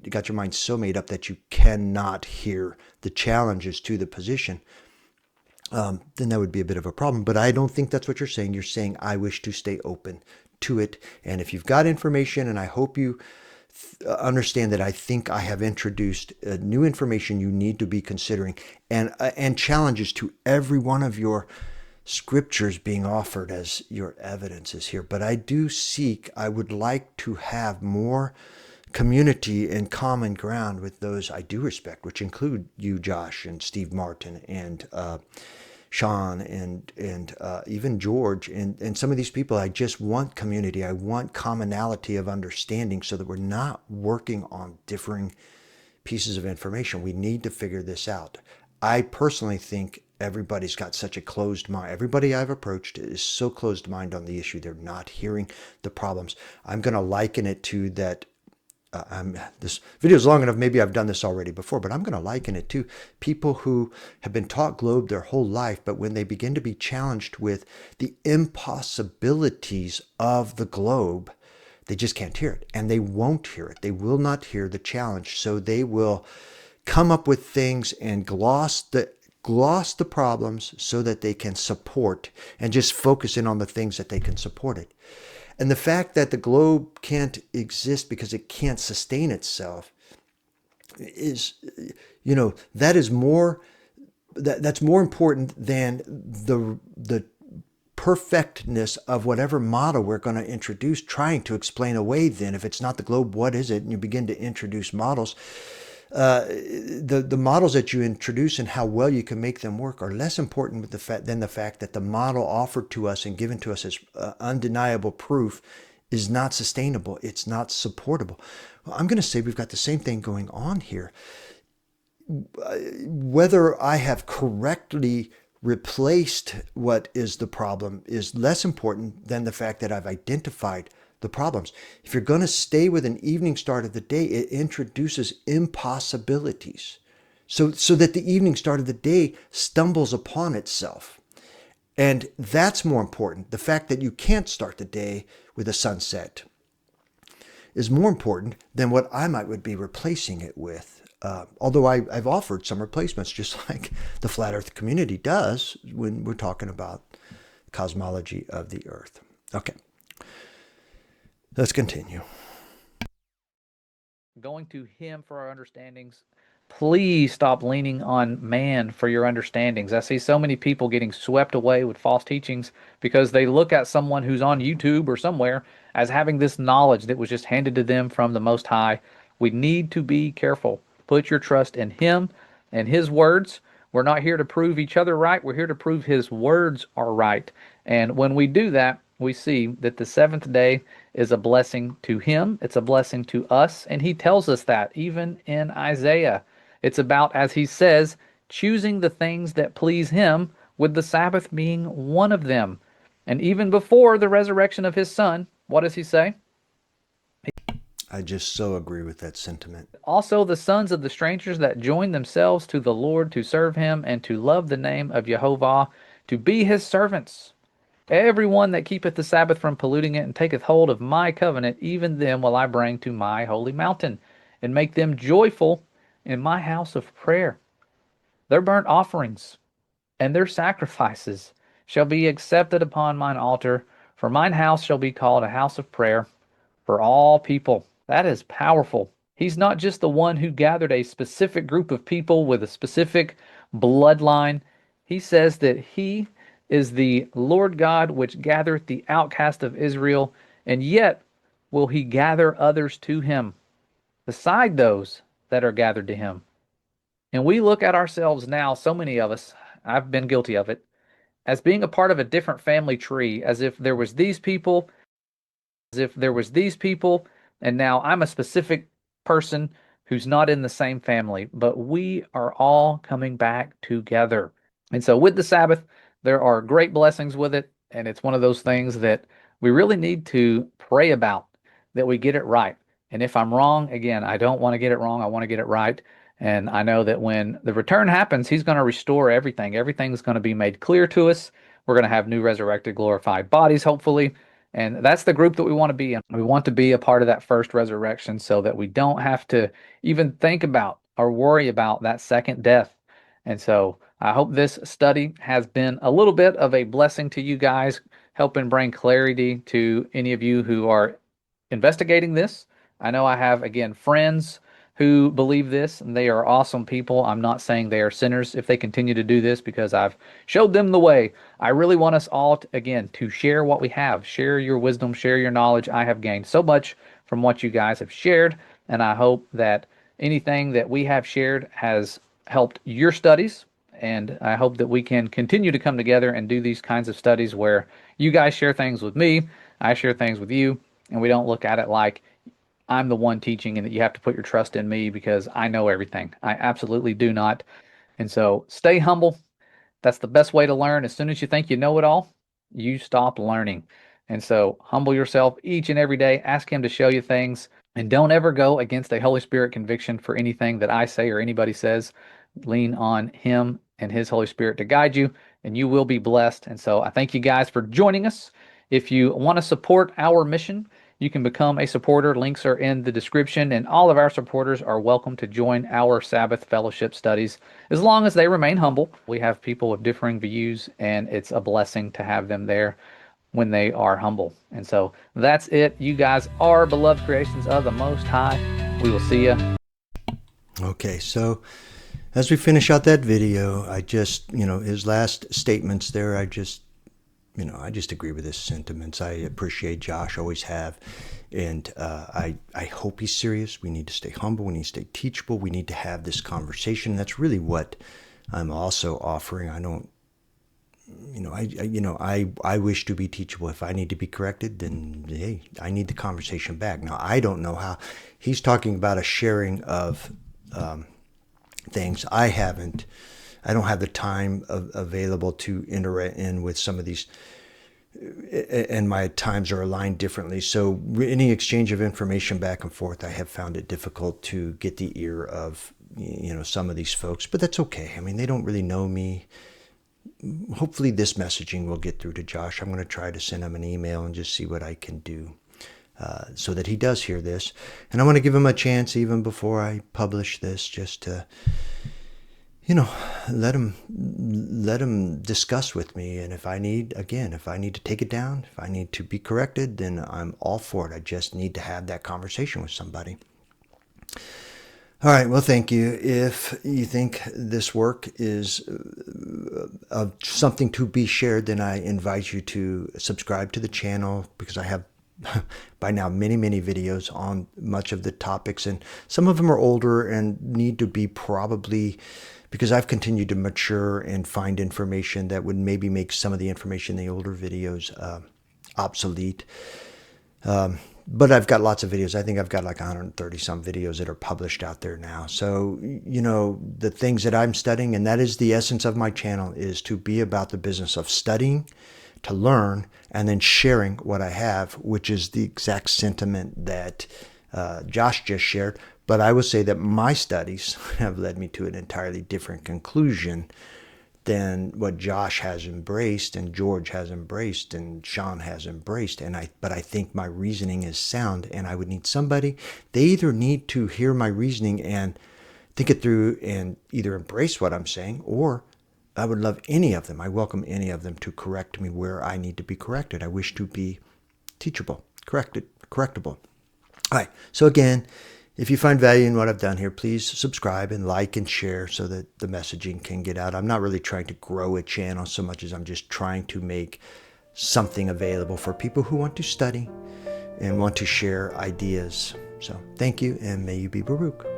got your mind so made up that you cannot hear the challenges to the position, then that would be a bit of a problem. But I don't think that's what you're saying. You're saying, I wish to stay open to it. And if you've got information, and I hope you understand that I think I have introduced new information you need to be considering, and challenges to every one of your scriptures being offered as your evidences here. But I would like to have more community and common ground with those I do respect, which include you, Josh, and Steve Martin, and Sean, and even George, and some of these people. I just want community. I want commonality of understanding, so that we're not working on differing pieces of information. We need to figure this out. I personally think everybody's got such a closed mind. Everybody I've approached is so closed mind on the issue. They're not hearing the problems. I'm going to liken it to that. This video is long enough. Maybe I've done this already before, but I'm going to liken it to people who have been taught globe their whole life, but when they begin to be challenged with the impossibilities of the globe, they just can't hear it, and they won't hear it. They will not hear the challenge, so they will come up with things and gloss the problems so that they can support and just focus in on the things that they can support it. And the fact that the globe can't exist because it can't sustain itself is, that is more, that's more important than the perfectness of whatever model we're going to introduce, trying to explain away. Then if it's not the globe, what is it? And you begin to introduce models. The models that you introduce and how well you can make them work are less important than the fact that the model offered to us and given to us as undeniable proof is not sustainable. It's not supportable. Well, I'm going to say we've got the same thing going on here. Whether I have correctly replaced what is the problem is less important than the fact that I've identified the problems. If you're going to stay with an evening start of the day, it introduces impossibilities so that the evening start of the day stumbles upon itself. And that's more important. The fact that you can't start the day with a sunset is more important than what I would be replacing it with. Although I've offered some replacements, just like the flat earth community does when we're talking about cosmology of the earth. Okay. Let's continue. Going to him for our understandings. Please stop leaning on man for your understandings. I see so many people getting swept away with false teachings because they look at someone who's on YouTube or somewhere as having this knowledge that was just handed to them from the Most High. We need to be careful. Put your trust in him and his words. We're not here to prove each other right. We're here to prove his words are right. And when we do that, we see that the seventh day is a blessing to him. It's a blessing to us. And he tells us that even in Isaiah. It's about, as he says, choosing the things that please him, with the Sabbath being one of them. And even before the resurrection of his son, what does he say? I just so agree with that sentiment. Also the sons of the strangers that join themselves to the Lord to serve him and to love the name of Jehovah, to be his servants. Everyone that keepeth the Sabbath from polluting it and taketh hold of my covenant, even them will I bring to my holy mountain, and make them joyful in my house of prayer. Their burnt offerings and their sacrifices shall be accepted upon mine altar, for mine house shall be called a house of prayer for all people. That is powerful. He's not just the one who gathered a specific group of people with a specific bloodline. He says that he is the Lord God which gathereth the outcast of Israel, and yet will he gather others to him, beside those that are gathered to him. And we look at ourselves now, so many of us, I've been guilty of it, as being a part of a different family tree, as if there was these people, and now I'm a specific person who's not in the same family, but we are all coming back together. And so with the Sabbath, there are great blessings with it, and it's one of those things that we really need to pray about, that we get it right. And if I'm wrong, again, I don't want to get it wrong. I want to get it right. And I know that when the return happens, he's going to restore everything. Everything's going to be made clear to us. We're going to have new resurrected, glorified bodies, hopefully. And that's the group that we want to be in. We want to be a part of that first resurrection so that we don't have to even think about or worry about that second death. And so I hope this study has been a little bit of a blessing to you guys, helping bring clarity to any of you who are investigating this. I know I have, again, friends who believe this, and they are awesome people. I'm not saying they are sinners if they continue to do this, because I've showed them the way. I really want us all, again, to share what we have. Share your wisdom, share your knowledge. I have gained so much from what you guys have shared, And I hope that anything that we have shared has helped your studies. And I hope that we can continue to come together and do these kinds of studies where you guys share things with me, I share things with you, and we don't look at it like I'm the one teaching and that you have to put your trust in me because I know everything. I absolutely do not. And so stay humble. That's the best way to learn. As soon as you think you know it all, you stop learning. And so humble yourself each and every day. Ask Him to show you things. And don't ever go against a Holy Spirit conviction for anything that I say or anybody says. Lean on Him and His Holy Spirit to guide you, and you will be blessed. And so I thank you guys for joining us. If you want to support our mission, you can become a supporter. Links are in the description, and all of our supporters are welcome to join our Sabbath fellowship studies as long as they remain humble. We have people with differing views, and it's a blessing to have them there when they are humble. And so that's it. You guys are beloved creations of the Most High. We will see you. Okay, so as we finish out that video, I just, his last statements there, I just agree with his sentiments. I appreciate Josh, always have. And I hope he's serious. We need to stay humble. We need to stay teachable. We need to have this conversation. That's really what I'm also offering. I don't, I wish to be teachable. If I need to be corrected, then hey, I need the conversation back. Now, I don't know how. He's talking about a sharing of things. I don't have the time available to enter in with some of these, and my times are aligned differently. So any exchange of information back and forth, I have found it difficult to get the ear of, some of these folks, but that's okay. I mean, they don't really know me. Hopefully this messaging will get through to Josh. I'm going to try to send him an email and just see what I can do so that he does hear this. And I want to give him a chance even before I publish this, just to, let him discuss with me. And if I need to take it down, if I need to be corrected, then I'm all for it. I just need to have that conversation with somebody. All right, well, thank you. If you think this work is of something to be shared, then I invite you to subscribe to the channel, because I have by now many videos on much of the topics, and some of them are older and need to be probably, because I've continued to mature and find information that would maybe make some of the information in the older videos obsolete. But I've got lots of videos. I think I've got like 130 some videos that are published out there now. So, the things that I'm studying, and that is the essence of my channel, is to be about the business of studying, to learn, and then sharing what I have, which is the exact sentiment that Josh just shared. But I would say that my studies have led me to an entirely different conclusion than what Josh has embraced and George has embraced and Sean has embraced. But I think my reasoning is sound, and I would need somebody. They either need to hear my reasoning and think it through and either embrace what I'm saying, or I would love any of them. I welcome any of them to correct me where I need to be corrected. I wish to be teachable, correctable. All right. So again, if you find value in what I've done here, please subscribe and like and share so that the messaging can get out. I'm not really trying to grow a channel so much as I'm just trying to make something available for people who want to study and want to share ideas. So thank you, and may you be Baruch.